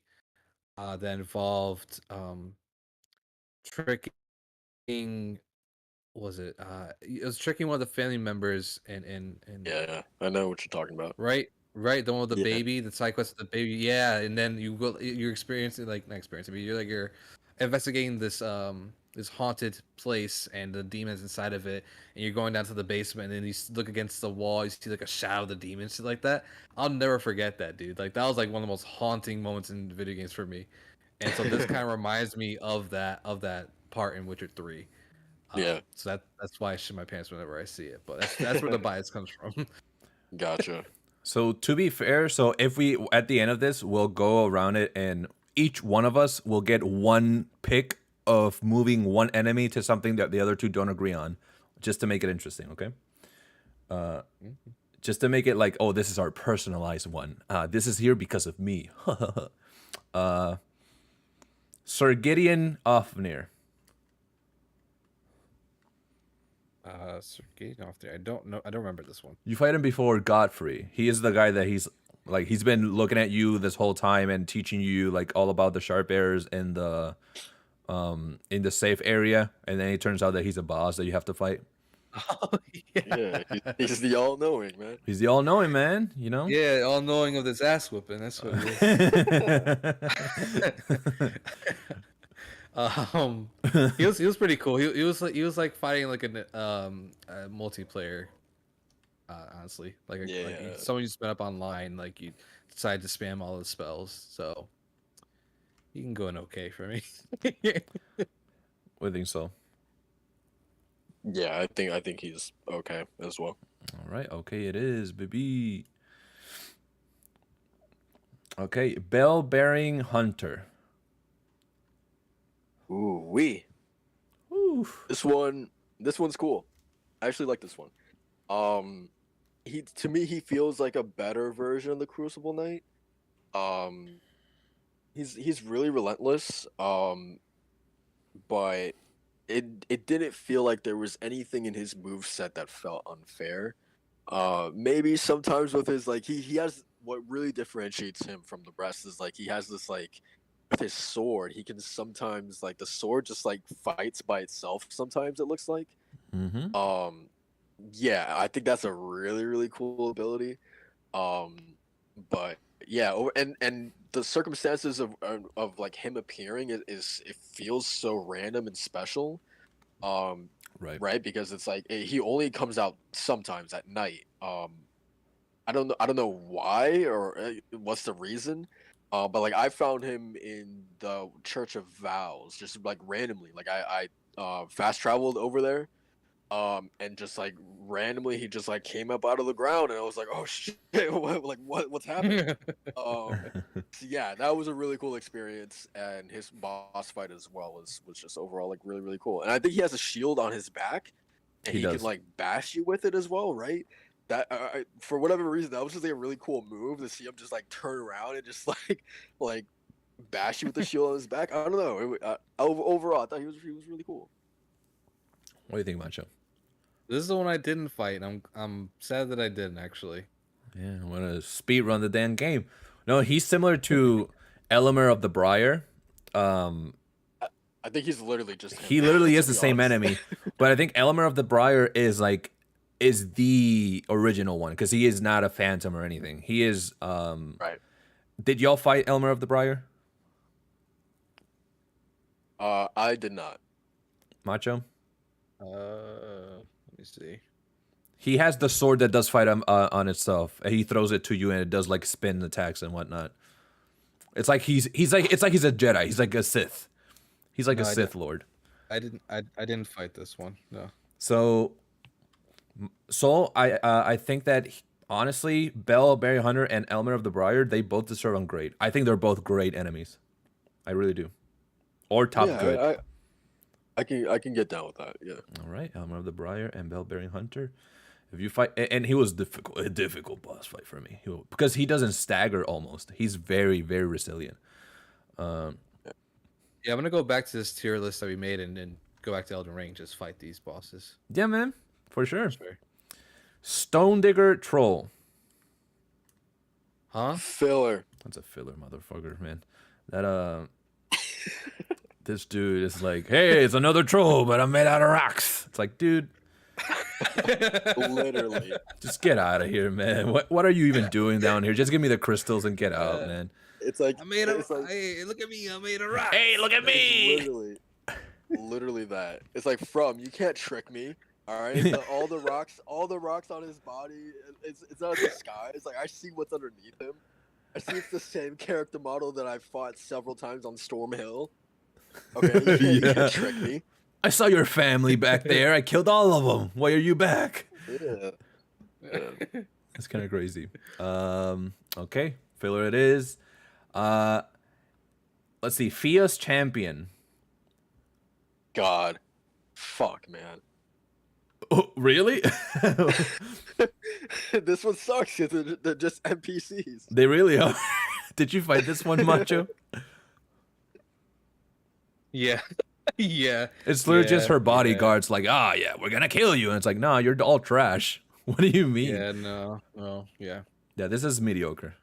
that involved tricking was it was tricking one of the family members and Yeah, I know what you're talking about. right the one with the Yeah. baby, the side quest with the baby, yeah, and then you're experiencing like not experiencing, but you're investigating this haunted place and the demons inside of it, and you're going down to the basement and then look against the wall, you see like a shadow of the demon, shit like that. I'll never forget that, dude. Like that was like one of the most haunting moments in video games for me, and so this kind of reminds me of that part in Witcher 3. Yeah. So that's why I shit my pants whenever I see it. But that's where the bias comes from. Gotcha. so to be fair, so if we at the end of this, we'll go around it and each one of us will get one pick of moving one enemy to something that the other two don't agree on, just to make it interesting. Okay. Just to make it like, oh, this is our personalized one. This is here because of me. Sir Gideon Ofnir. Sergei off there. I don't know. I don't remember this one. You fight him before Godfrey. He is the guy that he's been looking at you this whole time and teaching you like all about the sharp errors in the safe area, and then it turns out that he's a boss that you have to fight. Oh Yeah, he's the all-knowing, man. He's the all knowing man, you know? Yeah, all knowing of this ass whooping. That's what it is. He was pretty cool. He was like fighting like a multiplayer. Honestly, like Yeah. someone you spent up online, like you decide to spam all the spells, so you can go in okay for me. I think so. Yeah, I think he's okay as well. All right, okay, it is, baby. Okay, bell bearing hunter. Ooh, wee. Oof. This one's cool. I actually like this one. He to me he feels like a better version of the Crucible Knight. Um, he's really relentless. But it didn't feel like there was anything in his move set that felt unfair. Maybe sometimes with his like he has what really differentiates him from the rest is like he has this like with his sword he can sometimes like the sword just like fights by itself sometimes it looks like. Mm-hmm. Um, yeah, I think that's a really cool ability. Um, but yeah, and the circumstances of like him appearing is it feels so random and special. Um, Right. right, because it's like he only comes out sometimes at night. I don't know why or what's the reason. But like I found him in the Church of Vows just like randomly. Like I fast traveled over there and just like randomly he just like came up out of the ground and I was like, oh shit, what's happening? So yeah, that was a really cool experience, and his boss fight as well was just overall like really cool. And I think he has a shield on his back, and He he can does. like bash you with it as well, right? That for whatever reason, that was just like a really cool move to see him just like turn around and just like bash you with the shield on his back. I don't know. Overall, I thought he was really cool. What do you think, Mancho? This is the one I didn't fight. I'm sad that I didn't actually. Yeah, I want to speed run the damn game. No, he's similar to Elmer of the Briar. I think he's literally just him, He literally to is the be same honest. enemy, but I think Elmer of the Briar is the original one because he is not a phantom or anything. He is. Right. Did y'all fight Elmer of the Briar? I did not. Macho? Let me see. He has the sword that does fight on itself. He throws it to you and it does like spin attacks and whatnot. It's like he's a Jedi. He's like a Sith. He's like No, a Sith Lord. I didn't fight this one. No. So I think that honestly, Bell, Barry Hunter, and Elmer of the Briar, they both deserve on great. I think they're both great enemies. I really do. Or top good. I can get down with that. Yeah. All right, Elmer of the Briar and Bell, Barry Hunter. If you fight, and he was a difficult boss fight for me because he doesn't stagger almost. He's very, very resilient. Yeah, I'm gonna go back to this tier list that we made and then go back to Elden Ring. Just fight these bosses. Yeah, man, for sure. Sure. Stone Digger Troll. Huh? Filler. That's a filler, motherfucker, man. That this dude is like, hey, it's another troll, but I'm made out of rocks. It's like, dude. Literally. Just get out of here, man. What are you even doing down here? Just give me the crystals and get out, man. It's like Hey, look at me! I made a rock. Hey, look at me! Literally that. It's like you can't trick me. All right, all the rocks on his body. It's not the sky. It's like I see what's underneath him. I see it's the same character model that I've fought several times on Storm Hill. Okay, you can't trick me. I saw your family back there. I killed all of them. Why are you back? Yeah. That's kind of crazy. Okay, filler it is. Let's see. Fia's champion. God. Fuck, man. Oh, really? This one sucks. They're just NPCs. They really are. Did you fight this one, Macho? Yeah. Yeah. It's literally just her bodyguards like, yeah, we're gonna kill you. And it's like, no, you're all trash. What do you mean? Yeah, no. Yeah. Yeah, this is mediocre.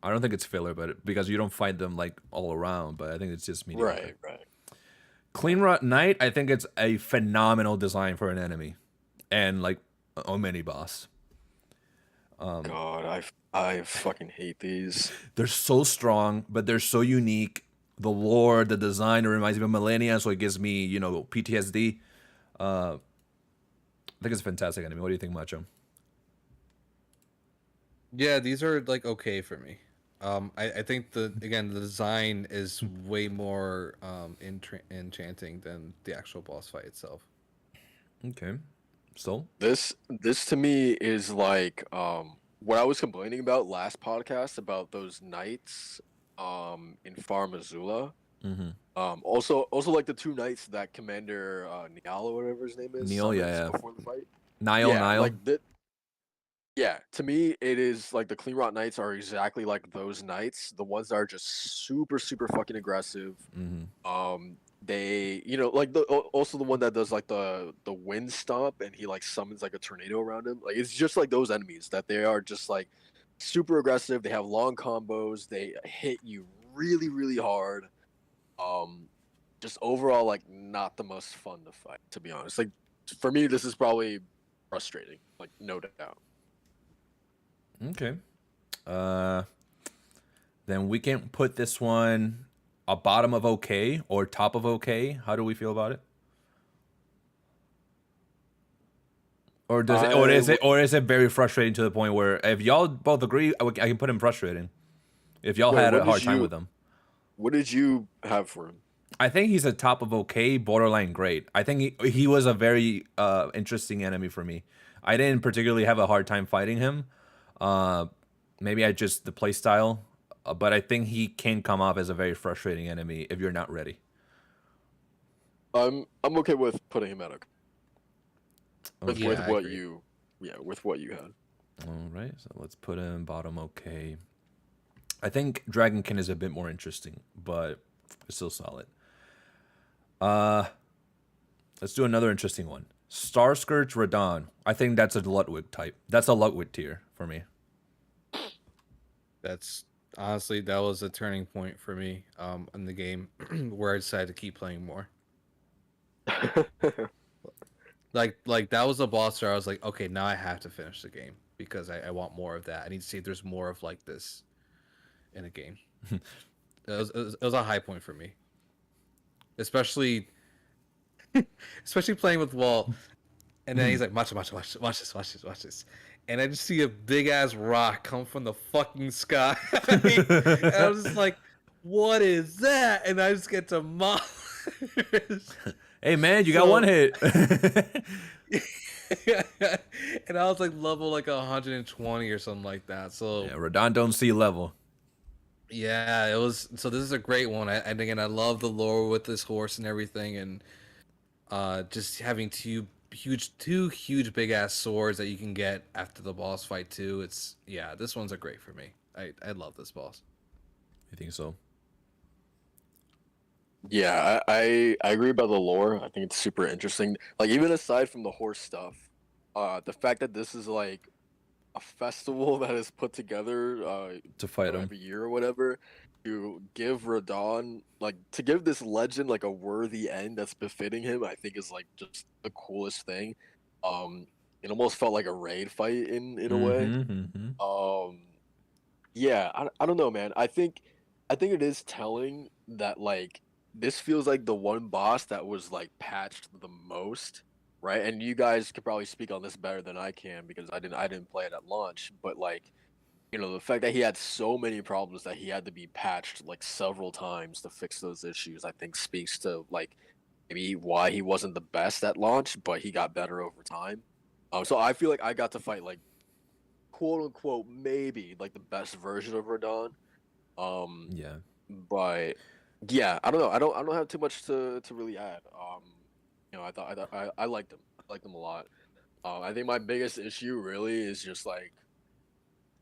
I don't think it's filler, but because you don't fight them like all around, but I think it's just mediocre. Right. Clean Rot Knight, I think it's a phenomenal design for an enemy. And like a mini boss. God, I fucking hate these. They're so strong, but they're so unique. The lore, the design, it reminds me of Millennia, so it gives me, PTSD. I think it's a fantastic enemy. What do you think, Macho? Yeah, these are like okay for me. I think the design is way more enchanting than the actual boss fight itself. Okay. So? This to me is like what I was complaining about last podcast about those knights in Farm Azula. Mm-hmm. Also like the two knights that Commander Niall or whatever his name is. Neil, yeah. Before the fight. Niall. Like yeah, to me it is like the Clean Rot Knights are exactly like those knights, the ones that are just super fucking aggressive. Mm-hmm. They like also the one that does like the wind stomp and he like summons like a tornado around him. Like it's just like those enemies that they are just like super aggressive. They have long combos. They hit you really hard. Just overall like not the most fun to fight, to be honest. Like for me this is probably frustrating, like no doubt. Okay. Then we can put this one a bottom of okay or top of okay. How do we feel about it? Or does it or is it very frustrating to the point where if y'all both agree, I can put him frustrating. If y'all had a hard time with him. What did you have for him? I think he's a top of okay, borderline great. I think he was a very interesting enemy for me. I didn't particularly have a hard time fighting him. Maybe I just the play style, but I think he can come off as a very frustrating enemy if you're not ready. I'm okay with putting him at with what agree. with what you had. All right, so let's put him bottom okay. I think Dragonkin is a bit more interesting, but it's still solid. Uh, let's do another interesting one. Starscourge Radon. I think that's a Ludwig type. That's a Ludwig tier for me. That's honestly that was a turning point for me in the game where I decided to keep playing more. Like that was a boss where I was like, okay, now I have to finish the game because I want more of that. I need to see if there's more of like this in a game. It was a high point for me, especially especially playing with Wall. And then he's like, watch this. And I just see a big ass rock come from the fucking sky. And I was just like, what is that? And I just get to mop. Hey man, you got one hit. And I was like level like 120 or something like that. So Yeah, Radon don't see level. yeah, it was. So this is a great one. And again, I love the lore with this horse and everything, and just having two huge big ass swords that you can get after the boss fight too. It's yeah, this one's a great for me. I love this boss. You think so? Yeah, I agree about the lore. I think it's super interesting. Like even aside from the horse stuff, the fact that this is like a festival that is put together To fight him. every year or whatever to give Radon like to give this legend like a worthy end that's befitting him, I think is like just the coolest thing. It almost felt like a raid fight in a way. Um, yeah, I don't know, man. I think it is telling that like this feels like the one boss that was like patched the most, right? And you guys could probably speak on this better than I can because I didn't play it at launch, but like the fact that he had so many problems that he had to be patched like several times to fix those issues, I think speaks to like maybe why he wasn't the best at launch, but he got better over time. So I feel like I got to fight like quote unquote maybe like the best version of Radon. Yeah. But yeah, I don't know. I don't have too much to really add. I liked him. I liked him a lot. I think my biggest issue really is just like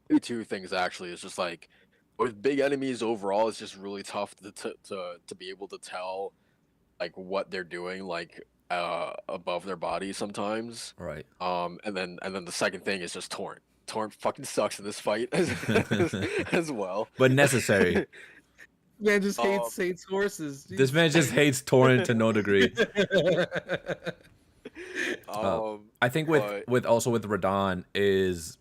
maybe two things actually. It's just like with big enemies overall, it's just really tough to be able to tell like what they're doing like above their body sometimes. All right. And then the second thing is just Torrent. Torrent fucking sucks in this fight as well. But necessary. Man just Um, hates horses. This man just hates Torrent to no degree. um, I think but with also with Radon is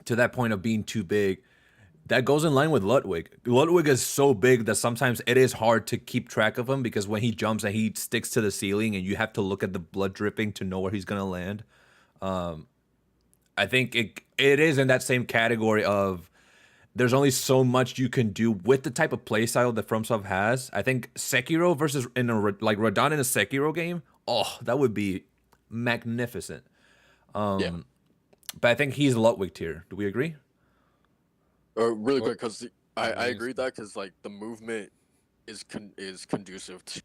to that point of being too big. That goes in line with Ludwig. Ludwig is so big that sometimes it is hard to keep track of him because when he jumps and he sticks to the ceiling and you have to look at the blood dripping to know where he's gonna land. I think it is in that same category of there's only so much you can do with the type of playstyle that FromSoft has. I think Sekiro versus like Radon in a Sekiro game, oh, that would be magnificent. yeah. But I think he's Ludwig tier. Do we agree? Really What? quick, because I agree with that because like the movement is conducive to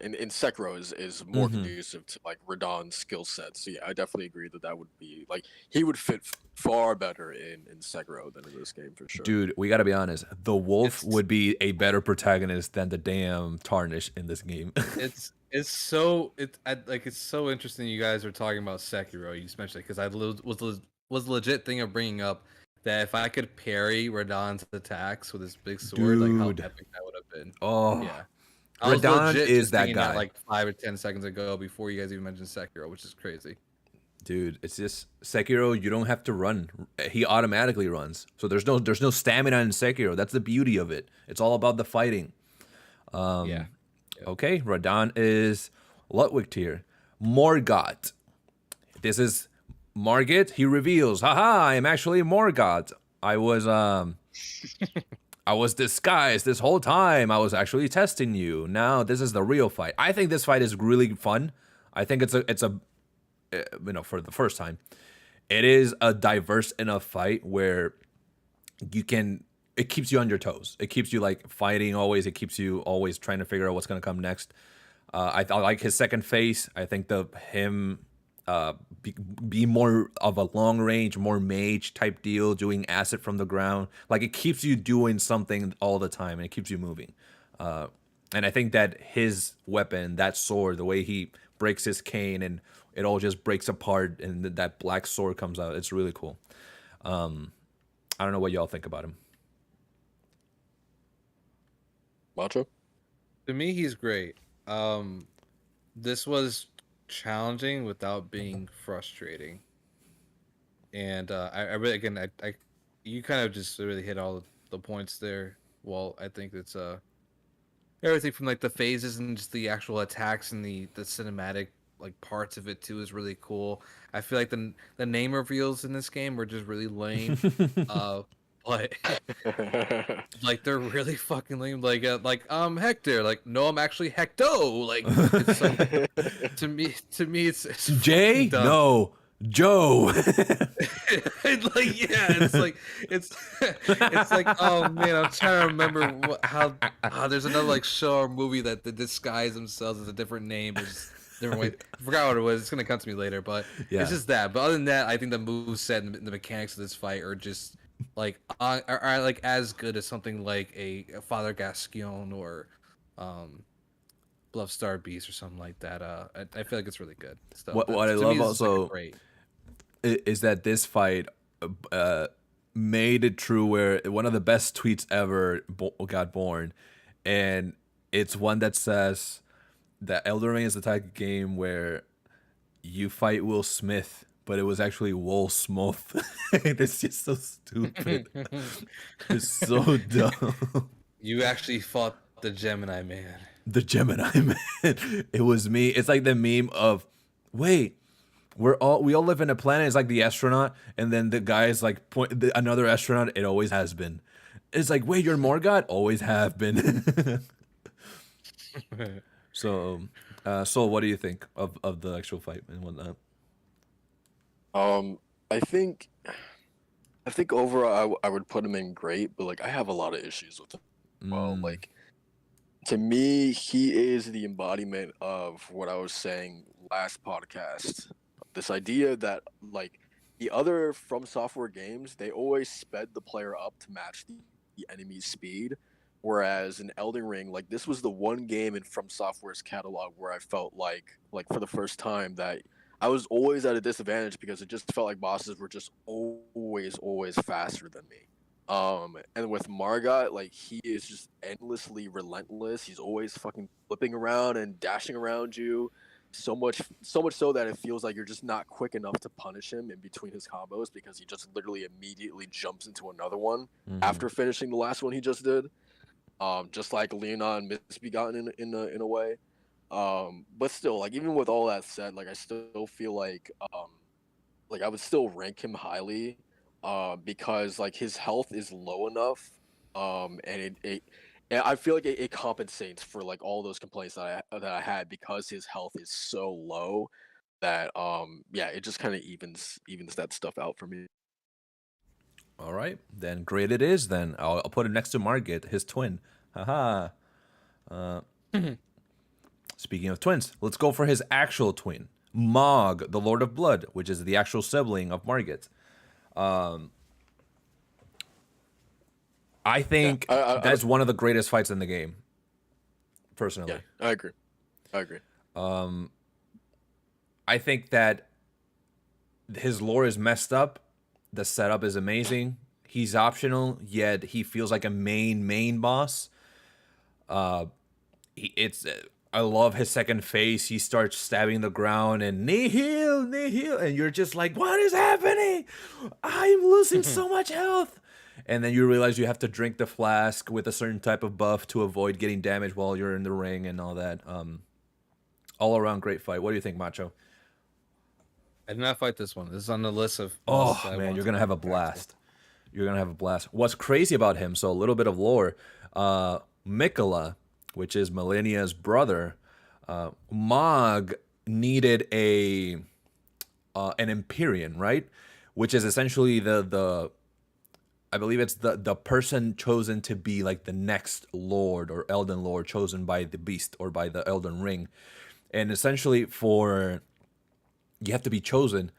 in Sekiro is more conducive to like Radon's skill set. So yeah, I definitely agree that would be like he would fit far better in Sekiro than in this game for sure. Dude, we gotta be honest. The wolf It's would be a better protagonist than the damn Tarnish in this game. it's so it's so interesting you guys are talking about Sekiro. You just mentioned it because was legit thing of bringing up that if I could parry Radon's attacks with his big sword, like how Dude. epic that would have been. Oh, Yeah. I was Radon legit is just that thinking that guy. like 5 or 10 seconds ago before you guys even mentioned Sekiro, which is crazy. Dude, it's just Sekiro. You don't have to run; he automatically runs. So there's no stamina in Sekiro. That's the beauty of it. It's all about the fighting. Yeah. Okay, Radon is Ludwig tier. Morgott. This is Margit. He reveals, haha, I am actually Morgott. I was disguised this whole time. I was actually testing you. Now this is the real fight. I think this fight is really fun. I think it's a for the first time, it is a diverse enough fight where it keeps you on your toes. It keeps you like fighting always. It keeps you always trying to figure out what's gonna come next. I like his second phase. I think him be more of a long range, more mage type deal, doing acid from the ground. Like it keeps you doing something all the time, and it keeps you moving. And I think that his weapon, that sword, the way he breaks his cane and it all just breaks apart, and that black sword comes out. It's really cool. I don't know what y'all think about him. Macho? To me, he's great. This was challenging without being frustrating, and I really again I you kind of just really hit all the points there. Well, I think it's everything from like the phases and just the actual attacks and the cinematic like parts of it too is really cool. I feel like the name reveals in this game were just really lame. Uh, but like they're really fucking lame. Like Hector. Like no, I'm actually Hecto. Like it's so to me it's Jay? fucking dumb. No. Joe. Like yeah, it's like oh man, I'm trying to remember how there's another like show or movie that they disguise themselves as a different name. There's different way. I forgot what it was. It's gonna come to me later, but Yeah. it's just that. But other than that, I think the moveset and the mechanics of this fight are just like are like as good as something like a Father Gascoigne or Bluff Star Beast or something like that. I feel like it's really good. So What I to me, love this is like a also great. is that this fight made it true where one of the best tweets ever got born, and it's one that says that Elden Ring is the type of game where you fight Will Smith, but it was actually Will Smith. It's just so stupid. It's so dumb. You actually fought the Gemini Man. The Gemini Man. It was me. It's like the meme of, wait, we all live in a planet. It's like the astronaut, and then the guy is like another astronaut. It always has been. It's like, wait, you're Morgoth? Always have been. So, Soul, what do you think of the actual fight and whatnot? I think overall I would put him in great, but like I have a lot of issues with him. Well, like to me, he is the embodiment of what I was saying last podcast. This idea that like the other From Software games, they always sped the player up to match the enemy's speed. Whereas in Elden Ring, like this was the one game in From Software's catalog where I felt like for the first time that I was always at a disadvantage because it just felt like bosses were just always faster than me. And with Margot, like he is just endlessly relentless. He's always fucking flipping around and dashing around you. So much so that it feels like you're just not quick enough to punish him in between his combos because he just literally immediately jumps into another one after finishing the last one he just did. Just like Leonon Misbegotten in a way. But still, like even with all that said, like I still feel like I would still rank him highly, because like his health is low enough, and and I feel like it compensates for like all those complaints that I had because his health is so low that yeah, it just kind of evens that stuff out for me. All right, then great it is. Then I'll put it next to Margit, his twin. Haha. Speaking of twins, let's go for his actual twin, Mog, the Lord of Blood, which is the actual sibling of Margit. I think that's one of the greatest fights in the game. Personally, yeah, I agree. I think that his lore is messed up. The setup is amazing. He's optional, yet he feels like a main boss. I love his second phase. He starts stabbing the ground and nihil, and you're just like, what is happening? I'm losing so much health. And then you realize you have to drink the flask with a certain type of buff to avoid getting damaged while you're in the ring and all that. All around great fight. What do you think, Macho? I did not fight this one. This is on the list of. Oh man, you're gonna have a blast. You're gonna have a blast. What's crazy about him? So a little bit of lore. Mikola, which is Millennia's brother, Mog needed an Empyrean, right? Which is essentially the I believe it's the person chosen to be like the next Lord or Elden Lord chosen by the Beast or by the Elden Ring. And essentially for you have to be chosen.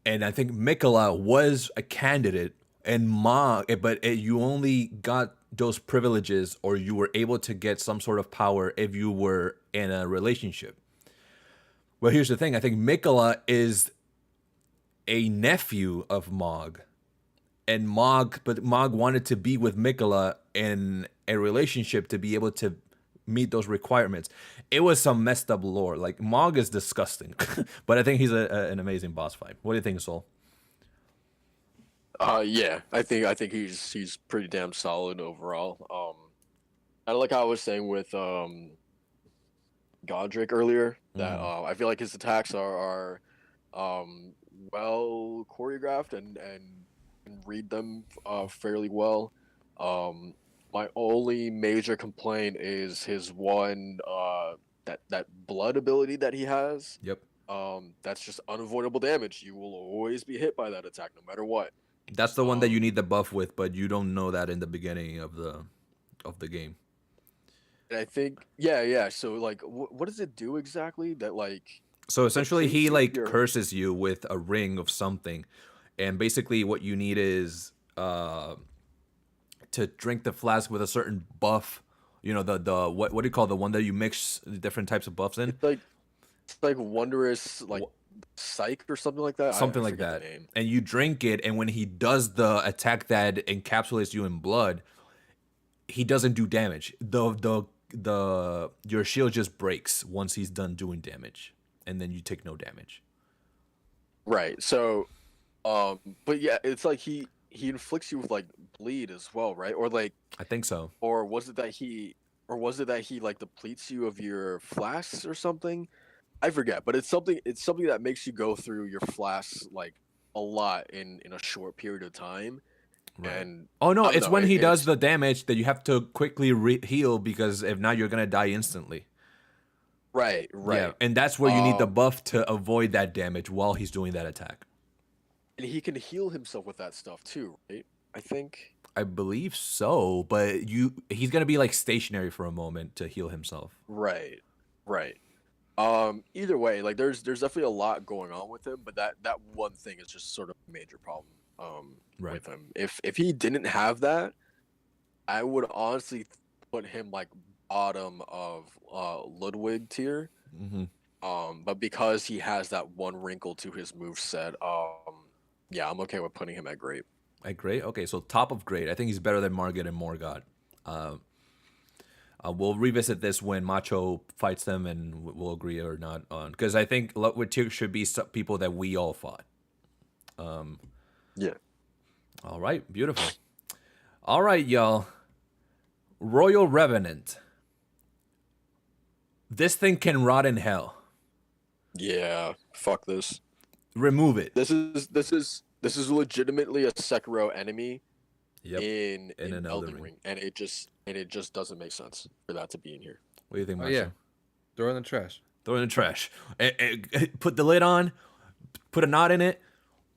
And I think Mikola was a candidate, and you only got those privileges, or you were able to get some sort of power if you were in a relationship. Well, here's the thing. I think Mikola is a nephew of Mog, and Mog wanted to be with Mikola in a relationship to be able to meet those requirements. It was some messed up lore. Like, Mog is disgusting, but I think he's an amazing boss fight. What do you think, Soul? Yeah, I think he's pretty damn solid overall. Kind of like I was saying with Godric earlier, that Mm. I feel like his attacks are well choreographed and read them fairly well. Um, my only major complaint is his one that blood ability that he has. Yep. That's just unavoidable damage. You will always be hit by that attack no matter what. That's the one that you Um, need the buff with, but you don't know that in the beginning of the game. and I think yeah. So like, what does it do exactly? That like So essentially, depletes he you of like your curses you with a ring of something, and basically what you need is to drink the flask with a certain buff. You know, the what do you call the one that you mix the different types of buffs in? it's like wondrous like Wh- psych or something like that. I Something like forget the that. name. And you drink it, and when he does the attack that encapsulates you in blood, he doesn't do damage. The your shield just breaks once he's done doing damage, and then you take no damage. Right. So but yeah, it's like he inflicts you with like bleed as well, right? Or like I think so. or was it that he like depletes you of your flasks or something? I forget, but it's something that makes you go through your flasks like a lot in a short period of time. Right. And Oh no, I don't it's know, when he does it's the damage that you have to quickly heal, because if not, you're gonna die instantly. right, Yeah, right. and that's where you need the Um buff to avoid that damage while he's doing that attack. and he can heal himself with that stuff too, right? I think. I believe so, but he's gonna be like stationary for a moment to heal himself. Right. Right. Either way, like there's definitely a lot going on with him, but that one thing is just sort of a major problem Right. with him. If he didn't have that, I would honestly put him like bottom of Ludwig tier. Hmm. But because he has that one wrinkle to his move set, yeah, I'm okay with putting him at great. At great. Okay, so top of great. I think he's better than Margit and Morgott. Uh, we'll revisit this when Macho fights them, and we'll agree or not on, because I think Ludwig tier should be people that we all fought. Yeah. All right, beautiful. All right, y'all. Royal Revenant. This thing can rot in hell. Yeah. Fuck this. Remove it. This is legitimately a Sekiro enemy Yep. in In an Elden Elden Ring. Ring, and it just doesn't make sense for that to be in here. What do you think, Oh Macho? yeah, throw it in the trash. Throw it in the trash. Put the lid on. Put a knot in it.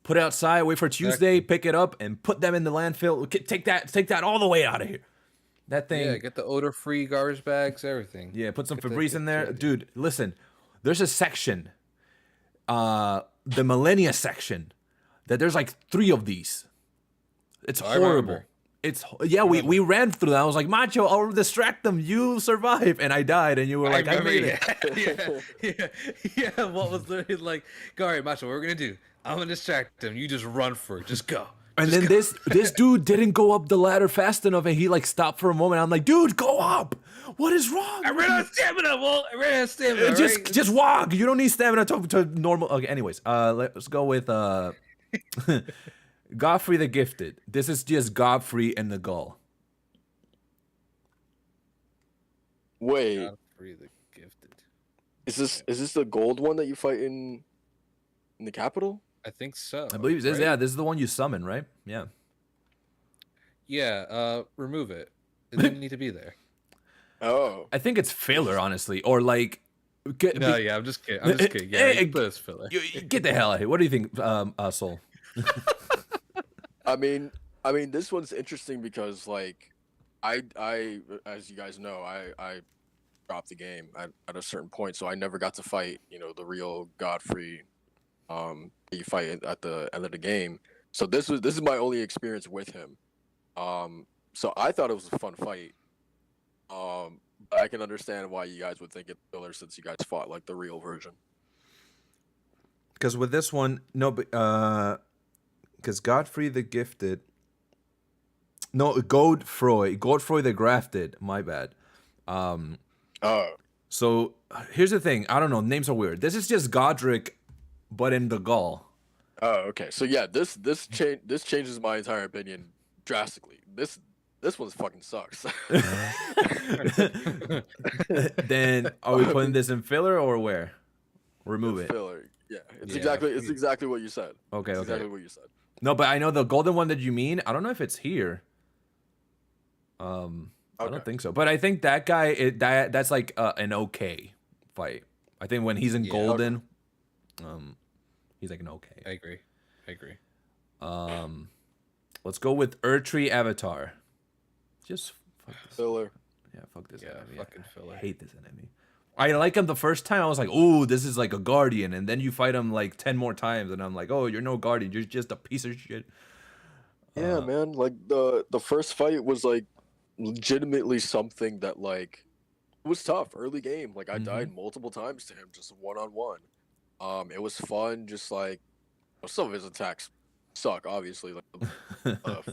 Put it outside. Wait for Tuesday. Pick it up and put them in the landfill. Take that all the way out of here. That thing. Yeah, get the odor-free garbage bags, everything. Yeah, put some Get the- Febreze get in the there. shit out. Dude, listen. There's a section, the Millennia section, that there's like 3 of these. It's I horrible. remember. We ran through that. I was like, Macho, I'll distract them. You survive. And I died, and you were like, I remember, made it. yeah. What was literally like, all right, Macho, what we're gonna do? I'm gonna distract them. You just run for it. Just go. And then this dude didn't go up the ladder fast enough, and he like stopped for a moment. I'm like, dude, go up. What is wrong? I ran out of stamina. Well, I ran out of stamina. Just right? just walk. You don't need stamina to normal. Okay, anyways, let's go with Godfrey the Gifted. This is just Godfrey and the Gull. Wait, Godfrey the Gifted. is this the gold one that you fight in the capital? I think so. I believe this. right? Yeah, this is the one you summon, right? Yeah. Yeah. Remove it. It didn't need to be there. Oh, I think it's filler, honestly, or like. No, yeah, I'm just kidding. I'm just kidding. Yeah, Hey, you put it as filler. Get the hell out of here. What do you think, Soul? I mean, this one's interesting because like, as you guys know, I dropped the game at a certain point, so I never got to fight the real Godfrey that you fight at the end of the game. So this is my only experience with him. So I thought it was a fun fight. But I can understand why you guys would think it's filler since you guys fought like the real version. Because with this one, no, but because Godfrey the Gifted, no, Godfrey the Grafted. My bad. Oh, So here's the thing. I don't know. Names are weird. This is just Godric, but in the Gaul. okay. So yeah, this changes my entire opinion drastically. This one fucking sucks. Then are we putting this in filler or where? Remove it. Filler. Yeah, it's Yeah, exactly what you said. Okay, It's okay. exactly what you said. No, but I know the golden one that you mean. I don't know if it's here. I Okay. don't think so. But I think that guy, that's like an okay fight. I think when he's in Yeah. golden, he's like an okay. I agree. Let's go with Erdtree Avatar. Just fuck this. Filler. Yeah, fuck this Yeah, enemy. fucking I filler. hate this enemy. I like him the first time. I was like, "Ooh, this is like a guardian," and then you fight him like 10 more times, and I'm like, "Oh, you're no guardian. You're just a piece of shit." Yeah, man. Like the first fight was like legitimately something that like was tough early game. Like I died multiple times to him just one on one. It was fun. Just like some of his attacks suck. Obviously, like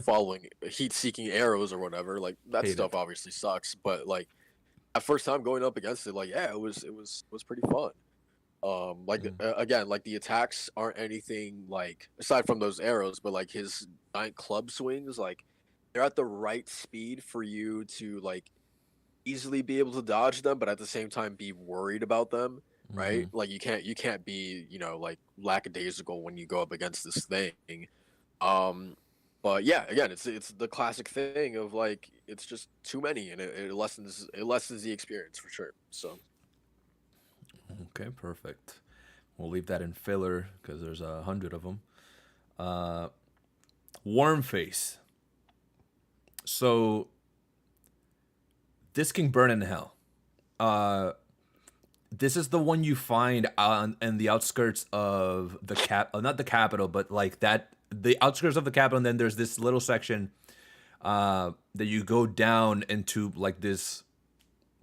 following heat-seeking arrows or whatever. Like that Hate stuff it. obviously sucks. But like at first time going up against it, like yeah, it was pretty fun. Again, like the attacks aren't anything like aside from those arrows, but like his giant club swings, like they're at the right speed for you to like easily be able to dodge them, but at the same time be worried about them, right? Like you can't be like lackadaisical when you go up against this thing. But yeah, again, it's the classic thing of like it's just too many, and it lessens the experience for sure. So. Okay, perfect. We'll leave that in filler because there's 100 of them. Wormface. So this can burn in hell. This is the one you find on in the outskirts of the not the capital, but like the outskirts of the capital. And then there's this little section that you go down into like this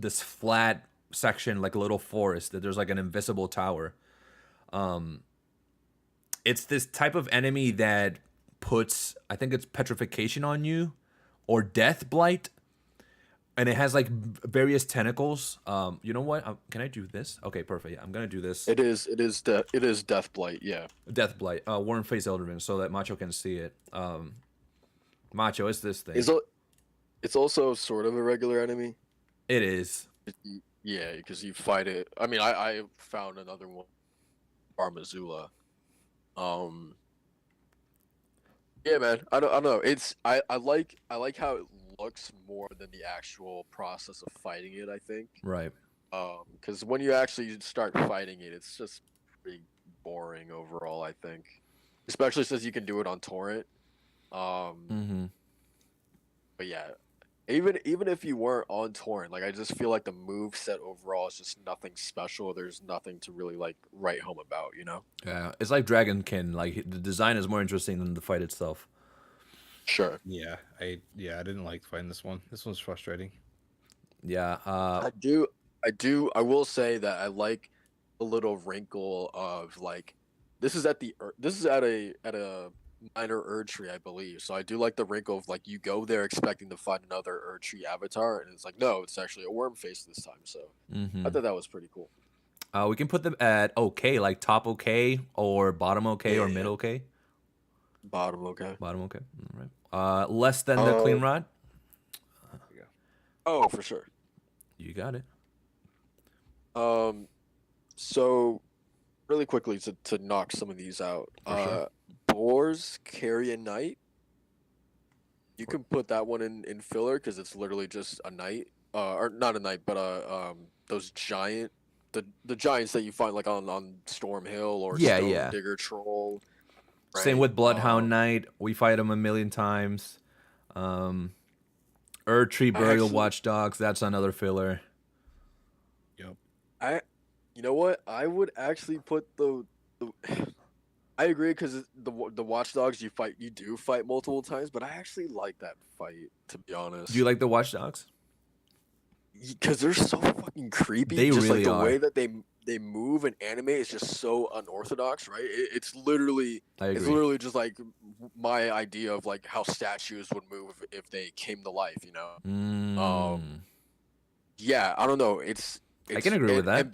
flat section, like a little forest. That there's like an invisible tower. It's this type of enemy that puts, I think it's petrification on you, or death blight. And it has like various tentacles. You know what? Can I do this? Okay, perfect. Yeah, I'm gonna do this. It is Death Blight, yeah. Death blight. Wormface Elden Ring, so that Macho can see it. Macho, it's this thing. It's also sort of a regular enemy. It is. Yeah, because you fight it. I mean, I found another one, Armazula. Yeah, man. I don't know. I like how it looks more than the actual process of fighting it, I think. Right. Because when you actually start fighting it, it's just pretty boring overall, I think. Especially since you can do it on torrent. But yeah, even if you weren't on torrent, like I just feel like the move set overall is just nothing special. There's nothing to really like write home about, you know? Yeah, it's like Dragonkin. Like the design is more interesting than the fight itself. Sure. Yeah, I didn't like fighting this one. This one's frustrating. Yeah. I will say that I like a little wrinkle of like this is at a minor Erdtree, I believe. So I do like the wrinkle of like you go there expecting to find another Erdtree avatar, and it's like no, it's actually a worm face this time. So I thought that was pretty cool. We can put them at okay, like top okay or bottom okay or mid okay. Bottom, okay. Bottom okay. All right. Less than the clean rod. Oh, for sure. You got it. So really quickly to knock some of these out. Sure. Boars carry a knight. You can put that one in filler because it's literally just a knight, or not a knight, but those the giants that you find like on Storm Hill or Stone Digger Troll. Right? Same with Bloodhound Knight. We fight him a million times. Erdtree Burial Watchdogs. That's another filler. Yep. You know what? I would actually put the I agree because the Watchdogs you do fight multiple times, but I actually like that fight, to be Do you honest, like the Watch Dogs? because they're so fucking creepy. They Just like really the are. way that they move and animate is just so unorthodox, right? I It's agree. literally just like my idea of like how statues would move if they came to life, you know. Um, Mm, yeah, I don't know. I can It's agree with that. and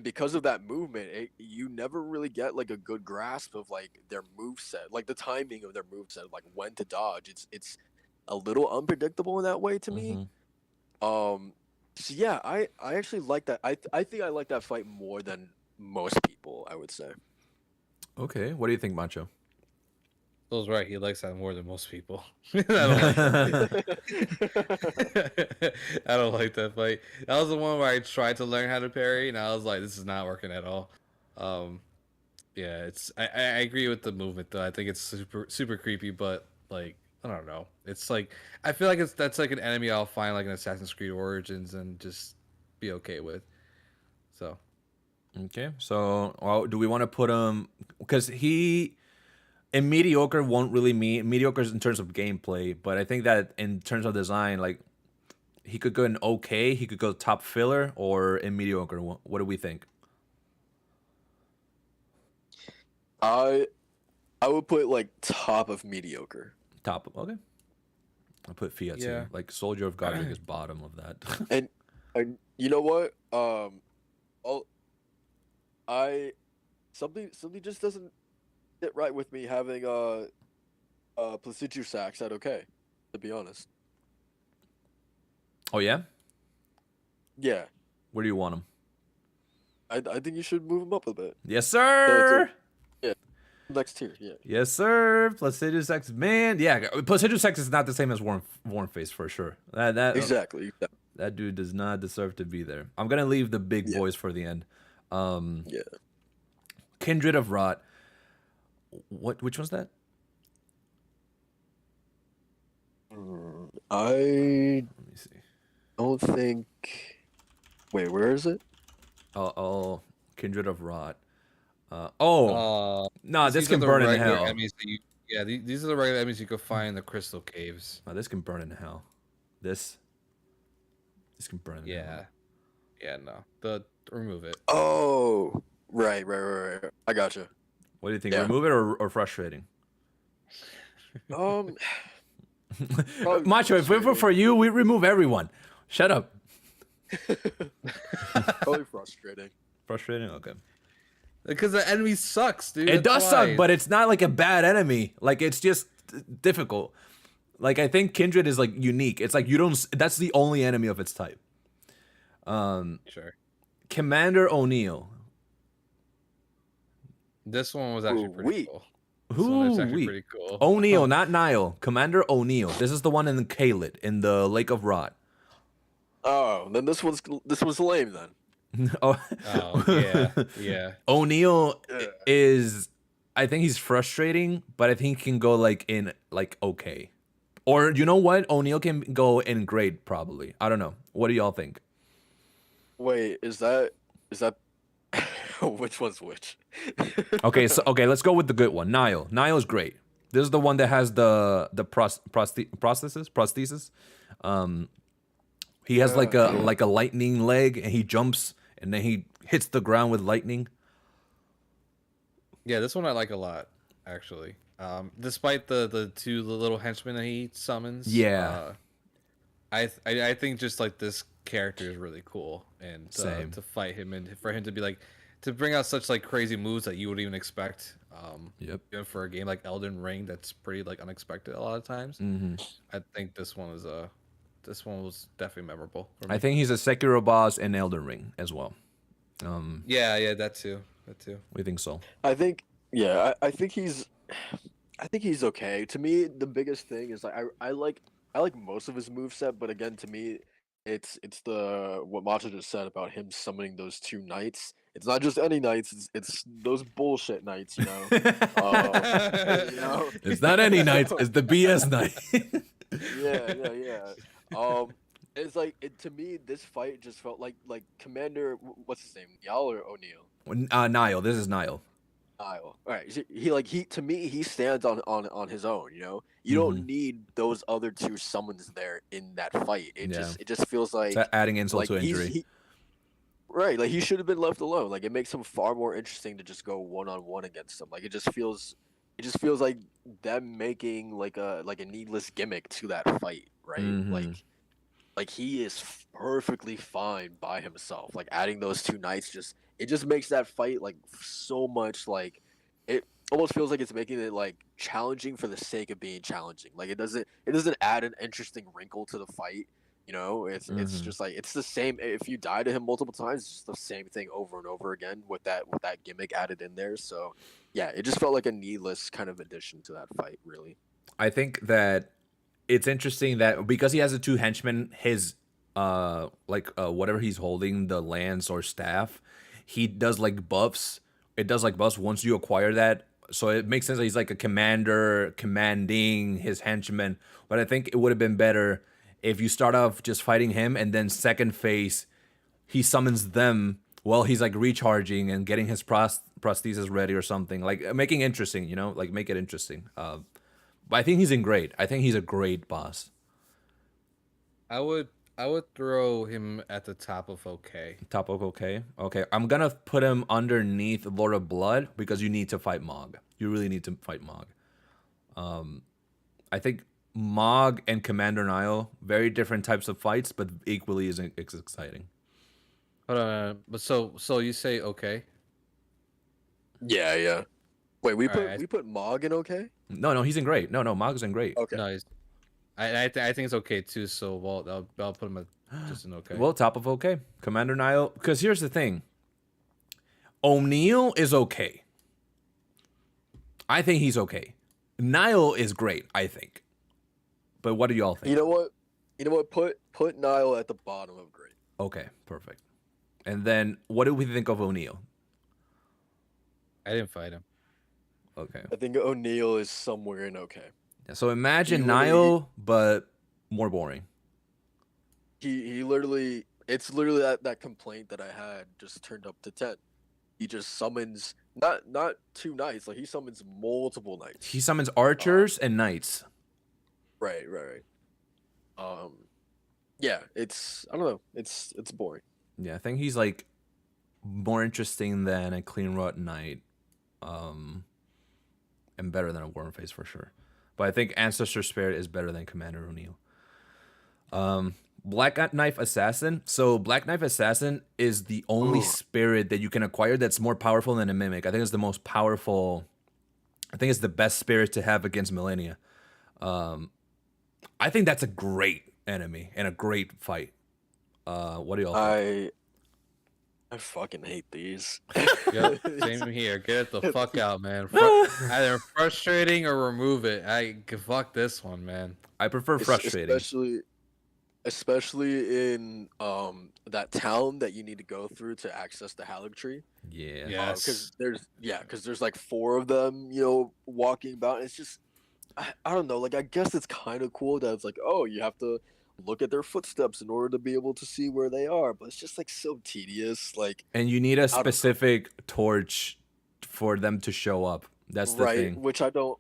because of that movement, you never really get like a good grasp of like their move set, like the timing of their move set, like when to dodge. It's a little unpredictable in that way to me. Hmm. Um, so yeah, I actually like that. I think I like that fight more than most people, I would say. Okay, what do you think, Macho? Phil's right. He likes that more than most people. I don't like that fight. I don't like that fight. That was the one where I tried to learn how to parry, and I was like, "This is not working at all." Um, yeah, I agree with the movement though. I think it's super creepy, but like I don't know. It's like I feel like that's like an enemy I'll find like in Assassin's Creed Origins and just be okay with. So Okay, so well, do we want to put him because he in mediocre won't really mean mediocre in terms of gameplay, but I think that in terms of design, like he could go in okay, he could go top filler or in mediocre. What do we think? I I would put like top of mediocre. Top, okay. I'll put Fiat too. yeah, Like Soldier of Godric is bottom of that. And you know what? I'll, I something just doesn't sit right with me having Placidu Sacks at okay, to be honest. Oh yeah, Yeah, where do you want him? I think you should move him up a bit. Yes, To sir. yeah, next tier. Yeah, Yes, sir. Placiduous Sex, man. Yeah, Placiduous Sex is not the same as Warm Face for sure. exactly. That dude does not deserve to be there. I'm gonna leave the big Yeah, boys for the end. Um, yeah. Kindred of Rot. What? Which one's that? I Let me see. don't think. Wait, where is it? Oh, Kindred of Rot. Oh, no, this these are can the burn in regular hell. enemies that you. Yeah, these are the regular enemies you can find in the crystal caves. No, this can burn in hell. This can burn in hell. Yeah, yeah, no, remove it. Oh, right. I gotcha. What do you think? Yeah. Remove it or frustrating? Um, probably Macho, if we were for you, we remove everyone. Shut up. probably frustrating. Frustrating? Okay. Because the enemy sucks, dude. It that's does suck, why. but it's not like a bad enemy. Like it's just difficult. Like I think Kindred is like unique. It's like you don't. That's the only enemy of its type. Sure. Commander O'Neill. This one was actually pretty Ooh-wee. cool. This one is actually Who? pretty cool. O'Neill, not Niall. Commander O'Neill. This is the one in the Kaled in the Lake of Rot. Oh, then this was lame then. Oh, Oh yeah, yeah. O'Neill Yeah. is. I think he's frustrating, but I think he can go like in like okay, or you know what? O'Neill can go in great probably. I don't know. What do y'all think? Wait, is that which one's which? Okay, so okay, let's go with the good one. Niall. Niall's great. This is the one that has the prosthesis. He has like a lightning leg, and he jumps, and then he hits the ground with lightning. Yeah, this one I like a lot, actually. Despite the little henchmen that he summons. Yeah. I think just like this character is really cool, and Same. to fight him and for him to be like to bring out such like crazy moves that you wouldn't even expect. Yep. Even for a game like Elden Ring, that's pretty like unexpected a lot of times. Hmm. I think this one was definitely memorable. For me. I think he's a Sekiro boss in Elden Ring as well. Yeah, that too. We think so. I think yeah, I think he's okay. To me, the biggest thing is like I like most of his moveset, but again, to me, it's the what Macho just said about him summoning those two knights. It's not just any knights; it's those bullshit knights, you know. You know. It's not any nights. It's the BS night. Yeah. It's like to me, this fight just felt like Commander. What's his name? Yal or O'Neill? Niall. This is Niall. Kyle. All right, he to me he stands on his own. You Mm-hmm. don't need those other two summons there in that fight. It Yeah, just it just feels it's adding insult like to injury. he right, like he should have been left alone. Like it makes him far more interesting to just go one on one against him. Like it just feels like them making like a needless gimmick to that fight, right? Mm-hmm. Like he is perfectly fine by himself. Like adding those two knights just makes that fight like so much like it almost feels like it's making it like challenging for the sake of being challenging. Like it doesn't add an interesting wrinkle to the fight. It's Mm-hmm. just like it's the same. If you die to him multiple times, it's just the same thing over and over again with that gimmick added in there. So yeah, it just felt like a needless kind of addition to that fight, really. I think that it's interesting that because he has the two henchmen, his whatever he's holding, the lance or staff, he does like buffs. It does like buffs once you acquire that. So it makes sense that he's like a commander commanding his henchmen. But I think it would have been better if you start off just fighting him and then second phase he summons them while he's like recharging and getting his prosthesis ready or something. Like making interesting, like make it interesting. But I think he's in great. I think he's a great boss. I would I would throw him at the top of okay. Top of okay. Okay. I'm gonna put him underneath Lord of Blood because you need to fight Mog. You really need to fight Mog. I think Mog and Commander Nile, very different types of fights, but equally as exciting. Hold on, but so you say okay? Yeah, yeah. Wait, we All put right. we put Mog in okay? No, no, he's in great. No, no, Mog's in great. Okay. No, I think it's okay too. So I'll put him at just an okay. Well, top of okay. Commander Nile. Because here's the thing O'Neal is okay. I think he's okay. Nile is great, I think. But what do y'all You think? know what? You know what? Put Nile at the bottom of great. Okay, perfect. And then what do we think of O'Neal? I didn't fight him. Okay. I think O'Neal is somewhere in okay. Yeah, so He imagine literally Nile, but more boring. he literally it's literally that complaint that I had just turned up to 10. He just summons not two knights, like he summons multiple knights. He summons Um archers and knights. right. Um yeah, it's I don't know. It's boring. Yeah, I think he's like more interesting than a clean rut knight. Um, and better than a worm face for sure. But I think Ancestor Spirit is better than Commander O'Neal. Black Knife Assassin. So Black Knife Assassin is the only Ooh. spirit that you can acquire that's more powerful than a mimic. I think it's the most powerful. I think it's the best spirit to have against Millennia. I think that's a great enemy and a great fight. What do y'all think? I fucking hate these. Yep, same here. Get it the fuck out, man. Either frustrating or remove it. Fuck this one, man. I prefer frustrating. Especially in that town that you need to go through to access the Halleck tree. Yeah. Yes. Because there's like four of them, walking about. It's just I don't know. Like I guess it's kind of cool that it's like, oh, you have to look at their footsteps in order to be able to see where they are. But it's just like so tedious. Like And you need a I don't know. specific torch for them to show up. That's the Right, thing. which I don't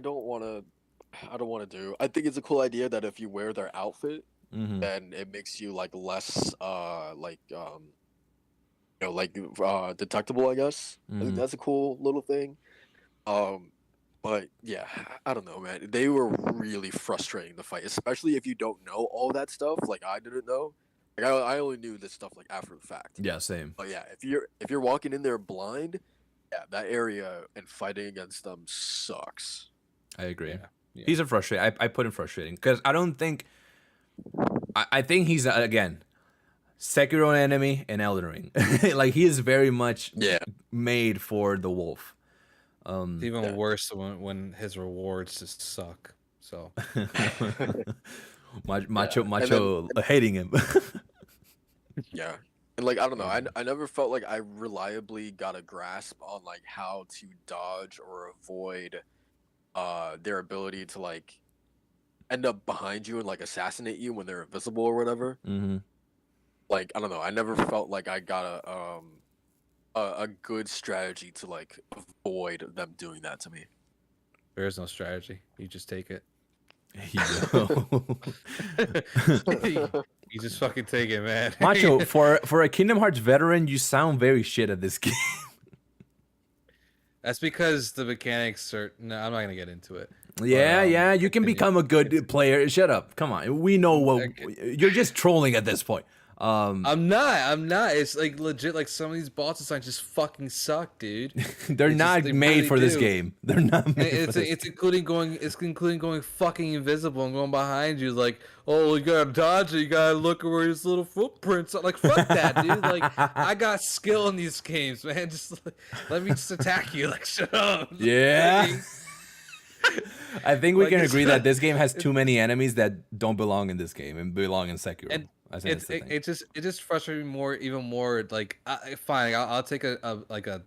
want to do. I think it's a cool idea that if you wear their outfit, Hmm. then it makes you like less detectable, I guess. I think Hmm. that's a cool little thing. Um but yeah, I don't know, man. They were really frustrating to fight, especially if you don't know all that stuff like I didn't know. Like I only knew this stuff like after the fact. Yeah, same. But yeah, if you're walking in there blind, yeah, that area and fighting against them sucks. I agree. Yeah. He's a frustrating. I put him frustrating because I don't think. I think he's again Sekiro enemy and Elden Ring. Like he is very much Yeah. made for the wolf. It's even Yeah. worse when his rewards just suck. So Macho And then hating him. yeah. And like I don't know, I, yeah. I never felt like I reliably got a grasp on like how to dodge or avoid their ability to like end up behind you and like assassinate you when they're invisible or whatever. Hmm. Like I don't know, I never felt like I got a good strategy to like avoid them doing that to me. There is no strategy. You just take it. Yo. You just fucking take it, man. Macho, for a Kingdom Hearts veteran, you sound very shit at this game. That's because the mechanics are. No, I'm not gonna get into it. Yeah, yeah, you can Continue. become a good player. Shut up. Come on. We know what Okay. you're just trolling at this point. I'm not. It's like legit. Like some of these boss designs just fucking suck, dude. They're not They made really for this do. game. They're not And made for this. it's including going. It's including going fucking invisible and going behind you. Like, oh, you gotta dodge it. You gotta look at where his little footprints are. Like, fuck that, dude. Like, I got skill in these games, man. Just let me just attack you. Like, shut up. Yeah. I think we Like, can it's agree not- that this game has too many enemies that don't belong in this game and belong in Sekiro. And I think that's the thing. it just frustrates me more, even more. Like, fine, I'll take a like a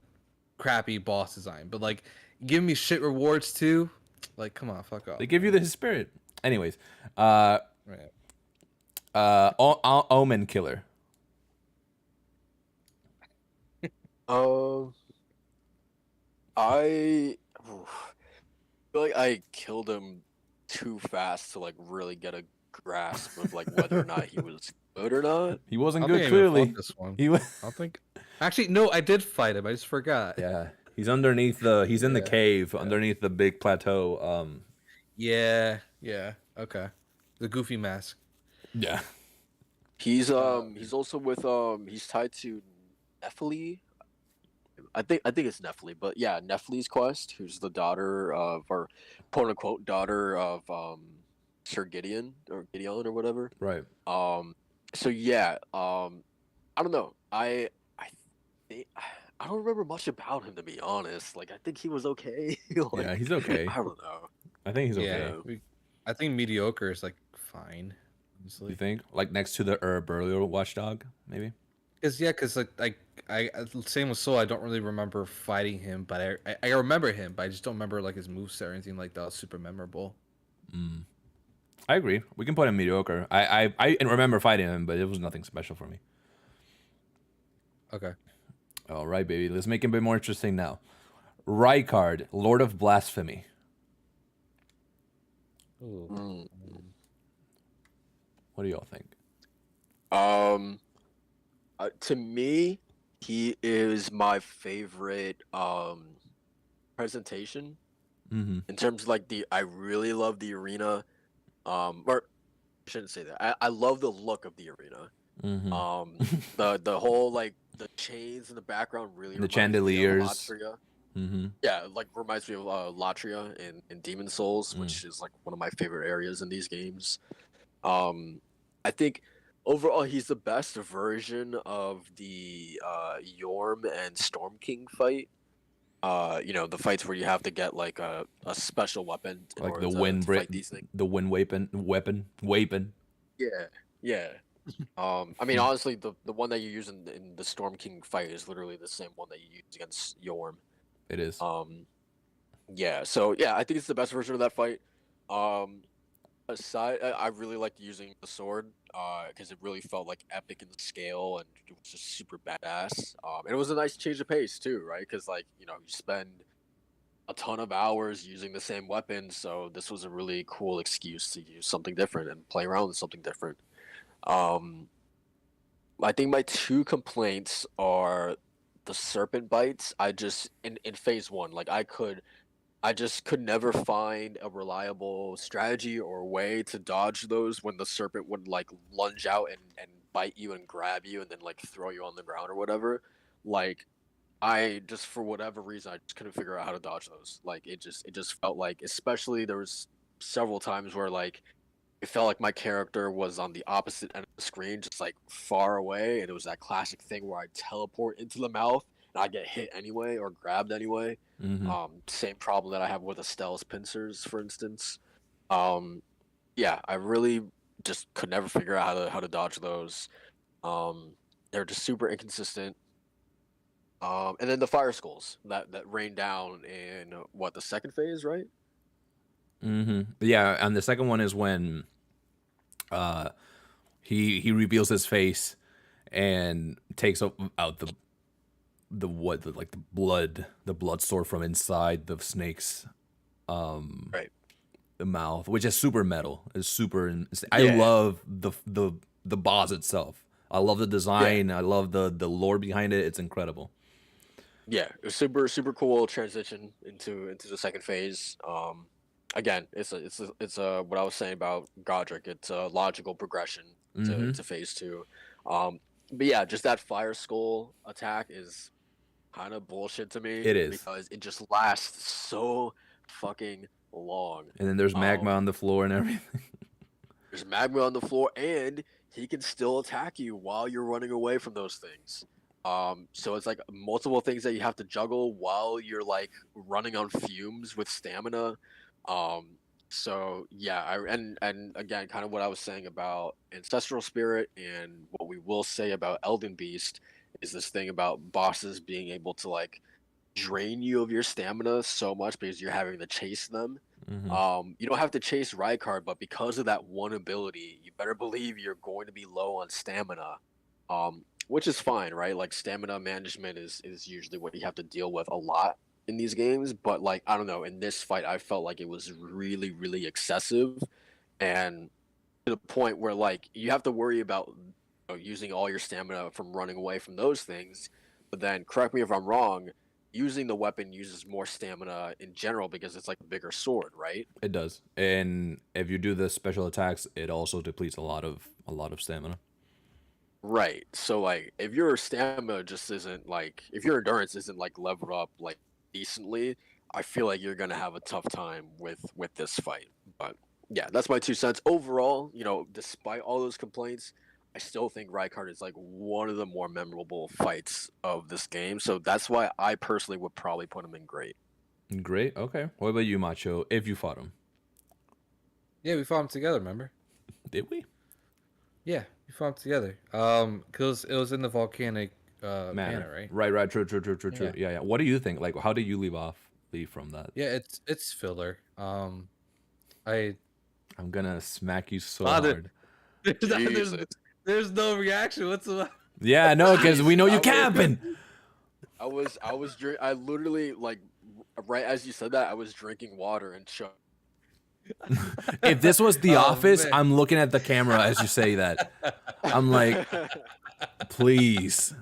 crappy boss design, but like, give me shit rewards too. Like, come on, fuck off. They give you the spirit. Anyways, uh, Right. Omen Killer. Um, I feel like I killed him too fast to like really get a grasp of like whether or not he was good or not. He wasn't I don't good, think I even clearly. fought this one. He was. I don't think. Actually, no, I did fight him. I just forgot. Yeah, he's underneath the. He's in the Yeah, cave underneath the big plateau. Yeah. Okay. The goofy mask. Yeah. He's also with he's tied to Nephili. I think it's Nephili, but yeah, Nephili's quest, who's the daughter of, or quote unquote daughter of Sir Gideon or Gideon or whatever. Right. So yeah, I don't know. I think I don't remember much about him, to be honest. Like I think he was okay. Like, Yeah, he's okay. I don't know. I think he's okay. Yeah. I think mediocre is like fine. Honestly. You think? Like next to the earlier Watchdog, maybe? Because I same with Soul. I don't really remember fighting him, but I remember him, but I just don't remember like his moveset or anything like that was super memorable. I agree. We can put him mediocre. I remember fighting him, but it was nothing special for me. Okay. All right, baby. Let's make it a bit more interesting now. Rykard, Lord of Blasphemy. Mm. What do y'all think? To me, he is my favorite presentation Mm-hmm. in terms of like I really love the arena. Or I shouldn't say that. I love the look of the arena. Mm-hmm. The whole like the chains in the background really The reminds chandeliers. me of Latria. Mm-hmm. Yeah, like reminds me of Latria in Demon Souls, which is like one of my favorite areas in these games. I think overall he's the best version of the Yorm and Storm King fight. The fights where you have to get like a special weapon in Like order the to wind fight these things. the wind weapon. Yeah, yeah. I mean, honestly, the one that you use in the Storm King fight is literally the same one that you use against Yorm. It is. Yeah. So yeah, I think it's the best version of that fight. I really liked using the sword, because it really felt like epic in the scale and it was just super badass. And it was a nice change of pace too, right? Because like you spend a ton of hours using the same weapon, so this was a really cool excuse to use something different and play around with something different. Um, I think my two complaints are the serpent bites. I just in phase one, like I just could never find a reliable strategy or way to dodge those when the serpent would like lunge out and bite you and grab you and then like throw you on the ground or whatever. Like I just for whatever reason I just couldn't figure out how to dodge those. Like it just felt like, especially there was several times where like it felt like my character was on the opposite end of the screen, just like far away, and it was that classic thing where I teleport into the mouth and I get hit anyway or grabbed anyway. Mm-hmm. Same problem that I have with Estelle's pincers, for instance. Yeah, I really just could never figure out how to dodge those. They're just super inconsistent. And then the fire skulls that rain down in what, the second phase, right? Mm-hmm. Yeah, and the second one is when he reveals his face and takes out the the blood sword from inside the snake's Right. the mouth, which is super metal. It's super. I Yeah. love the boss itself. I love the Yeah. design. I love the lore behind it. It's incredible. Yeah. It was super cool transition into the second phase. Again, it's a what I was saying about Godric. It's a logical progression Mm-hmm. to phase two. Um, but yeah, just that fire skull attack is kind of bullshit to me It is. because it just lasts so fucking long. And then there's magma Um, on the floor and everything. there's magma on the floor, and he can still attack you while you're running away from those things. So it's like multiple things that you have to juggle while you're like running on fumes with stamina. Um, so yeah, and again, kind of what I was saying about ancestral spirit, and what we will say about Elden Beast is this thing about bosses being able to like drain you of your stamina so much because you're having to chase them. Mm-hmm. You don't have to chase Rykard, but because of that one ability, you better believe you're going to be low on stamina. Which is fine, right? Like stamina management is usually what you have to deal with a lot in these games, but like I don't know, in this fight I felt like it was really excessive, and to the point where like you have to worry about using all your stamina from running away from those things. But then, correct me if I'm wrong, using the weapon uses more stamina in general because it's like a bigger sword, right? It does. And if you do the special attacks, it also depletes a lot of stamina. Right. So like if your stamina just isn't like if your endurance isn't like leveled up like decently, I feel like you're gonna have a tough time with this fight. But yeah, that's my 2 cents. Overall, despite all those complaints, I still think Rykard is like one of the more memorable fights of this game. So that's why I personally would probably put him in great. Great. Okay. What about you, Macho? If you fought him, Yeah, we fought them together. Remember? did we? Yeah, we fought them together. Cause it was in the volcanic manor, right? Right. True. Yeah. Yeah. What do you think? Like, how did you leave from that? Yeah, it's filler. I I'm gonna smack you so wow, hard. Jesus. there's no reaction whatsoever. Yeah, no, because we know you I was- camping. I literally like right as you said that I was drinking water and shut. If this was The Oh, Office, man. I'm looking at the camera as you say that. I'm like, please.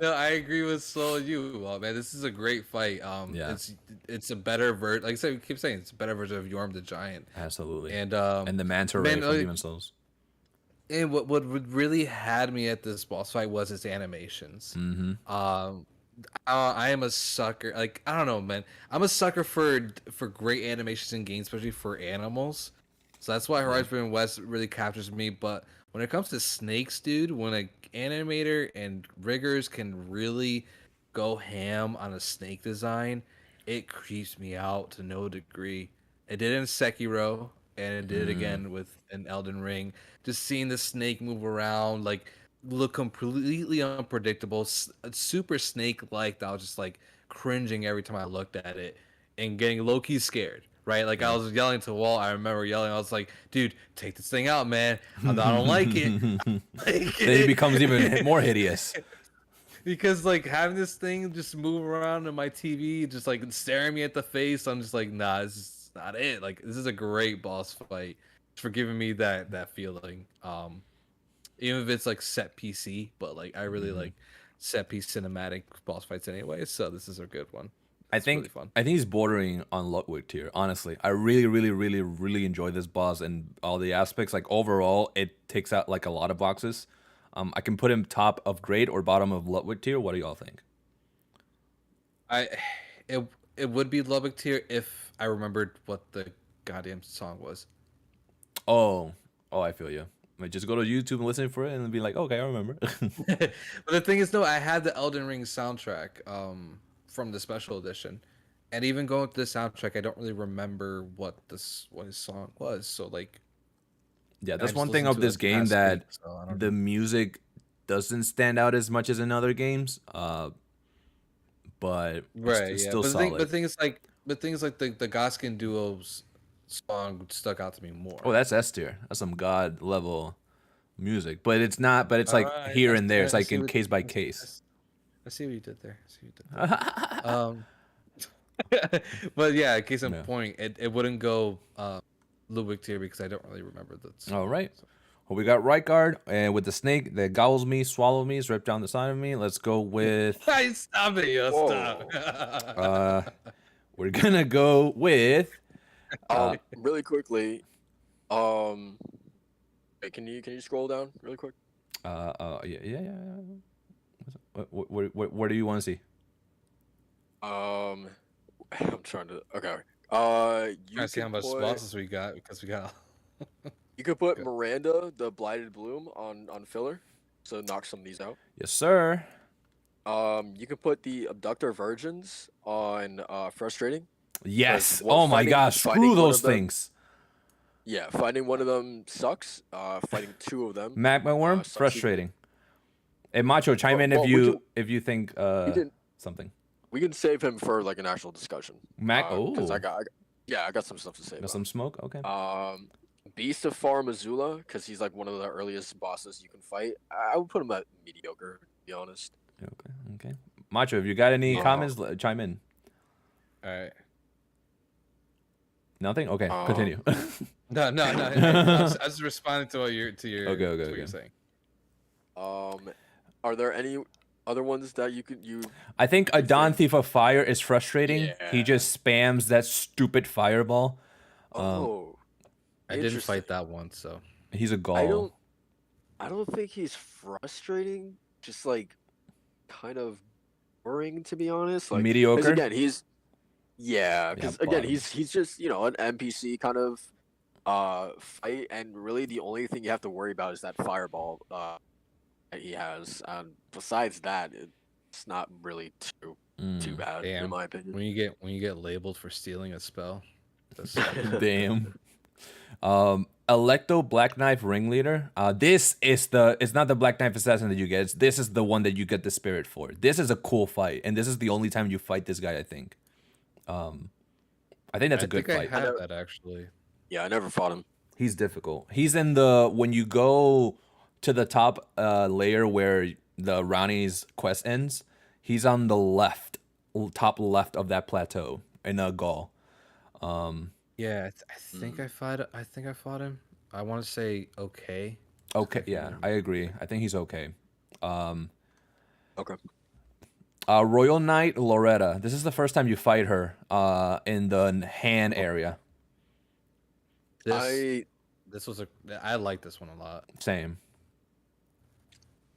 No, I agree with Soul and you. Well, man, this is a great fight. Yeah. It's a better version. Like I said, we keep saying it's a better version of Yorm the Giant. Absolutely. And the manta ray man, from like, Demon Souls. and what really had me at this boss fight was its animations. Mm-hmm. I am a sucker. Like I don't know, man. I'm a sucker for great animations in games, especially for animals. So that's why Horizon Forbidden West really captures me. But when it comes to snakes, dude, when an animator and riggers can really go ham on a snake design, it creeps me out to no degree. It did in Sekiro, and it did again with an Elden Ring. Just seeing the snake move around, like look completely unpredictable, super snake-like. That I was just like cringing every time I looked at it, and getting low-key scared. Right, like I was yelling to the wall. I remember yelling. I was like, "Dude, take this thing out, man! I don't like it." Then he becomes even more hideous. Because like having this thing just move around in my TV, just like staring me at the face, I'm just like, nah, this is not it. Like this is a great boss fight. It's for giving me that feeling. Even if it's like set PC, but like I really like set piece cinematic boss fights anyway. So this is a good one. It's really fun. I think he's bordering on Ludwig tier. Honestly, I really enjoy this boss and all the aspects. Like overall, it takes out like a lot of boxes. I can put him top of grade or bottom of Ludwig tier. What do y'all think? It would be Lubbock tier if I remembered what the goddamn song was. Oh, I feel you. Like just go to YouTube and listen for it and be like, okay, I remember. But the thing is, no, I had the Elden Ring soundtrack from the special edition, and even going to the soundtrack, I don't really remember what his song was. So like, Yeah, I that's just one thing listened of to this it game last that week, so I don't the know. music doesn't stand out as much as in other games. But Right, it's yeah. still But solid. the thing is like the Goskin duo's song stuck out to me more. Oh, that's S tier. That's some god level music, but it's not. But it's like Alright, here and there. It's I like see in what case by I case. I see what you did there. I see what you did there. But yeah, case in Yeah. point, it wouldn't go Ludwig tier because I don't really remember the song. All right. Well, we got right guard and with the snake that gobbles me, swallows me, ripped down the side of me. Let's go with. Hey, stop it, yo, Whoa. stop. We're gonna go with. Really quickly, wait, can you scroll down really quick? Yeah. What do you want to see? I'm trying to. Okay. You I see how could much put bosses we got because we got. you could put Good. Miranda, the Blighted Bloom, on filler, so knock some of these out. Yes, sir. You could put the Abductor Virgins on frustrating. Yes. What- Oh my fighting- gosh. fighting Screw one those of them- things. Yeah, finding one of them sucks. Fighting two of them. Magma worm. sucks even- Frustrating. And Macho, chime in Well, if you think we can something. we can save him for like an actual discussion. Because Oh. I got some stuff to say. Got About some smoke. Okay. Beast of Far Missoula, because he's like one of the earliest bosses you can fight. I would put him at mediocre, to be honest. Okay. Macho, if you got any Uh, comments, chime in. All right. Nothing. Okay. Um, Continue. No. I was just responding to what you're Okay, what okay. you're saying. Are there any other ones that you? I think a Dawn Thief of Fire is frustrating. He Yeah. just spams that stupid fireball. Oh, I didn't interesting. fight that one, so He's a gall. I don't think he's frustrating. Just like kind of boring, to be honest. Like 'cause Mediocre? again, he's because again, bottom. he's just an NPC kind of fight, and really the only thing you have to worry about is that fireball that he has. Besides that, it's not really too bad in damn. my opinion. When you get labeled for stealing a spell, that's Damn. Electo Black Knife Ringleader. It's not the Black Knife Assassin that you get. This is the one that you get the spirit for. This is a cool fight, and this is the only time you fight this guy, I think. I think that's a good fight. I have that actually. Yeah, I never fought him. He's difficult. He's in the when you go to the top layer where the Rani's quest ends. He's on the top left of that plateau in Gaul. Yeah, I think I fought him. I want to say okay. Okay, yeah, I agree. I think he's okay. Okay. Royal Knight Loretta. This is the first time you fight her in the hand area. I like this one a lot. Same.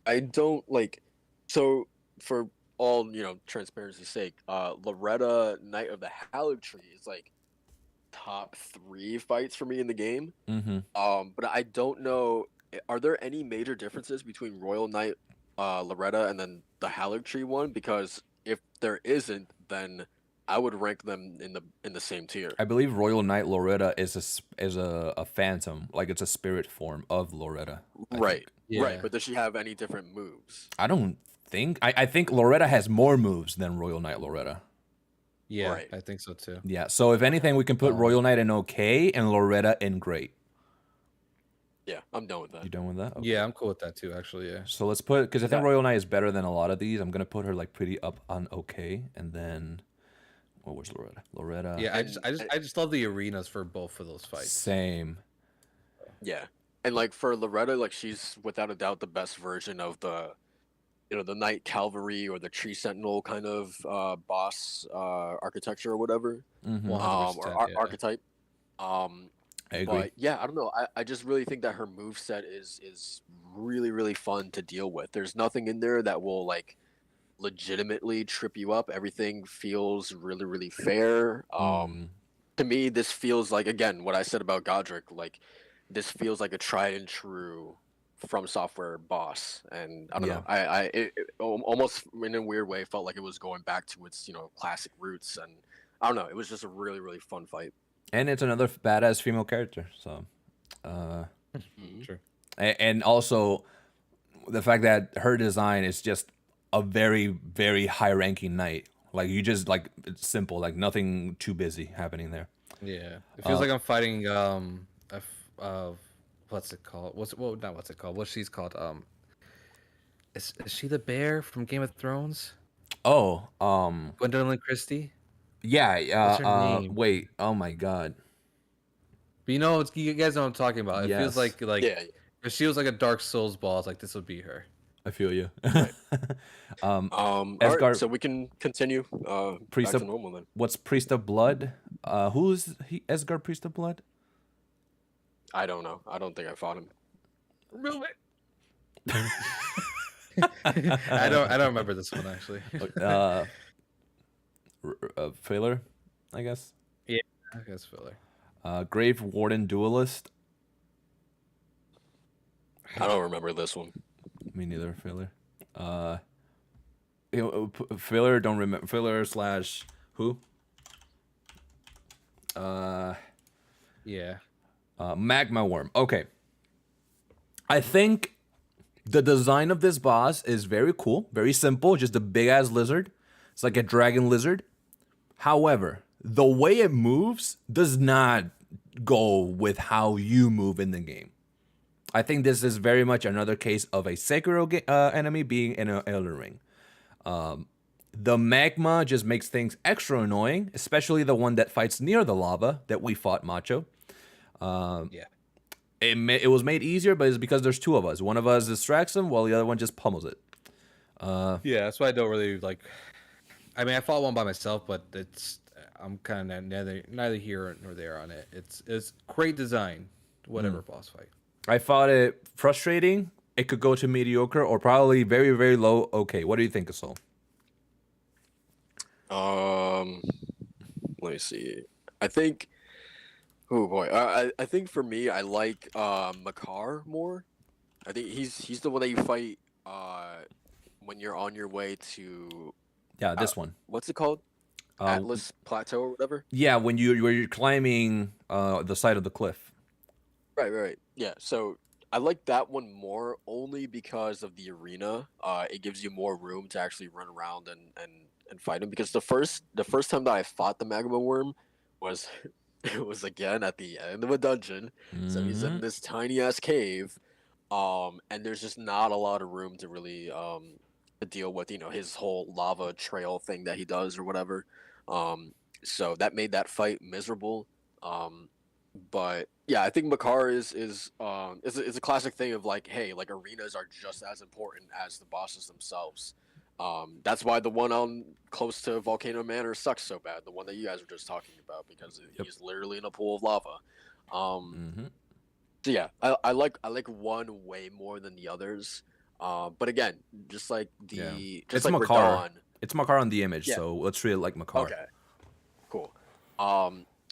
I don't like. So for all transparency's sake, Loretta Knight of the Hallowed Tree is like top 3 fights for me in the game. Mm-hmm. But I don't know. Are there any major differences between Royal Knight Loretta and then the Hallowed Tree one? Because if there isn't, then I would rank them in the same tier. I believe Royal Knight Loretta is a phantom, like it's a spirit form of Loretta. Right. Yeah. Right. But does she have any different moves? I don't think. I think Loretta has more moves than Royal Knight Loretta. Yeah, Right. I think so too. Yeah. So if anything, we can put Royal Knight in okay and Loretta in great. Yeah, I'm done with that. You done with that? Okay. Yeah, I'm cool with that too. Actually, yeah. So let's put because I think Royal Knight is better than a lot of these. I'm gonna put her like pretty up on okay, and then where's Loretta? Loretta. Yeah, I just love the arenas for both of those fights. Same. Yeah. And like for Loretta, like she's without a doubt the best version of the the Knight Cavalry or the Tree Sentinel kind of boss architecture or whatever. Mhm. 100%, yeah. Archetype. I agree. But yeah, I don't know. I just really think that her moveset is really, really fun to deal with. There's nothing in there that will like legitimately trip you up. Everything feels really, really fair. To me, this feels like, again, what I said about Godric, like this feels like a tried and true From Software boss. And I don't know, it almost in a weird way felt like it was going back to its classic roots. And I don't know, it was just a really, really fun fight. And it's another badass female character. So, Sure. and also the fact that her design is just a very, very high-ranking knight. Like you just like it's simple, like nothing too busy happening there. Yeah, it feels like I'm fighting what's what's it called? Not what's it called? What she's called? Is she the bear from Game of Thrones? Oh, Gwendolyn Christie. yeah. What's her name? Wait. Oh my God. But you know, you guys know what I'm talking about. It feels Yes, like Yeah, if she was like a Dark Souls boss, like this would be her. I feel you. right. All right, Esgar, so we can continue priest back of to normal then. what's priest of blood? Who's he? Esgar, priest of blood. I don't know. I don't think I fought him. Really? I don't remember this one actually. Failer, I guess. Yeah, I guess filler. Grave Warden Duelist. I don't remember this one. Me neither. Failer. Failer. Don't remember. Failer slash who? Yeah. Magma Worm. Okay. I think the design of this boss is very cool, very simple, just a big ass lizard. It's like a dragon lizard. However, the way it moves does not go with how you move in the game. I think this is very much another case of a Sekiro enemy being in an Elden Ring. The magma just makes things extra annoying, especially the one that fights near the lava that we fought, Macho. Yeah. It was made easier, but it's because there's two of us. One of us distracts him, while the other one just pummels it. Yeah, that's why I don't really like. I mean, I fought one by myself, but I'm kind of neither here nor there on it. It's great design, whatever boss fight. I found it frustrating. It could go to mediocre or probably very, very low. Okay, what do you think, Asol? Let me see. I think. Oh boy, I think for me, I like Makar more. I think he's the one that you fight when you're on your way to Yeah, this one. what's it called? Atlas Plateau or whatever. Yeah, when you're climbing the side of the cliff. Right. Yeah. So I like that one more only because of the arena. It gives you more room to actually run around and fight him. Because the first time that I fought the magma worm was it was again at the end of a dungeon. So he's in this tiny ass cave, and there's just not a lot of room to really to deal with his whole lava trail thing that he does or whatever. So that made that fight miserable. But yeah, I think Makar is a classic thing of like, hey, like arenas are just as important as the bosses themselves. That's why the one on close to Volcano Manor sucks so bad. The one that you guys were just talking about because he's literally in a pool of lava. So yeah, I like one way more than the others. But again, just like It's like Makar. Radahn. It's Makar on the image, Yeah. so let's treat it like Makar. Okay, cool.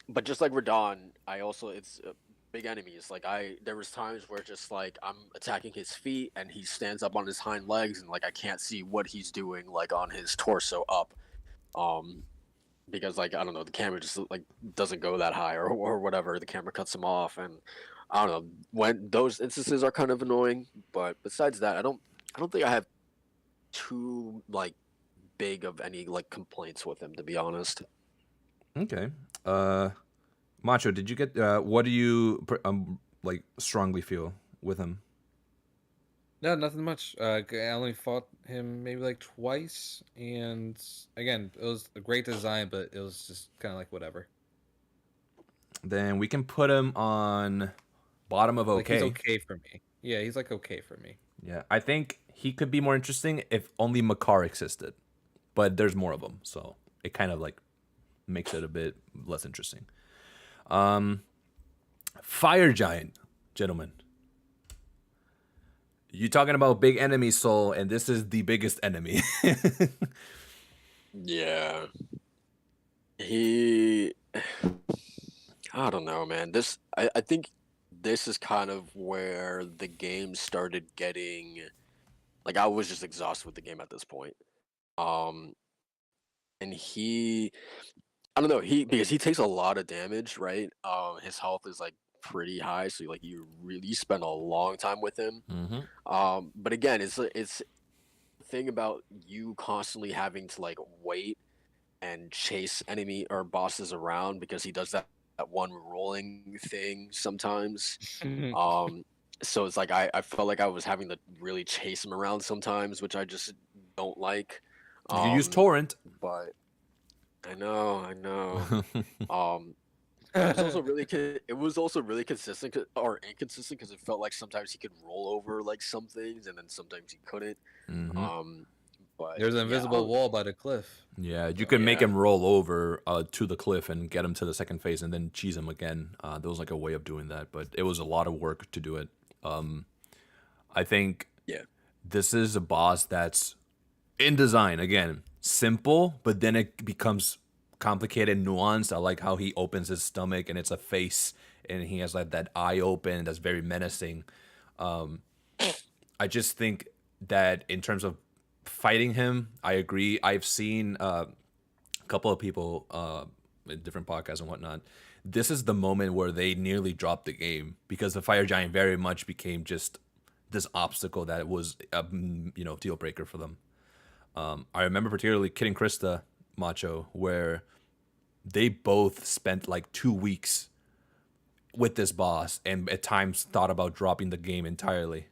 But just like Radahn, I also it's big enemies. Like there was times where just like I'm attacking his feet and he stands up on his hind legs and like I can't see what he's doing like on his torso up. Because like I don't know, the camera just like doesn't go that high or whatever. The camera cuts him off, and I don't know when those instances are kind of annoying. But besides that, I don't think I have too like big of any like complaints with him, to be honest. Okay. Macho, did you get what do you like strongly feel with him? No, nothing much. I only fought him maybe like twice, and again, it was a great design, but it was just kind of like whatever. Then we can put him on bottom of Like he's okay. okay for me. Yeah, he's like okay for me. Yeah, I think he could be more interesting if only Makar existed, but there's more of them, so it kind of like makes it a bit less interesting. Fire Giant, gentlemen. You talking about big enemy soul, and this is the biggest enemy. Yeah, he. I don't know, man. I think this is kind of where the game started getting like I was just exhausted with the game at this point. Um, and I don't know, because he takes a lot of damage, right? His health is like pretty high, so like you really spend a long time with him. But again, it's the thing about you constantly having to like wait and chase enemy or bosses around because he does that one rolling thing sometimes. Um, so it's like I felt like I was having to really chase him around sometimes, which I just don't like. You can use Um, torrent. but I know. Um, it was also it was also really consistent or inconsistent because it felt like sometimes he could roll over like some things and then sometimes he couldn't. Hmm. Um, but There's an yeah, invisible wall by the cliff. Yeah, you So can make yeah, him roll over to the cliff and get him to the second phase and then cheese him again. There was like a way of doing that, but it was a lot of work to do it. Um, I think yeah, this is a boss that's in design again simple, but then it becomes complicated, nuanced. I like how he opens his stomach and it's a face, and he has like that eye open that's very menacing. I just think that in terms of fighting him, I agree. I've seen a couple of people in different podcasts and whatnot. This is the moment where they nearly dropped the game because the fire giant very much became just this obstacle that was a deal breaker for them. I remember particularly Kid and Krista Macho, where they both spent like 2 weeks with this boss and at times thought about dropping the game entirely.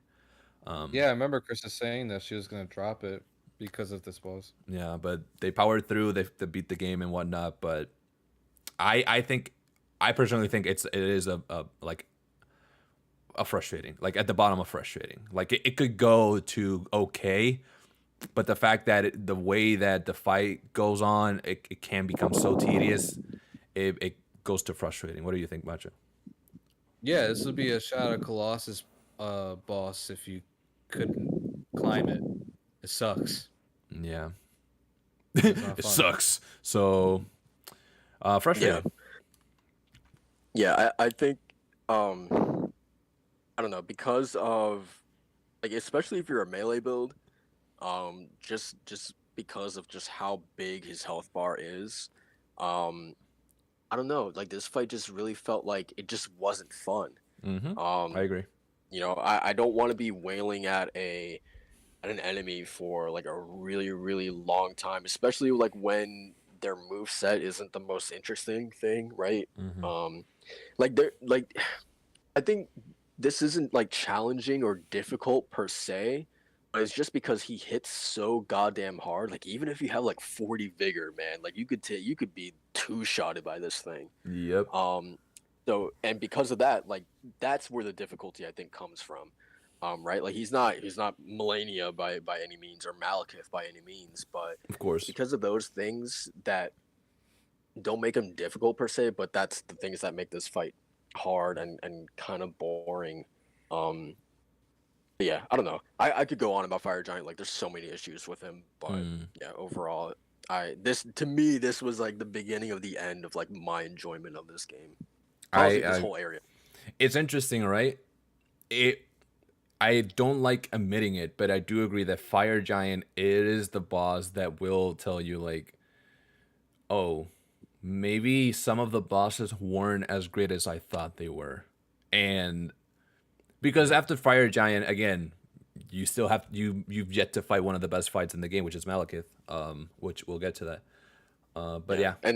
yeah, I remember Krista saying that she was gonna drop it because of this boss. Yeah, but they powered through. They beat the game and whatnot. But I think I personally think it is a like a frustrating, like at the bottom of frustrating. Like it could go to okay, but the fact that the way that the fight goes on, it can become so tedious. It goes to frustrating. What do you think, Macho? Yeah, this would be a Shadow Colossus boss if you couldn't climb it. It sucks. Yeah, It's not it fun. sucks. So yeah, frustrating. yeah. I think I don't know because of like especially if you're a melee build, just because of just how big his health bar is, um, I don't know. Like this fight just really felt like it just wasn't fun. Mm-hmm. I Um, agree. I don't want to be wailing at an enemy for like a really long time, especially like when their move set isn't the most interesting thing, right? Mm-hmm. Um, like they're like I think this isn't like challenging or difficult per se, but it's just because he hits so goddamn hard. Like even if you have like 40 vigor, man, like you could be two shotted by this thing. Yep. Um, so and because of that, like that's where the difficulty I think comes from. Right? Like he's not Melania by any means or Malekith by any means, but Of course. because of those things that don't make him difficult per se, but that's the things that make this fight hard and kind of boring. Um, yeah, I don't know. I could go on about Fire Giant. Like, there's so many issues with him, but Mm. yeah, overall, I this to me this was like the beginning of the end of like my enjoyment of this game. Honestly, this I whole area. It's interesting, right? It I don't like admitting it, but I do agree that Fire Giant is the boss that will tell you like, oh, maybe some of the bosses weren't as great as I thought they were. And because after Fire Giant again, you still have you've yet to fight one of the best fights in the game, which is Malekith. Which we'll get to that. But Yeah, yeah,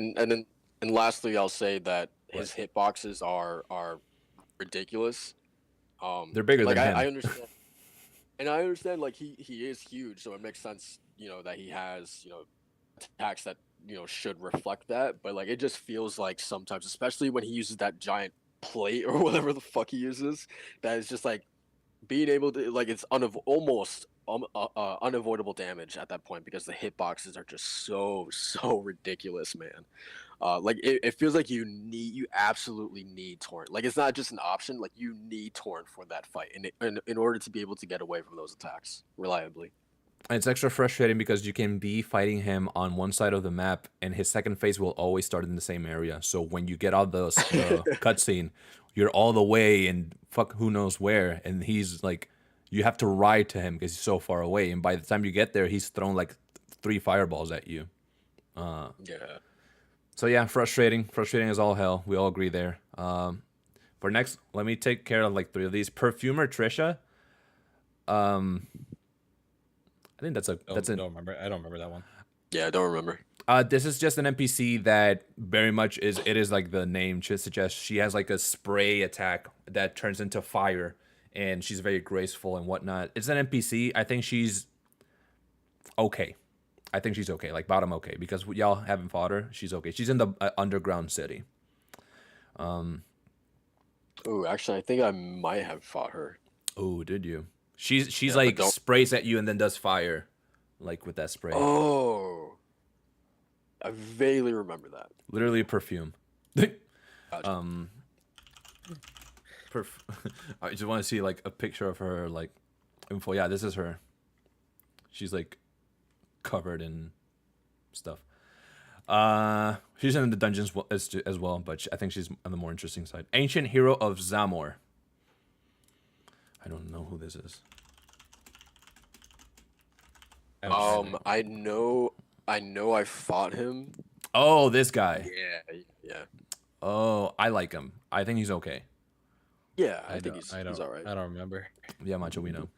and lastly, I'll say that what? his hitboxes are ridiculous. They're bigger Like than I him. understand, and I understand like he is huge, so it makes sense, that he has attacks that should reflect that. But like it just feels like sometimes, especially when he uses that giant plate or whatever the fuck he uses, that is just like being able to like it's almost unavoidable damage at that point because the hitboxes are just so ridiculous, man. Like it feels like you absolutely need torrent. Like it's not just an option. Like you need torrent for that fight, in order to be able to get away from those attacks reliably. It's extra frustrating because you can be fighting him on one side of the map, and his second phase will always start in the same area. So when you get out the cutscene, you're all the way in fuck who knows where, and he's like, you have to ride to him because he's so far away. And by the time you get there, he's thrown like 3 fireballs at you. Yeah. So yeah, frustrating as all hell. We all agree there. For next, let me take care of like 3 of these. Perfumer Trisha. I think that's Don't remember. I don't remember that one. Yeah, I don't remember. This is just an NPC that very much is like the name just suggests. She has like a spray attack that turns into fire, and she's very graceful and whatnot. It's an NPC. I think she's okay. I think she's okay, like bottom okay, because y'all haven't fought her. She's okay. She's in the underground city. Oh, actually, I think I might have fought her. Oh, did you? She's Yeah, like sprays at you and then does fire, like with that spray. Oh, I vaguely remember that. Literally a perfume. Gotcha. I just want to see like a picture of her like info. Yeah, this is her. She's like covered in stuff. She's in the dungeons as well, but I think she's on the more interesting side. Ancient hero of Zamor. I don't know who this is. I know I fought him. Oh, this guy. Yeah. Oh, I like him. I think he's okay. Yeah, I think he's all right. I don't remember. Yeah, Macho, we know.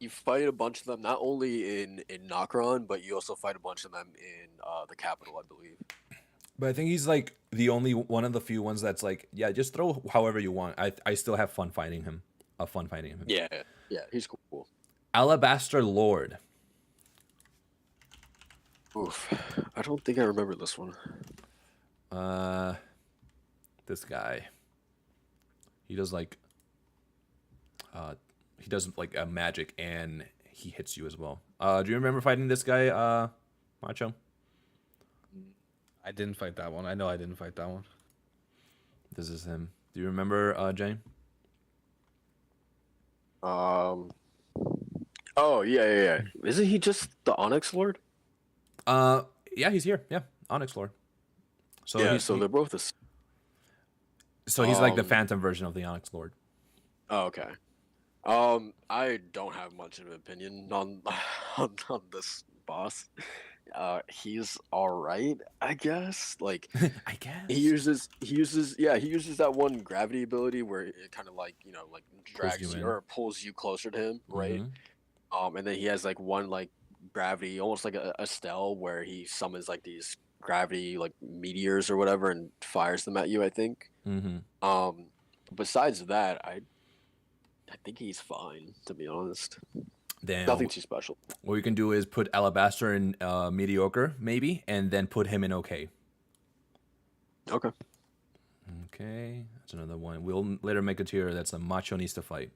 You fight a bunch of them, not only in Nokron, but you also fight a bunch of them in the capital, I believe. But I think he's like the only one of the few ones that's like, yeah, just throw however you want. I still have fun fighting him. Yeah, he's cool. Alabaster Lord. Oof, I don't think I remember this one. This guy. He does like a magic and he hits you as well. Do you remember fighting this guy, Macho? I didn't fight that one. I know I didn't fight that one. This is him. Do you remember, Jane? Oh yeah. Isn't he just the Onyx Lord? Yeah, he's here. Yeah, Onyx Lord. So yeah, they're both the. So he's like the Phantom version of the Onyx Lord. Oh, okay. I don't have much of an opinion on on this boss. He's all right, I guess. Like, I guess he uses that one gravity ability where it kind of like like drags you or pulls you closer to him, right? Mm-hmm. And then he has like one like gravity, almost like a stele, where he summons like these gravity like meteors or whatever and fires them at you, I think. Mm-hmm. Besides that, I think he's fine, to be honest. Then nothing too special. What we can do is put Alabaster in mediocre, maybe, and then put him in okay. Okay. Okay, that's another one. We'll later make a tier that's a Macho needs to fight.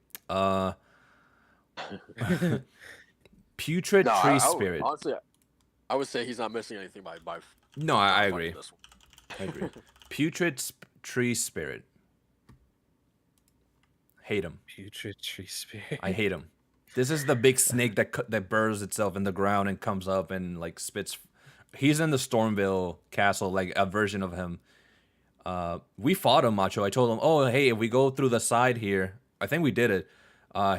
Putrid Tree Spirit. Honestly, I would say he's not missing anything by. No, I agree. I agree. Putrid Tree Spirit. Hate him. Putrid Tree Spirit. I hate him. This is the big snake that burrows itself in the ground and comes up and like spits. He's in the Stormville castle, like a version of him. We fought him, Macho. I told him, oh, hey, if we go through the side here, I think we did it.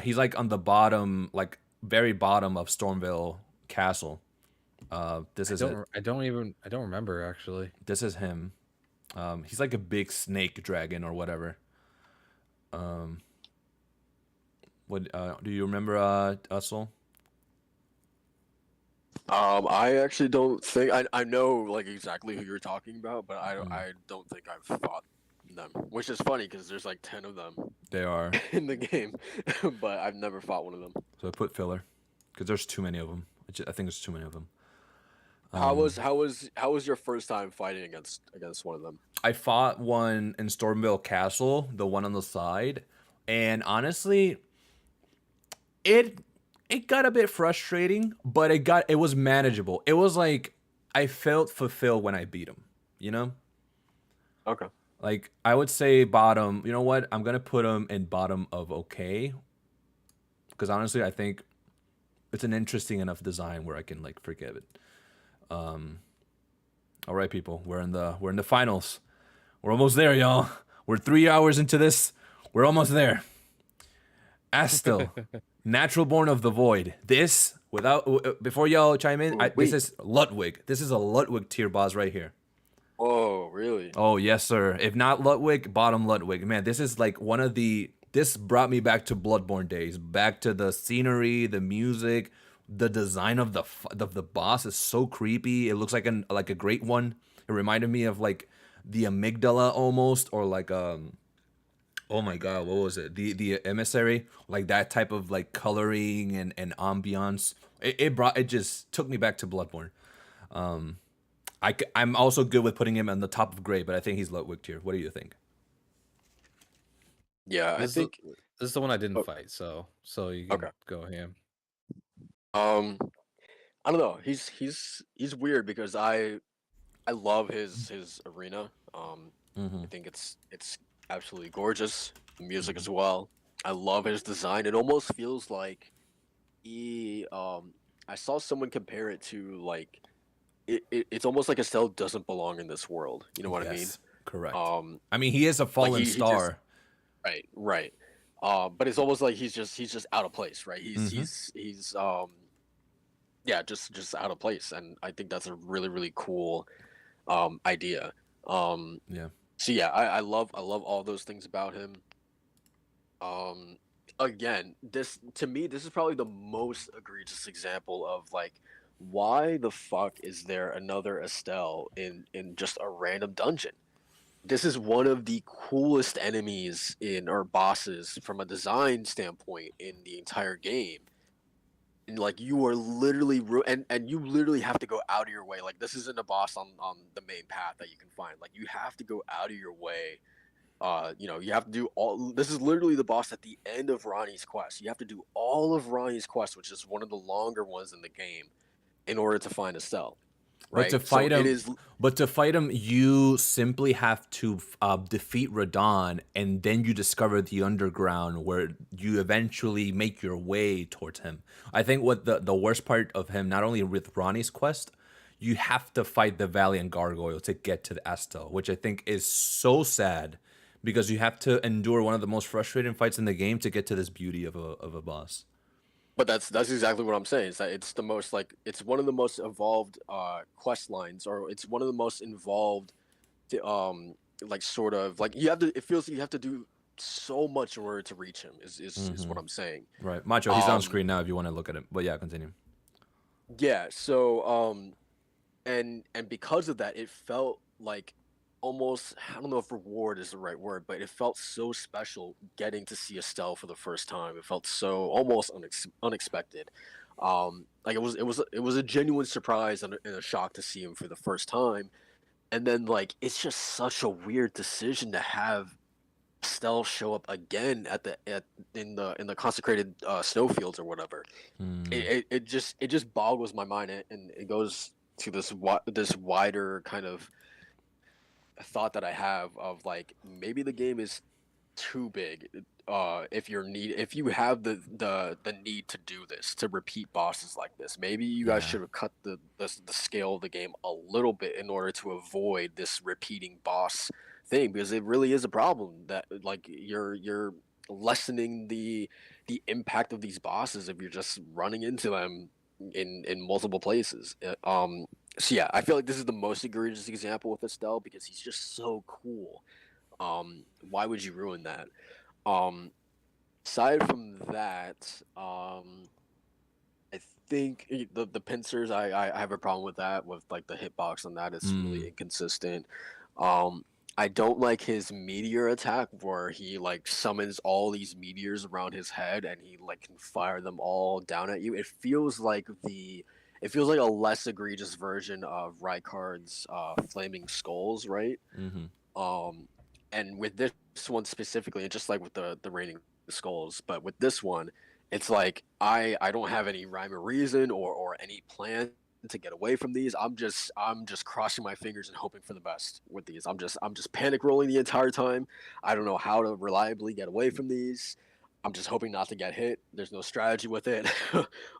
He's like on the bottom, like very bottom of Stormville castle. This is it. I don't remember actually. This is him. He's like a big snake dragon or whatever. What do you remember, Usul? I actually don't think I know like exactly who you're talking about, but I don't think I've fought them, which is funny because there's like 10 of them. They are in the game, but I've never fought one of them. So I put filler because there's too many of them. I think there's too many of them. How was your first time fighting against one of them? I fought one in Stormville Castle, the one on the side, and honestly, it got a bit frustrating, but it was manageable. It was like I felt fulfilled when I beat him, you know? Okay. Like I would say bottom, you know what? I'm going to put him in bottom of okay. Cuz honestly, I think it's an interesting enough design where I can like forgive it. All right, people, we're in the finals. We're almost there, y'all. We're 3 hours into this. We're almost there. Astil, natural born of the void. This before y'all chime in, this is Ludwig. This is a Ludwig tier boss right here. Oh, really? Oh, yes, sir. If not Ludwig, bottom Ludwig. Man, this is like this brought me back to Bloodborne days, back to the scenery, the music, the design of the boss is so creepy. It looks like a great one. It reminded me of like the amygdala almost, or like oh my god, what was it? The emissary, like that type of like coloring and ambiance. It just took me back to Bloodborne. I'm also good with putting him on the top of Gray, but I think he's Ludwig tier. What do you think? Yeah, I This is the, think. this is the one I didn't Oh, fight, so you okay. can go ham. Um, I don't know. He's weird because I love his arena. Mm-hmm. I think it's absolutely gorgeous. The music Mm-hmm. as well. I love his design. It almost feels like he I saw someone compare it to like it's almost like Estelle doesn't belong in this world. You know what I mean? Yes, correct. Um I mean, he is a like fallen he just star. right. But it's almost like he's just out of place, right? Mm-hmm. He's yeah, just out of place, and I think that's a really really cool idea. Um Yeah. so yeah, I love all those things about him. Um, again, this to me, this is probably the most egregious example of like, why the fuck is there another Estelle in just a random dungeon? This is one of the coolest enemies in or bosses from a design standpoint in the entire game. And like you are literally and you literally have to go out of your way. Like this isn't a boss on the main path that you can find. Like you have to go out of your way, you have to do all. This is literally the boss at the end of Ronnie's quest. You have to do all of Ronnie's quest, which is one of the longer ones in the game, in order to find Estelle, But to right? So fight it him, is. you simply have to defeat Radon, and then you discover the underground, where you eventually make your way towards him. I think what the worst part of him, not only with Ronnie's quest, you have to fight the Valiant Gargoyle to get to the Estel, which I think is so sad because you have to endure one of the most frustrating fights in the game to get to this beauty of a boss. But that's exactly what I'm saying. Is that it's the most like it's one of the most evolved quest lines, or it's one of the most involved, like sort of like you have to. It feels like you have to do so much in order to reach him. Is Hmm. what I'm saying. Right, Macho, he's on Um, screen now if you want to look at him. But yeah, continue. yeah. So and because of that, it felt like almost I don't know if reward is the right word, but it felt so special getting to see Estelle for the first time. It felt so almost unexpected. Like it was a genuine surprise and a shock to see him for the first time. And then like it's just such a weird decision to have Estelle show up again in the consecrated snowfields or whatever. Hmm. It just boggles my mind, and it goes to this wider kind of thought that I have of like maybe the game is too big. If you have the need to do this, to repeat bosses like this, maybe you guys Yeah. should have cut the scale of the game a little bit in order to avoid this repeating boss thing, because it really is a problem that like you're lessening the impact of these bosses if you're just running into them in multiple places. So yeah, I feel like this is the most egregious example with Estelle because he's just so cool. Why would you ruin that? Um, Aside from that, I think the pincers, I have a problem with that, with like the hitbox on that. It's really Mm. inconsistent. Um, I don't like his meteor attack where he like summons all these meteors around his head and he like can fire them all down at you. It feels like a less egregious version of Rykard's flaming skulls, right? Hmm. Um, and with this one specifically, and just like with the raining skulls, but with this one, it's like I don't have any rhyme or reason or any plan to get away from these. I'm just crossing my fingers and hoping for the best with these. I'm just panic rolling the entire time. I don't know how to reliably get away from these. I'm just hoping not to get hit. There's no strategy with it.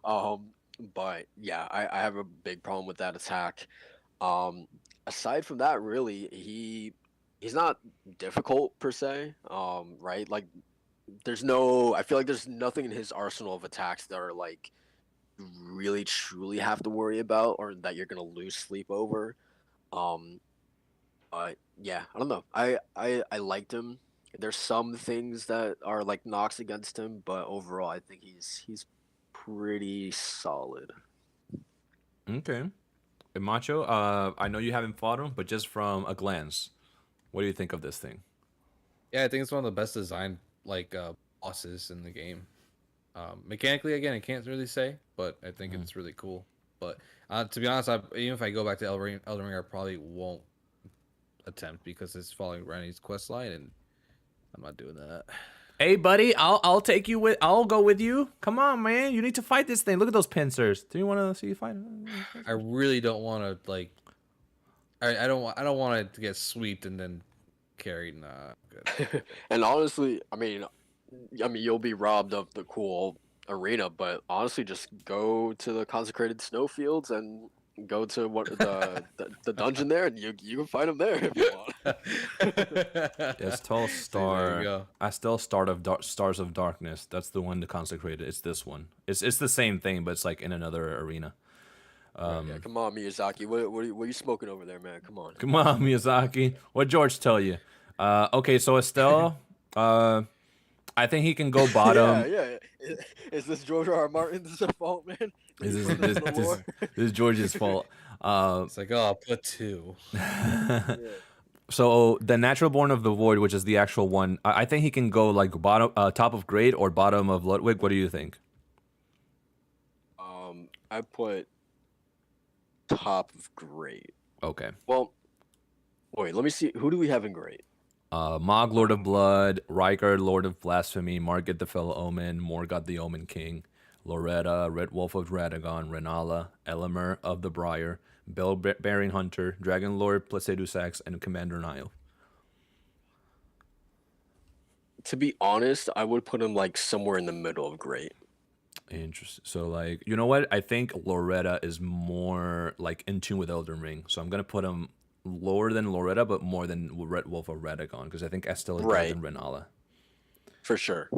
um, but yeah, I have a big problem with that attack. Um, Aside from that, really, he's not difficult per se. Right? Like I feel like there's nothing in his arsenal of attacks that are like really truly have to worry about or that you're gonna lose sleep over. Um, but yeah, I don't know. I liked him. There's some things that are like knocks against him, but overall, I think he's pretty solid. Okay. And Macho, I know you haven't fought him, but just from a glance, what do you think of this thing? Yeah, I think it's one of the best designed bosses in the game. Mechanically, again, I can't really say, but I think Mhm. it's really cool. But to be honest, even if I go back to Elden Ring, I probably won't attempt because it's following Randy's quest line, and I'm not doing that. Hey, buddy, I'll take you with. I'll go with you. Come on, man. You need to fight this thing. Look at those pincers. Do you want to see you fight? I really don't want to like. I don't want it to get swept and then carried. Nah, good. And honestly, I mean, you'll be robbed of the cool arena, but honestly, just go to the consecrated snowfields and go to the dungeon there, and you can find them there if you want. Yes, tall See, there you star. go. I still stars of darkness. That's the one to consecrate it. It's this one. It's the same thing, but it's like in another arena. Right, yeah, come on, Miyazaki. What are you smoking over there, man? Come on. Come on, Miyazaki. What George tell you? Okay, so Estelle, I think he can go Yeah, bottom. yeah. Is this George R. R. Martin's fault, man? This You is putting this us in the this, lore? this is George's fault. It's like, oh, I'll put two. Yeah. So the natural born of the void, which is the actual one, I think he can go like bottom, top of grade or bottom of Ludwig. What do you think? I put top of great. Okay. Well, wait, let me see. Who do we have in great? Mog, Lord of Blood, Riker, Lord of Blasphemy, Margit the Fellow Omen, Morgoth the Omen King, Loretta, Red Wolf of Radagon, Renala, Elimer of the Briar, Bell Bearing Hunter, Dragon Lord Placidusax, and Commander Nile. To be honest, I would put him like somewhere in the middle of great. Interesting. So, like, you know what? I think Loretta is more like in tune with Elden Ring. So I'm gonna put him lower than Loretta, but more than Red Wolf of Radagon because I think Estelle is better Right, than Renala. for sure.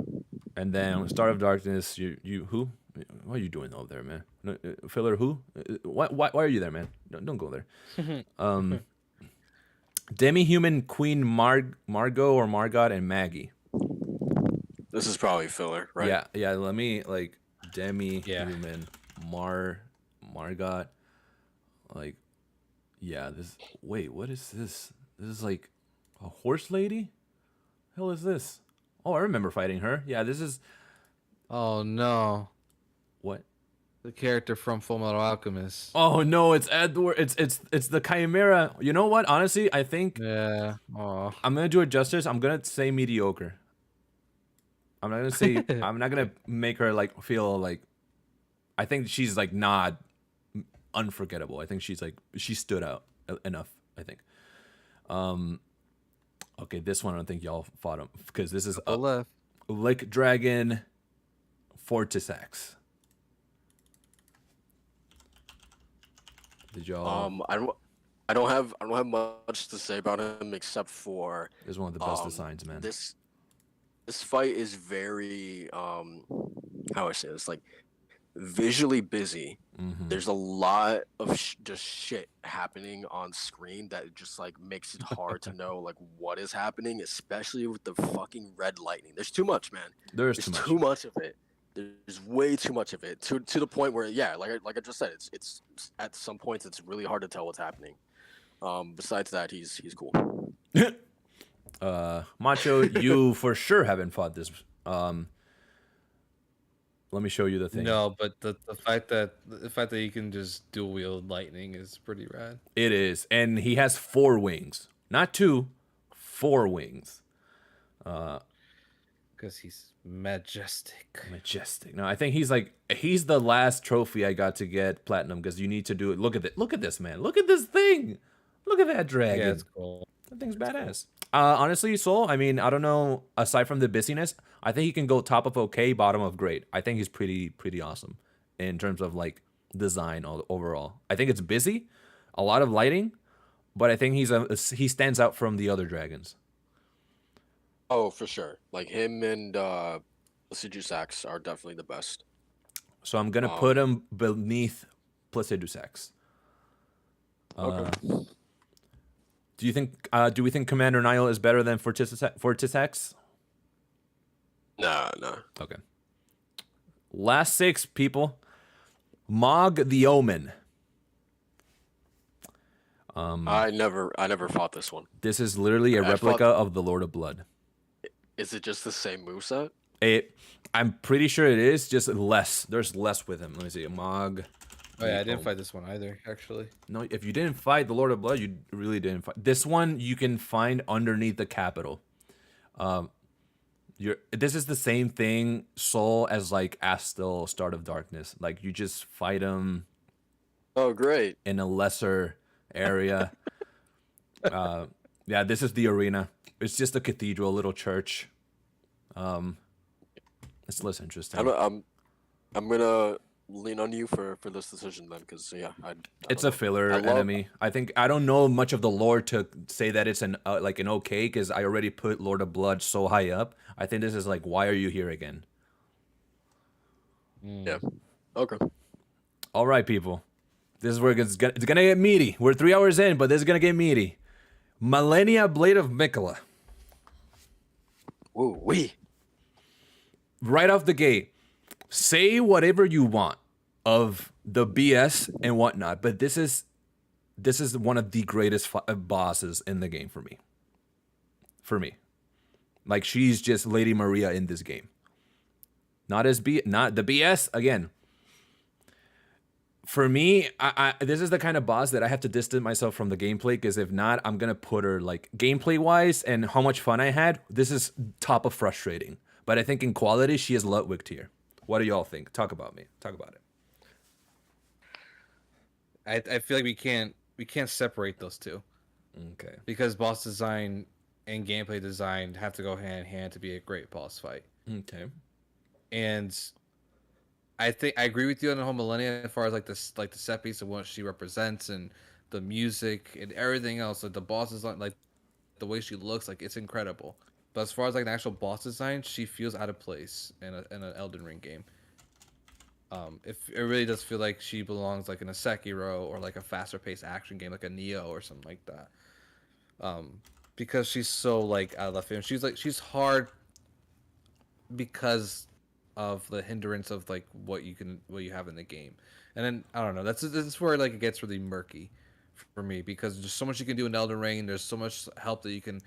And then Star of Darkness, you who? What are you doing over there, man? No, filler who? Why are you there, man? Don't go there. Demi-human Queen Margot or Margot and Maggie. This is probably filler, right? Yeah. Let me like Yeah. demi-human Margot. Like, yeah. This. Wait, what is this? This is like a horse lady. Hell is this? Oh, I remember fighting her. Yeah, this is Oh no, what? the character from Full Metal Alchemist. Oh no, it's Edward. It's the Chimera. You know what? Honestly, I think Yeah. Oh. I'm gonna do it justice. I'm gonna say mediocre. I'm not gonna say. I'm not gonna make her like feel like. I think she's like not unforgettable. I think she stood out enough. I think. Okay, this one I don't think y'all fought him because this is Couple left. Lake Dragon, Fortisax. Did y'all? I don't have much to say about him except for This is one of the best designs, man. this fight is very how do I say this, like visually busy. Mm-hmm. There's a lot of just shit happening on screen that just like makes it hard to know like what is happening, especially with the fucking red lightning. There's too much, man. There's There's too much. too much of it. There's way too much of it to the point where yeah, like I just said, it's at some points it's really hard to tell what's happening. Besides that, he's cool. Macho, you for sure haven't fought this. Let me show you the thing. No, but the fact that you can just dual wield lightning is pretty rad. It is, and he has 4 wings, not 2, 4 wings. Because he's majestic. Majestic. No, I think he's the last trophy I got to get platinum because you need to do it. Look at it. Look at this, man. Look at this thing. Look at that dragon. Yeah, it's cool. That thing's badass. Honestly, Soul, I mean, I don't know. Aside from the busyness, I think he can go top of okay, bottom of great. I think he's pretty awesome in terms of like design overall. I think it's busy, a lot of lighting, but I think he stands out from the other dragons. Oh, for sure. Like him and Placidusax are definitely the best. So I'm gonna put him beneath Placidusax. Okay. Do you think? Do we think Commander Nile is better than Fortisax? Nah. Okay. Last 6 people. Mog the Omen. I never fought this one. This is literally a I fought. replica of the Lord of Blood. Is it just the same moveset? I'm pretty sure it is, just less. There's less with him. Let me see. Mog. Oh yeah, I didn't fight this one either, actually. No, if you didn't fight the Lord of Blood, you really didn't fight. This one you can find underneath the capital. This is the same thing, Soul, as like Astil, Start of Darkness. Like you just fight him Oh, great. in a lesser area. Yeah, this is the arena. It's just a cathedral, a little church. It's less interesting. I'm gonna lean on you for this decision then, because yeah, It's a filler enemy. I don't know much of the lore to say that it's an like an okay, because I already put Lord of Blood so high up. I think this is like, why are you here again? Yeah. Okay. All right, people. This is where it's gonna get meaty. We're 3 hours in, but this is gonna get meaty. Millennia Blade of Mikola. Woo wee. Right off the gate, say whatever you want of the BS and whatnot, but this is one of the greatest bosses in the game for me. For me, like she's just Lady Maria in this game. Not the BS again. For me, I this is the kind of boss that I have to distance myself from the gameplay, because if not, I'm gonna put her like gameplay wise and how much fun I had. This is top of frustrating. But I think in quality, she is Ludwig tier. What do y'all think? Talk about me. Talk about I feel like we can't separate those two. Okay. Because boss design and gameplay design have to go hand in hand to be a great boss fight. Okay. And I think I agree with you on the whole Millennia as far as like the set piece of what she represents and the music and everything else. Like the boss design, like the way she looks, like it's incredible. But as far as like an actual boss design, she feels out of place in an Elden Ring game. If it really does feel like she belongs like in a Sekiro or like a faster paced action game like a Neo or something like that. Because she's so like out of left field. She's hard because of the hindrance of like what you have in the game. And then I don't know. This is where like it gets really murky for me, because there's so much you can do in Elden Ring. There's so much help that you can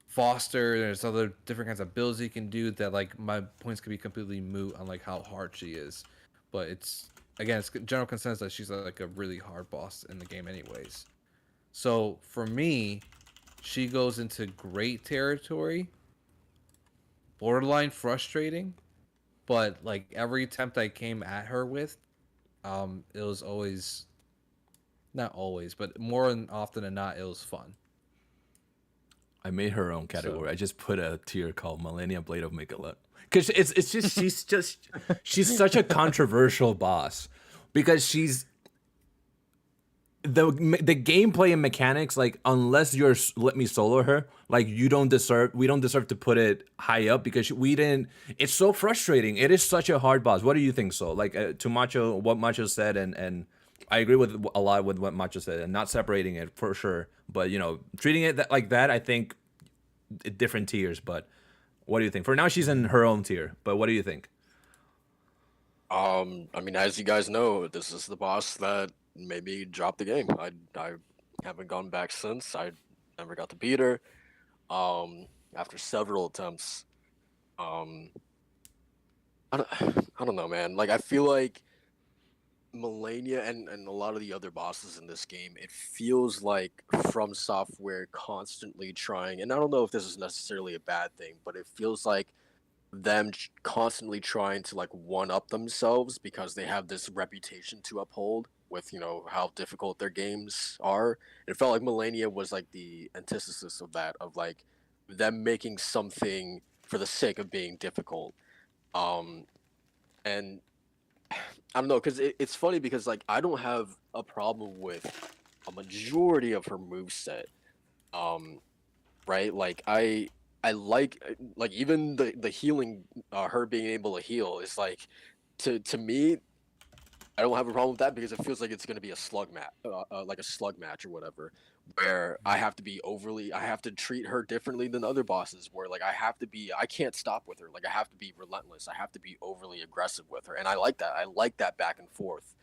foster. There's other different kinds of builds you can do that like my points could be completely moot on like how hard she is. But it's general consensus that she's like a really hard boss in the game anyways. So for me, she goes into great territory, borderline frustrating, but like every attempt I came at her with, it was always, not always, but more often than not, it was fun. I made her own category. I just put a tier called Millennia Blade of Mikola. Because it's just she's such a controversial boss, because she's the gameplay and mechanics, like unless you're let me solo her, like we don't deserve to put it high up, because we didn't. It's so frustrating. It is such a hard boss. What do you think, so like to Macho, what Macho said, and I agree with a lot with what Macho said, and not separating it for sure, but you know, treating it like that, I think different tiers. But what do you think? For now, she's in her own tier, but what do you think? I mean, as you guys know, this is the boss that made me drop the game. I haven't gone back since. I never got to beat her. After several attempts. I don't know, man. Like I feel like Melania and a lot of the other bosses in this game, it feels like From Software constantly trying, and I don't know if this is necessarily a bad thing, but it feels like them constantly trying to like one up themselves, because they have this reputation to uphold with, you know, how difficult their games are. It felt like Melania was like the antithesis of that, of like them making something for the sake of being difficult. And I don't know, because it's funny, because like I don't have a problem with a majority of her moveset. Right? Like I like even the healing, her being able to heal is like, to me, I don't have a problem with that because it feels like it's going to be a slug match, like a slug match or whatever, where I have to be I have to treat her differently than other bosses. Where like I can't stop with her. Like I have to be relentless. I have to be overly aggressive with her, and I like that. I like that back and forth.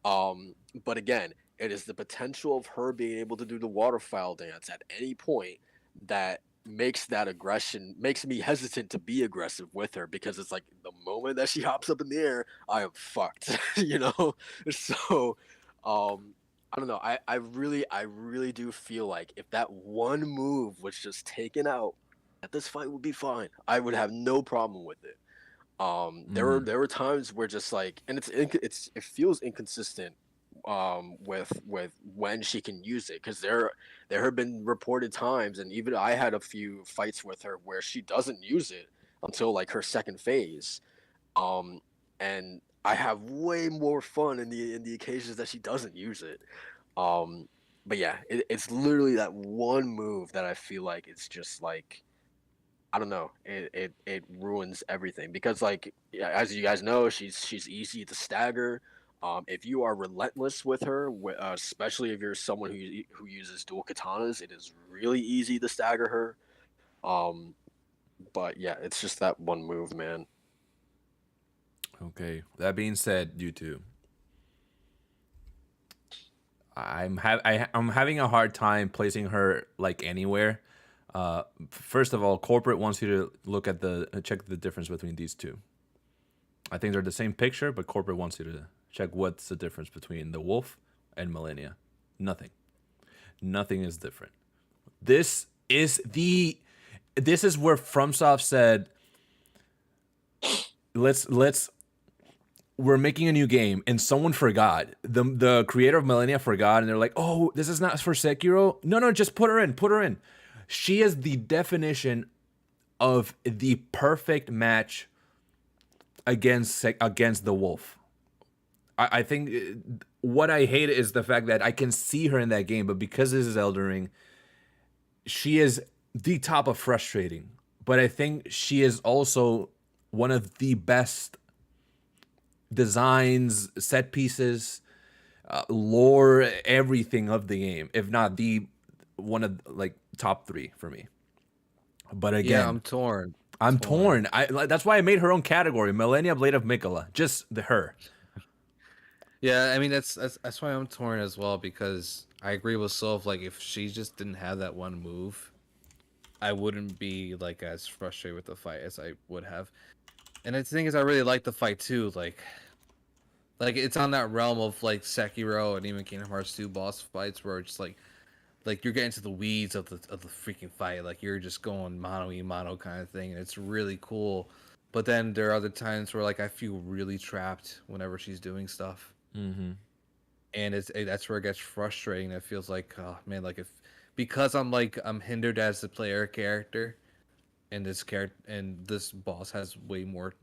But again, it is the potential of her being able to do the waterfowl dance at any point that makes me hesitant to be aggressive with her because it's like the moment that she hops up in the air, I am fucked, you know. So, I don't know. I really do feel like if that one move was just taken out, that this fight would be fine. I would have no problem with it. There were times where just like, and it feels inconsistent with when she can use it because there have been reported times, and even I had a few fights with her where she doesn't use it until like her second phase, um, and I have way more fun in the occasions that she doesn't use it. Um, but yeah, it's literally that one move that I feel like it's just like I don't know. It ruins everything because like yeah, as you guys know, she's easy to stagger. If you are relentless with her, especially if you're someone who uses dual katanas, it is really easy to stagger her. Um, but yeah, it's just that one move, man. Okay. That being said, you two, I'm having a hard time placing her like anywhere. First of all, corporate wants you to look at the check the difference between these two. I think they're the same picture, but corporate wants you to check what's the difference between the wolf and Millennia. Nothing. Nothing is different. This is the this is where FromSoft said let's we're making a new game, and someone forgot. The creator of Millennia forgot, and they're like, "Oh, this is not for Sekiro." No, just put her in. Put her in. She is the definition of the perfect match against the wolf. I think what I hate is the fact that I can see her in that game, but because this is Elden Ring, she is the top of frustrating. But I think she is also one of the best designs, set pieces, lore, everything of the game, if not the one of like top 3 for me. But Yeah, again, I'm torn. I'm torn. That's why I made her own category, Millennia Blade of Mikola, just her. Yeah, I mean that's why I'm torn as well because I agree with Soph. Like if she just didn't have that one move, I wouldn't be like as frustrated with the fight as I would have. And the thing is, I really like the fight too. Like it's on that realm of like Sekiro and even Kingdom Hearts 2 boss fights where it's like you're getting to the weeds of the freaking fight. Like you're just going mano y mano kind of thing, and it's really cool. But then there are other times where like I feel really trapped whenever she's doing stuff, and that's where it gets frustrating. It feels like, oh man, like if because I'm hindered as the player character, and this boss has way more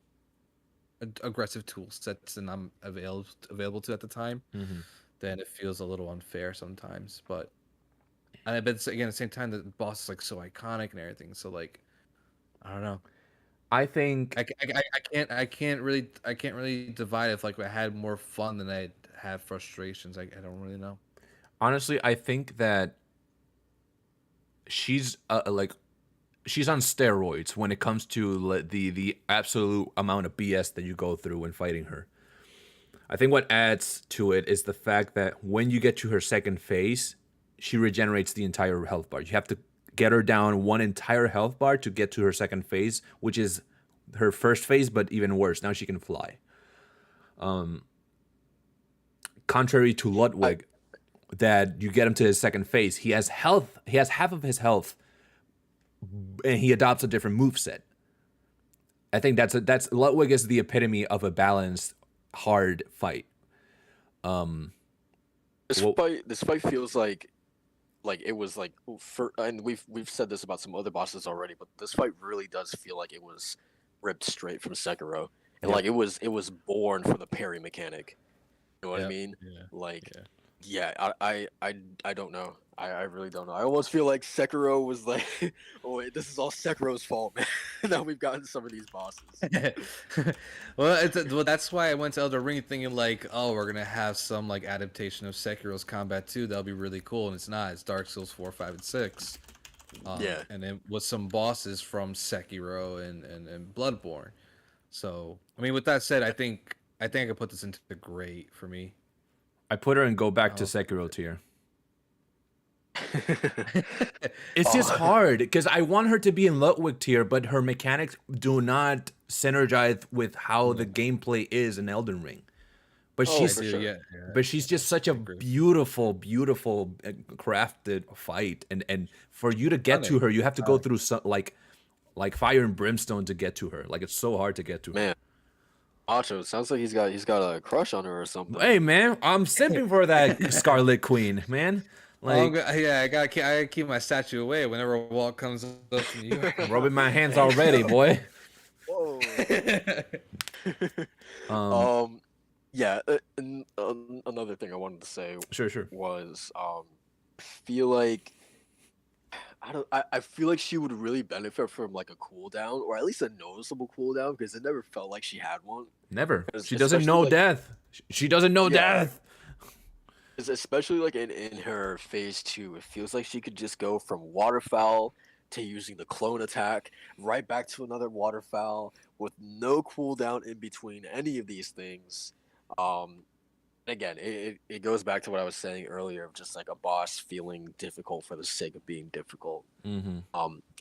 aggressive tool sets than I'm available to at the time, then it feels a little unfair sometimes. But again, at the same time, the boss is like so iconic and everything. So like, I don't know. I think I can't really divide if like I had more fun than I had frustrations. I don't really know. honestly, I think that she's like she's on steroids when it comes to the absolute amount of BS that you go through when fighting her. I think what adds to it is the fact that when you get to her second phase, she regenerates the entire health bar. You have to get her down one entire health bar to get to her second phase, which is her first phase, but even worse. Now she can fly. Contrary to I Ludwig, that you get him to his second phase, he has health. He has half of his health, and he adopts a different move set. I think that's Ludwig is the epitome of a balanced, hard fight. Well, this fight feels like it was like for and we've said this about some other bosses already, but this fight really does feel like it was ripped straight from Sekiro, and yep. like it was born for the parry mechanic. You know what I Yep. mean? Yeah. Like Yeah. Yeah, I don't know. I really don't know. I almost feel like Sekiro was like, oh wait, this is all Sekiro's fault, man. Now we've gotten some of these bosses. Well, that's why I went to Elden Ring thinking like, oh, we're gonna have some like adaptation of Sekiro's combat too. That'll be really cool, and it's not. It's Dark Souls 4, 5, and 6, Yeah, and then with some bosses from Sekiro and Bloodborne. So, I mean, with that said, I think I could put this into the great for me. I put her and go back to Oh. Sekiro tier. It's just oh hard because I want her to be in Ludwig tier, but her mechanics do not synergize with how the gameplay is in Elden Ring. But oh I she's for do, sure. yeah, she's just such a I agree. beautiful, beautiful crafted fight, and for you to get to Stunning. her, you have to go through some like fire and brimstone to get to her. Like it's so hard to get to her. Man, Acho, it sounds like he's got a crush on her or something. Hey man, I'm simping for that Scarlet Queen, man. Like Yeah, I gotta keep my statue away whenever a wall comes up from you. rubbing my hands already, boy. Whoa. Um, um, yeah. And, another thing I wanted to say sure. was feel like I feel like she would really benefit from like a cooldown or at least a noticeable cooldown because it never felt like she had one. Never. She doesn't Especially know like death. She doesn't know yeah, death. especially like in her phase 2, it feels like she could just go from waterfowl to using the clone attack right back to another waterfowl with no cooldown in between any of these things. Um, again, it goes back to what I was saying earlier of just like a boss feeling difficult for the sake of being difficult. Mm-hmm.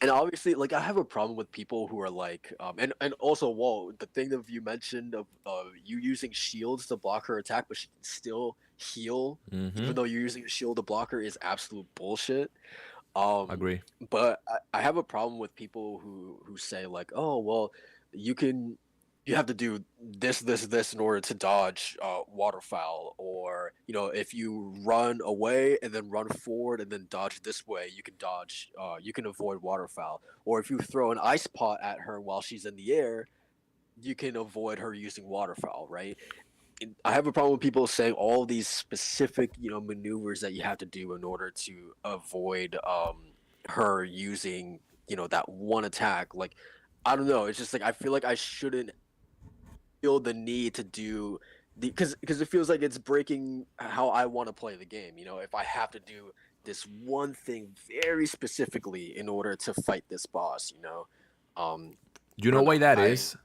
And obviously, like I have a problem with people who are like, and also, whoa, the thing that you mentioned of you using shields to block her attack, but she can still heal, Mm-hmm. even though you're using a shield to block her, is absolute bullshit. Um, Agree. but I have a problem with people who say like, oh well, you can you have to do this in order to dodge waterfowl, or if you run away and then run forward and then dodge this way, you can dodge, you can avoid waterfowl, or if you throw an ice pot at her while she's in the air, you can avoid her using waterfowl, right? And I have a problem with people saying all these specific maneuvers that you have to do in order to avoid her using that one attack. Like I don't know, it's just like I feel like I shouldn't feel the need to do the because it feels like it's breaking how I want to play the game. If I have to do this one thing very specifically in order to fight this boss. You I know don't why know. that I is?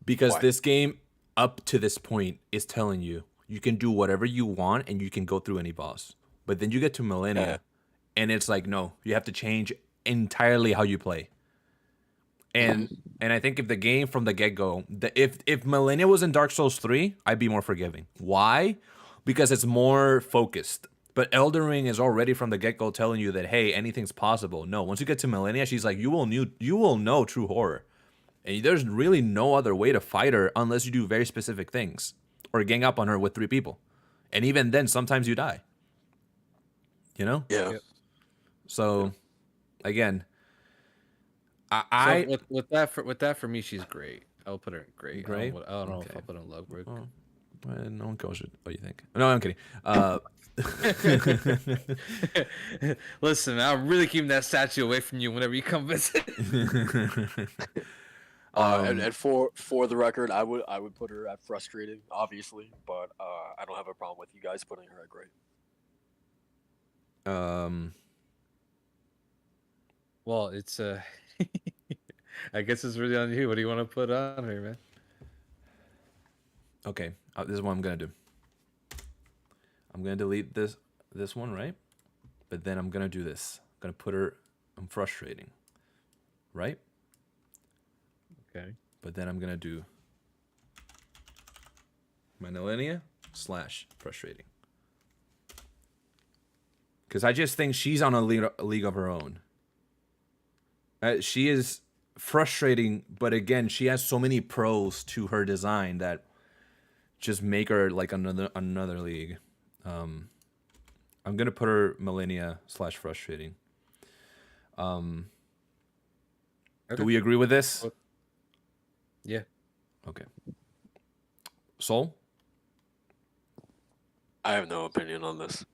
Because Why? this game, up to this point, is telling you you can do whatever you want and you can go through any boss. But then you get to Yeah. Millennia, and it's like, no, you have to change entirely how you play. And Mhm. and I think if the game from the get go, if Millennia was in Dark Souls 3, I'd be more forgiving. Why? Because it's more focused. But Elden Ring is already from the get go telling you that hey, anything's possible. No, once you get to Millennia, she's like, you will know true horror. And there's really no other way to fight her unless you do very specific things or gang up on her with 3 people. And even then, sometimes you die. You know? Yeah. Yep. So, again, So I with that for me, she's great. I'll put her in great. great. I don't know if Okay. I'll put her in Ludwig. Well, no one goes. What do you think? No, I'm kidding. Listen, I'm really keeping that statue away from you whenever you come visit. And for the record, I would put her at frustrating, obviously, but I don't have a problem with you guys putting her at great. um, Well, it's I guess it's really on you. What do you want to put on her, man? okay. This is what I'm gonna do. I'm gonna delete this one, right? But then I'm gonna do this. I'm gonna put her. I'm frustrating, right? Okay. But then I'm gonna do my Millennia / frustrating. Because I just think she's on a league of her own. She is frustrating, but again, she has so many pros to her design that just make her like another league. I'm gonna put her Millennia / frustrating. Do Okay. we agree with this? Yeah. Okay. Soul? I have no opinion on this.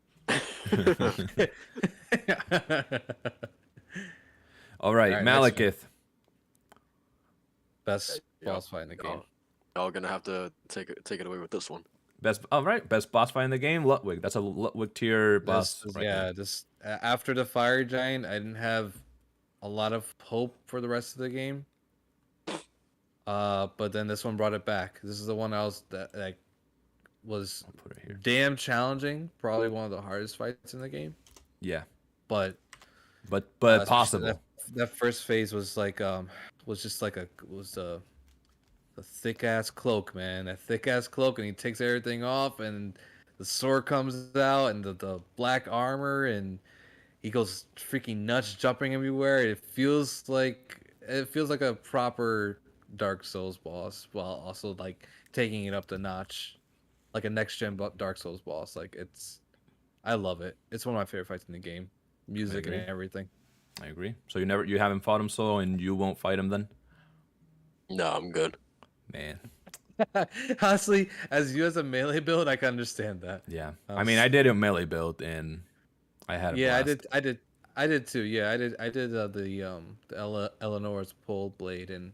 All right, Alright, next one. Malekith. Best Yeah, boss fight in the game. y'all gonna have to take it away with this one. Best. All right, best boss fight in the game. Ludwig. That's a Ludwig tier boss. Right Yeah, there. this after the fire giant, I didn't have a lot of hope for the rest of the game. But then this one brought it back. This is the one that was I'll put it here. damn challenging. Probably one of the hardest fights in the game. Yeah, But but especially possible. that first phase was like was just like a thick ass cloak, man. That thick ass cloak, and he takes everything off, and the sword comes out, and the black armor, and he goes freaking nuts, jumping everywhere. It feels like a proper Dark Souls boss, while also like taking it up the notch, like a next gen Dark Souls boss. Like I love it. It's one of my favorite fights in the game. Music and agree. everything. I agree. So you haven't fought him solo, and you won't fight him then, No, I'm good. man. Honestly, as a melee build, I can understand that. Yeah, I mean, I did a melee build, and I had a Yeah, blast. I did too. Yeah, I did the Eleanor's pull blade, and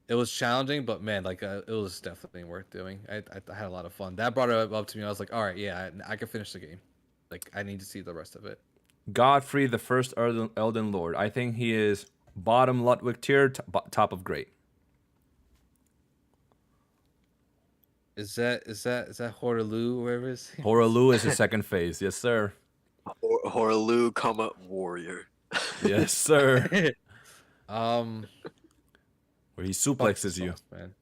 it was challenging, but man, like it was definitely worth doing. I had a lot of fun. That brought it up to me. I was like, all right, yeah, I can finish the game. Like I need to see the rest of it. Godfrey, the first Elden Lord. I think he is bottom Ludwig tier, top of great. Is that Horaloo, wherever it is? Horalu is his second phase. Yes, sir. Horalu, warrior. Yes, sir. um, Where he fuck suplexes this you. boss, man.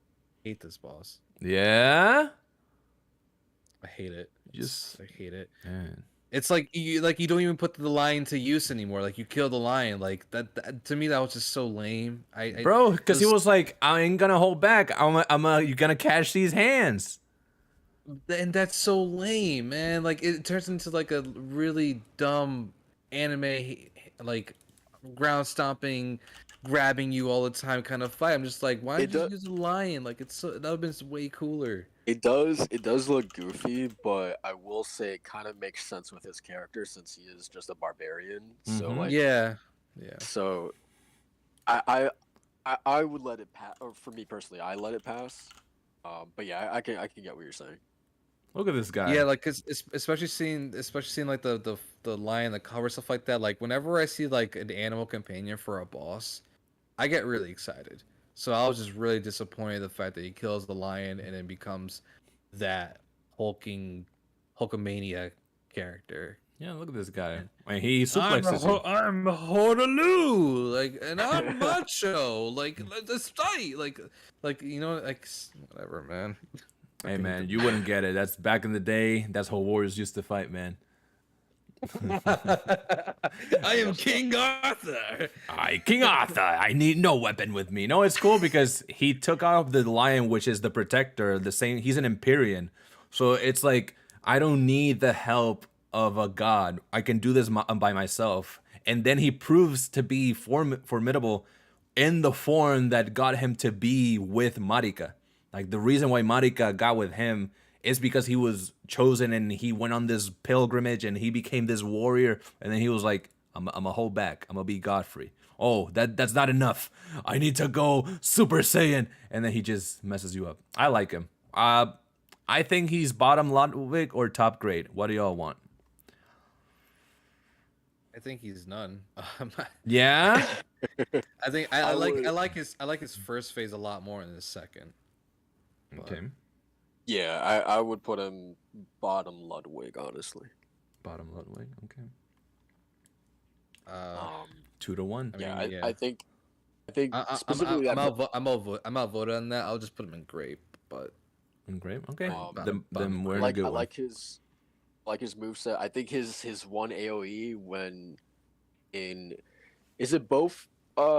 Hate this boss. Yeah. I hate it. Just I hate it. man. It's like you don't even put the lion to use anymore. Like you kill the lion. Like that to me that was just so lame. Bro, because he was like, I ain't gonna hold back. You're gonna catch these hands. and that's so lame, man. Like it turns into like a really dumb anime, like ground stomping, grabbing you all the time kind of fight. I'm just like, why did you use a lion? Like that would have been way cooler. It does look goofy, but I will say it kind of makes sense with his character since he is just a barbarian. So Mhm. like, Yeah. so I would let it pass. Or for me personally, I let it pass. But yeah, I can get what you're saying. Look at this guy. Yeah, like cause especially seeing like the lion, the cover, stuff like that. Like whenever I see like an animal companion for a boss, I get really excited. So I was just really disappointed the fact that he kills the lion and then becomes that Hulkamania character. Yeah, look at this guy. And he suplexes you. I'm Horaloo, like, and I'm macho, like let's fight, like you know, like whatever, man. Hey man, you wouldn't get it. That's back in the day. That's how warriors used to fight, man. I am King Arthur. King Arthur. I need no weapon with me. No, it's cool because he took off the lion, which is the protector. The same. He's an Empyrean, so it's like I don't need the help of a god. I can do this by myself. And then he proves to be formidable in the form that got him to be with Marika. Like the reason why Marika got with him is because he was chosen and he went on this pilgrimage and he became this warrior. And then he was like, I'm gonna hold back. I'm gonna be Godfrey. Oh, that's not enough. I need to go Super Saiyan. And then he just messes you up. I like him. I think he's bottom Ludwig or top grade. What do y'all want? I think he's none. Yeah. I think I like his first phase a lot more than his second. Okay. Yeah, I would put him bottom Ludwig, honestly. Bottom Ludwig. Okay. 2-1. I think specifically I'm outvoted on that. I'll just put him in grape, but Grape. Okay. Bottom then we're in like a good I one. like his moveset. I think his one AoE when in is it both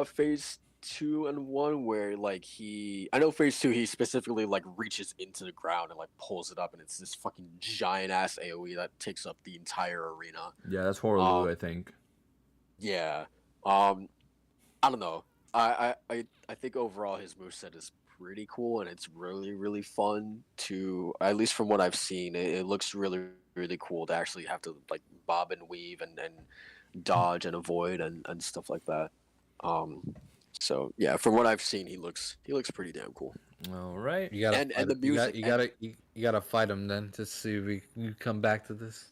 phase 2 and 1 where like I know phase 2 he specifically like reaches into the ground and like pulls it up and it's this fucking giant ass AoE that takes up the entire arena. Yeah, that's Horaloo, I think. Yeah. I don't know. I think overall his moveset is pretty cool and it's really really fun to, at least from what I've seen, it looks really really cool to actually have to like bob and weave and dodge and avoid and stuff like that. Um, so yeah, from what I've seen, he looks pretty damn cool. All right. You gotta fight And the him. music and You gotta fight him then to see if we can come back to this.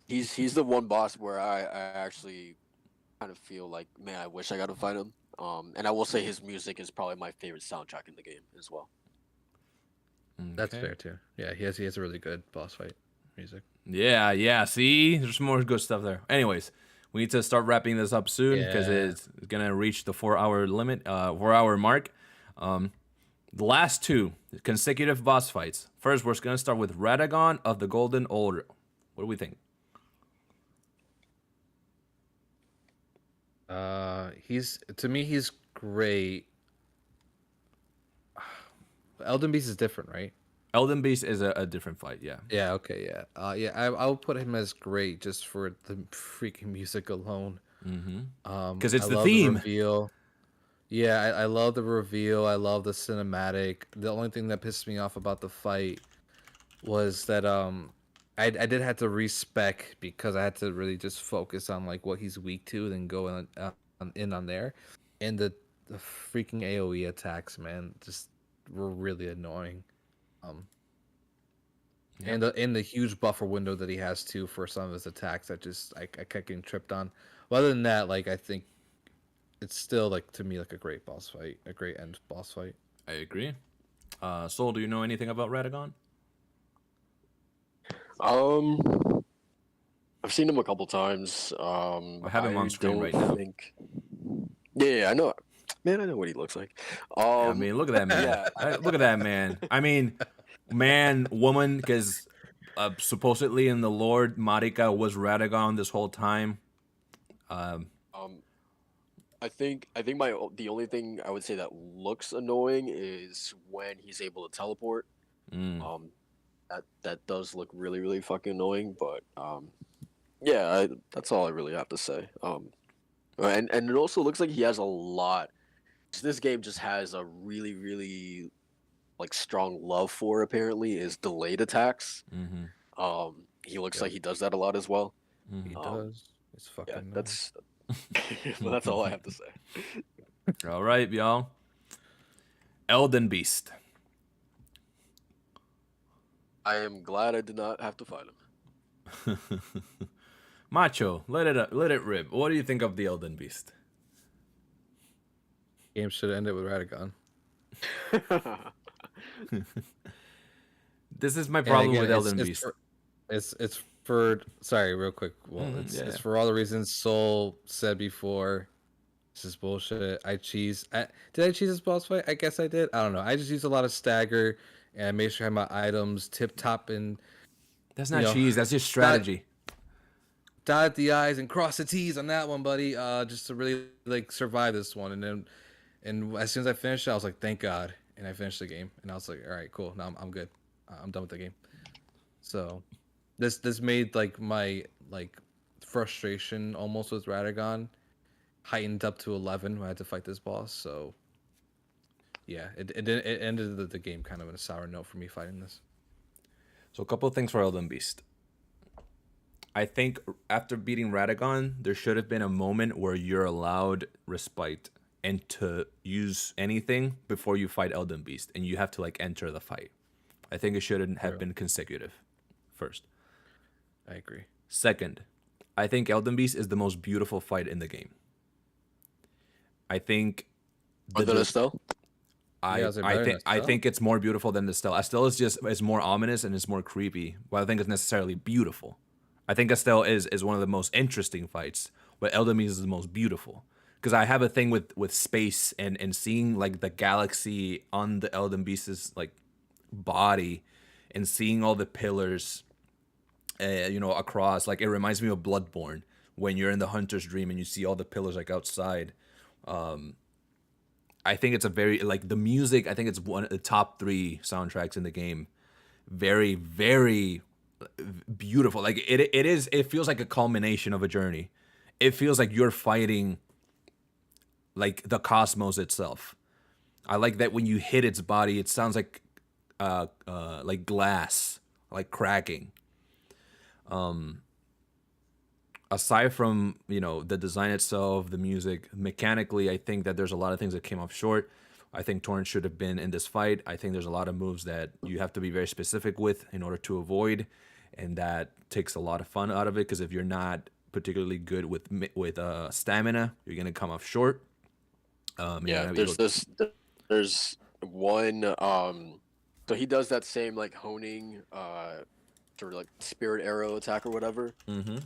he's the one boss where I actually kind of feel like, man, I wish I got to fight him. And I will say his music is probably my favorite soundtrack in the game as well. That's Okay. fair too. Yeah, he has a really good boss fight music. Yeah, yeah. See, there's more good stuff there. Anyways, we need to start wrapping this up soon because Yeah. it's gonna reach the 4 hour limit, 4 hour mark. Um, the last two consecutive boss fights. First, we're gonna start with Radagon of the Golden Order. What do we think? He's to me he's great. Elden Beast is different, right? Elden Beast is a different fight. Yeah. Yeah. Okay. Yeah. Yeah. I'll put him as great just for the freaking music alone. Because it's I the love the theme. reveal. Yeah, I love the reveal. I love the cinematic. The only thing that pissed me off about the fight was that I did have to respec because I had to really just focus on like what he's weak to, then go in on there, and the freaking AOE attacks, man, just were really annoying. Um, and the huge buffer window that he has too for some of his attacks that just I kept getting tripped on. But other than that, like I think it's still like to me like a great boss fight, a great end boss fight. I agree. Soul, do you know anything about Radagon? Um, I've seen him a couple times. I have him on screen don't right now. think. Yeah, I know. Man, I know what he looks like. I mean, look at that man. Yeah. Look at that man. I mean, man, woman, because supposedly in the Lord, Marika was Radagon this whole time. Um, I think the only thing I would say that looks annoying is when he's able to teleport. Mm. That does look really really fucking annoying. But yeah, that's all I really have to say. And it also looks like he has a lot. This game just has a really really like strong love for, apparently, is delayed attacks. He looks like he does that a lot as well. He Um, does. It's yeah, fucking that's well, that's all I have to say. All right, y'all. Elden Beast. I am glad I did not have to fight him. Macho, let it rip. What do you think of the Elden Beast? game should have ended with Radagon. This is my And problem again, with Elden it's Beast. for, it's for sorry, real quick. Well, Yeah. it's for all the reasons Soul said before. This is bullshit. Did I cheese this boss fight? I guess I did. I don't know. I just used a lot of stagger and I made sure I had my items tip top and That's you not know, cheese. That's just strategy. dot the I's and cross the T's on that one, buddy. Just to really like survive this one. And as soon as I finished, I was like, thank God. And I finished the game, and I was like, all right, cool. Now I'm good. I'm done with the game. So, this made like my like frustration almost with Radagon heightened up to 11 when I had to fight this boss. So, yeah, it ended the game kind of in a sour note for me fighting this. So a couple of things for Elden Beast. I think after beating Radagon, there should have been a moment where you're allowed respite and to use anything before you fight Elden Beast, and you have to like enter the fight. I think it shouldn't have been consecutive. First. I agree. Second, I think Elden Beast is the most beautiful fight in the game. I think Other than Estelle? Yeah, is it better than I Estelle? think it's more beautiful than Estelle. Estelle is more ominous and it's more creepy. But I think it's necessarily beautiful. I think Estelle is one of the most interesting fights, but Elden Beast is the most beautiful. Because I have a thing with space and seeing like the galaxy on the Elden Beast's like body, and seeing all the pillars, across. Like it reminds me of Bloodborne when you're in the Hunter's Dream and you see all the pillars like outside. I think it's a very like the music. I think it's one of the top 3 soundtracks in the game. Very, very beautiful. Like it is. It feels like a culmination of a journey. It feels like you're fighting like the cosmos itself. I like that when you hit its body, it sounds like glass, like cracking. Aside from the design itself, the music, mechanically, I think that there's a lot of things that came up short. I think Torrent should have been in this fight. I think there's a lot of moves that you have to be very specific with in order to avoid, and that takes a lot of fun out of it. Because if you're not particularly good with stamina, you're gonna come up short. You're Yeah, gonna be there's able. this. There's one. So he does that same like honing, sort of like spirit arrow attack or whatever. Mm-hmm.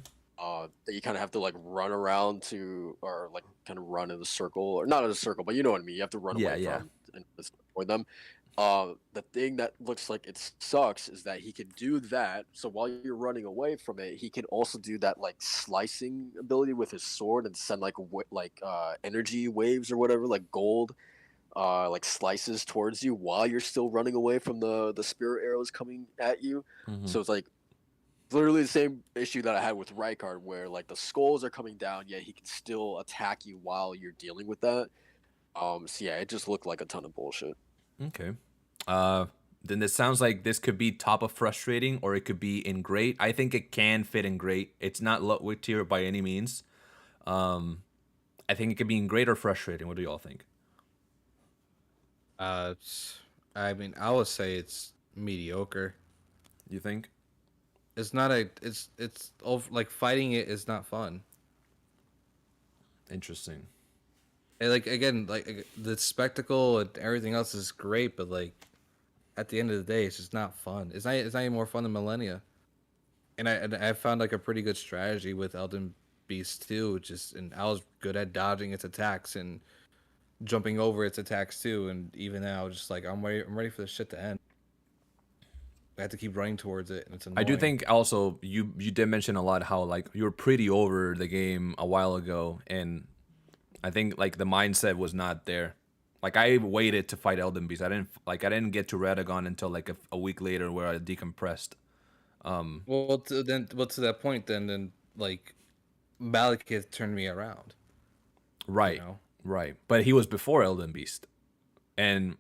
That you kind of have to like run around to, or like kind of run in a circle, or not in a circle, but you know what I mean. You have to run Yeah, away yeah. from and avoid them. The thing that looks like it sucks is that he can do that. So while you're running away from it, he can also do that like slicing ability with his sword and send like energy waves or whatever, like gold, like slices towards you while you're still running away from the spirit arrows coming at you. Mm-hmm. So it's like literally the same issue that I had with Rykard, where like the skulls are coming down, yet he can still attack you while you're dealing with that. So yeah, it just looked like a ton of bullshit. Okay. Then it sounds like this could be top of frustrating, or it could be in great. I think it can fit in great. It's not low tier by any means. I think it could be in great or frustrating. What do y'all think? I mean, I would say it's mediocre. You think? It's not a. It's like fighting it is not fun. Interesting. And like again, like the spectacle and everything else is great, but like at the end of the day, it's just not fun. It's not. It's not any more fun than Millennia. And I found like a pretty good strategy with Elden Beast too. And I was good at dodging its attacks and jumping over its attacks too. And even now, just like I'm ready for this shit to end. I have to keep running towards it, and it's annoying. I do think also you did mention a lot how like you were pretty over the game a while ago, and I think like the mindset was not there. Like I waited to fight Elden Beast. I didn't get to Radagon until like a week later where I decompressed. To that point, then like Malekith turned me around. Right. You know, Right. But he was before Elden Beast. And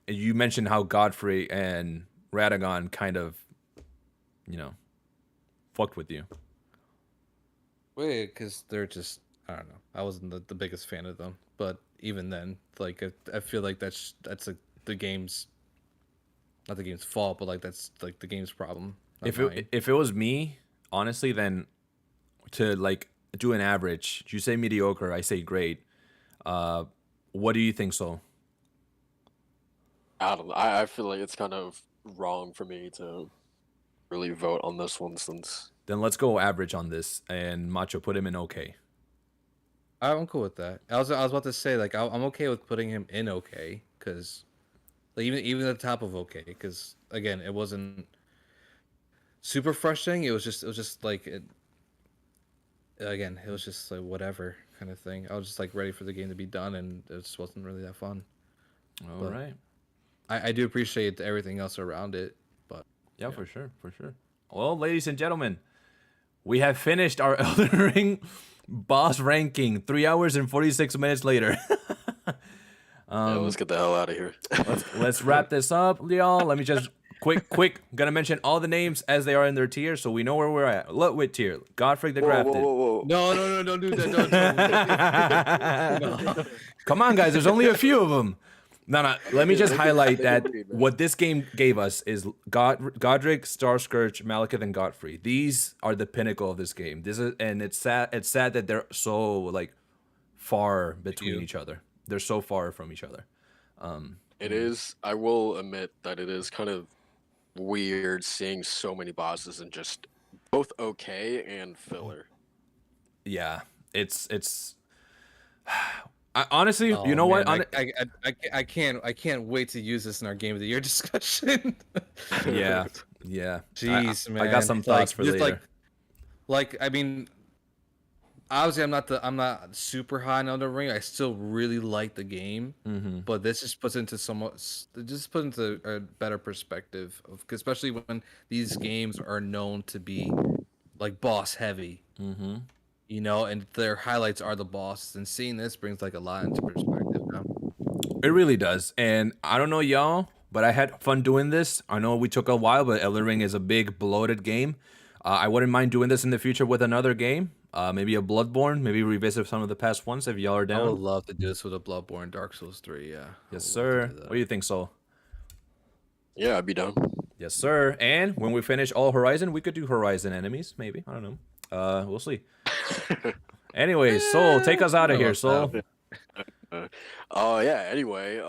you mentioned how Godfrey and Radagon kind of, you know, fucked with you. wait, because they're just I don't know. I wasn't the biggest fan of them, but even then, like I feel like that's the game's not the game's fault, but like that's like the game's problem. Not If mine. it was me, honestly, then to like do an average, you say mediocre, I say great. Uh, what do you think so? I don't know. I feel like it's kind of wrong for me to really vote on this one since Then let's go average on this, and Macho put him in okay. I'm cool with that. I was about to say like I'm okay with putting him in okay because like even at the top of okay because again it wasn't super frustrating. It was just like it was just like whatever kind of thing. I was just like ready for the game to be done, and it just wasn't really that fun. All But right. I do appreciate everything else around it. But Yeah, yeah. for sure, for sure. Well, ladies and gentlemen, we have finished our Elden Ring boss ranking 3 hours and 46 minutes later. yeah, let's get the hell out of here. Let's wrap this up, y'all. Let me just quick. Gonna mention all the names as they are in their tier, so we know where we're at. Ludwig tier, Godfrey the Whoa, whoa, Grafted. whoa, whoa. No, don't do that. Don't. No. Come on, guys. There's only a few of them. No. Let me just highlight They that can read, man. what this game gave us is Godric, Starscourge, Malekith, and Godfrey. These are the pinnacle of this game. And it's sad. It's sad that they're so like far between each other. They're so far from each other. It is. I will admit that it is kind of weird seeing so many bosses and just both okay and filler. Yeah, it's. Honestly, Oh, you know what? man, I can't wait to use this in our game of the year discussion. Yeah. Jeez, man. I got some thoughts for just later. like I mean, obviously I'm not super high on Elden Ring. I still really like the game, but this just puts into a better perspective of, especially when these games are known to be like boss heavy. you know, and their highlights are the bosses. And seeing this brings like a lot into perspective now. It really does. And I don't know y'all, but I had fun doing this. I know we took a while, but Elden Ring is a big bloated game. I wouldn't mind doing this in the future with another game. Maybe a Bloodborne. Maybe revisit some of the past ones if y'all are I down. would love to do this with a Bloodborne, Dark Souls 3. Yeah, I Yes, would love to sir. do What that. do you think, Soul? Yeah, I'd be down. Yes, sir. And when we finish all Horizon, we could do Horizon enemies. Maybe. I don't know. We'll see. Anyways, Soul, take us out of I here, love Soul. that. Yeah, anyway,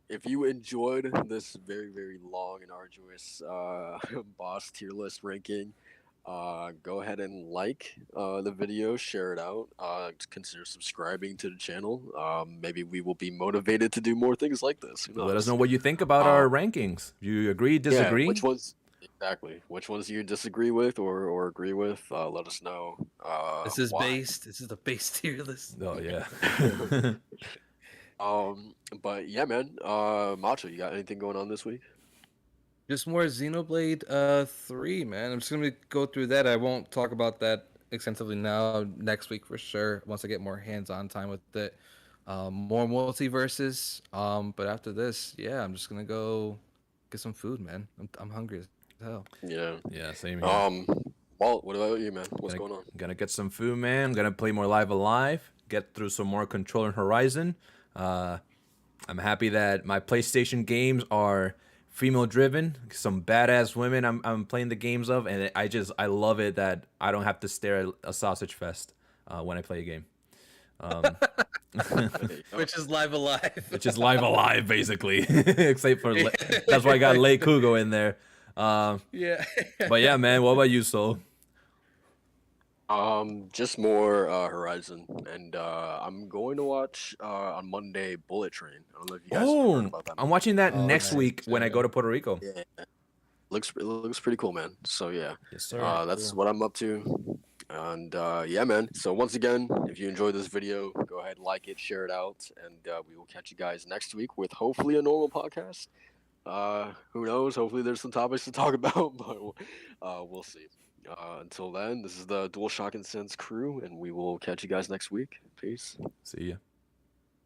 if you enjoyed this very, very long and arduous boss tier list ranking, go ahead and like the video, share it out, consider subscribing to the channel. Maybe we will be motivated to do more things like this. Who Let us knows? know what you think about our rankings. Do you agree, Yeah, disagree? which ones you disagree with or agree with, let us know. Why. This is the base tier list. Oh, yeah. But yeah, man, Macho, you got anything going on this week? Just more Xenoblade 3, man. I'm just gonna go through that. I won't talk about that extensively now. Next week for sure. Once I get more hands-on time with it. More multiverses. But after this, yeah, I'm just gonna go get some food, man. I'm hungry as hell. Yeah. Yeah, same here. Walt, what about you, man? What's Gonna, going on? gonna get some food, man. I'm gonna play more Live Alive. Get through some more Control and Horizon. I'm happy that my PlayStation games are female driven. Some badass women I'm playing the games of, and I love it that I don't have to stare at a sausage fest when I play a game. Which is Live Alive. Which is Live Alive basically, except for that's why I got Lei Kugo in there. Yeah. But yeah, man. What about you, Soul? Just more Horizon, and I'm going to watch on Monday Bullet Train. I don't know if you guys have heard Oh, about that. I'm watching that Oh, next nice. week when I go to Puerto Rico. Yeah, it looks pretty cool, man. So yeah, Yes, sir. that's Cool. what I'm up to. And yeah, man. So once again, if you enjoyed this video, go ahead, like it, share it out, and we will catch you guys next week with hopefully a normal podcast. Who knows? Hopefully, there's some topics to talk about, but we'll see. Until then, this is the DualShock and Sense crew, and we will catch you guys next week. Peace. See ya.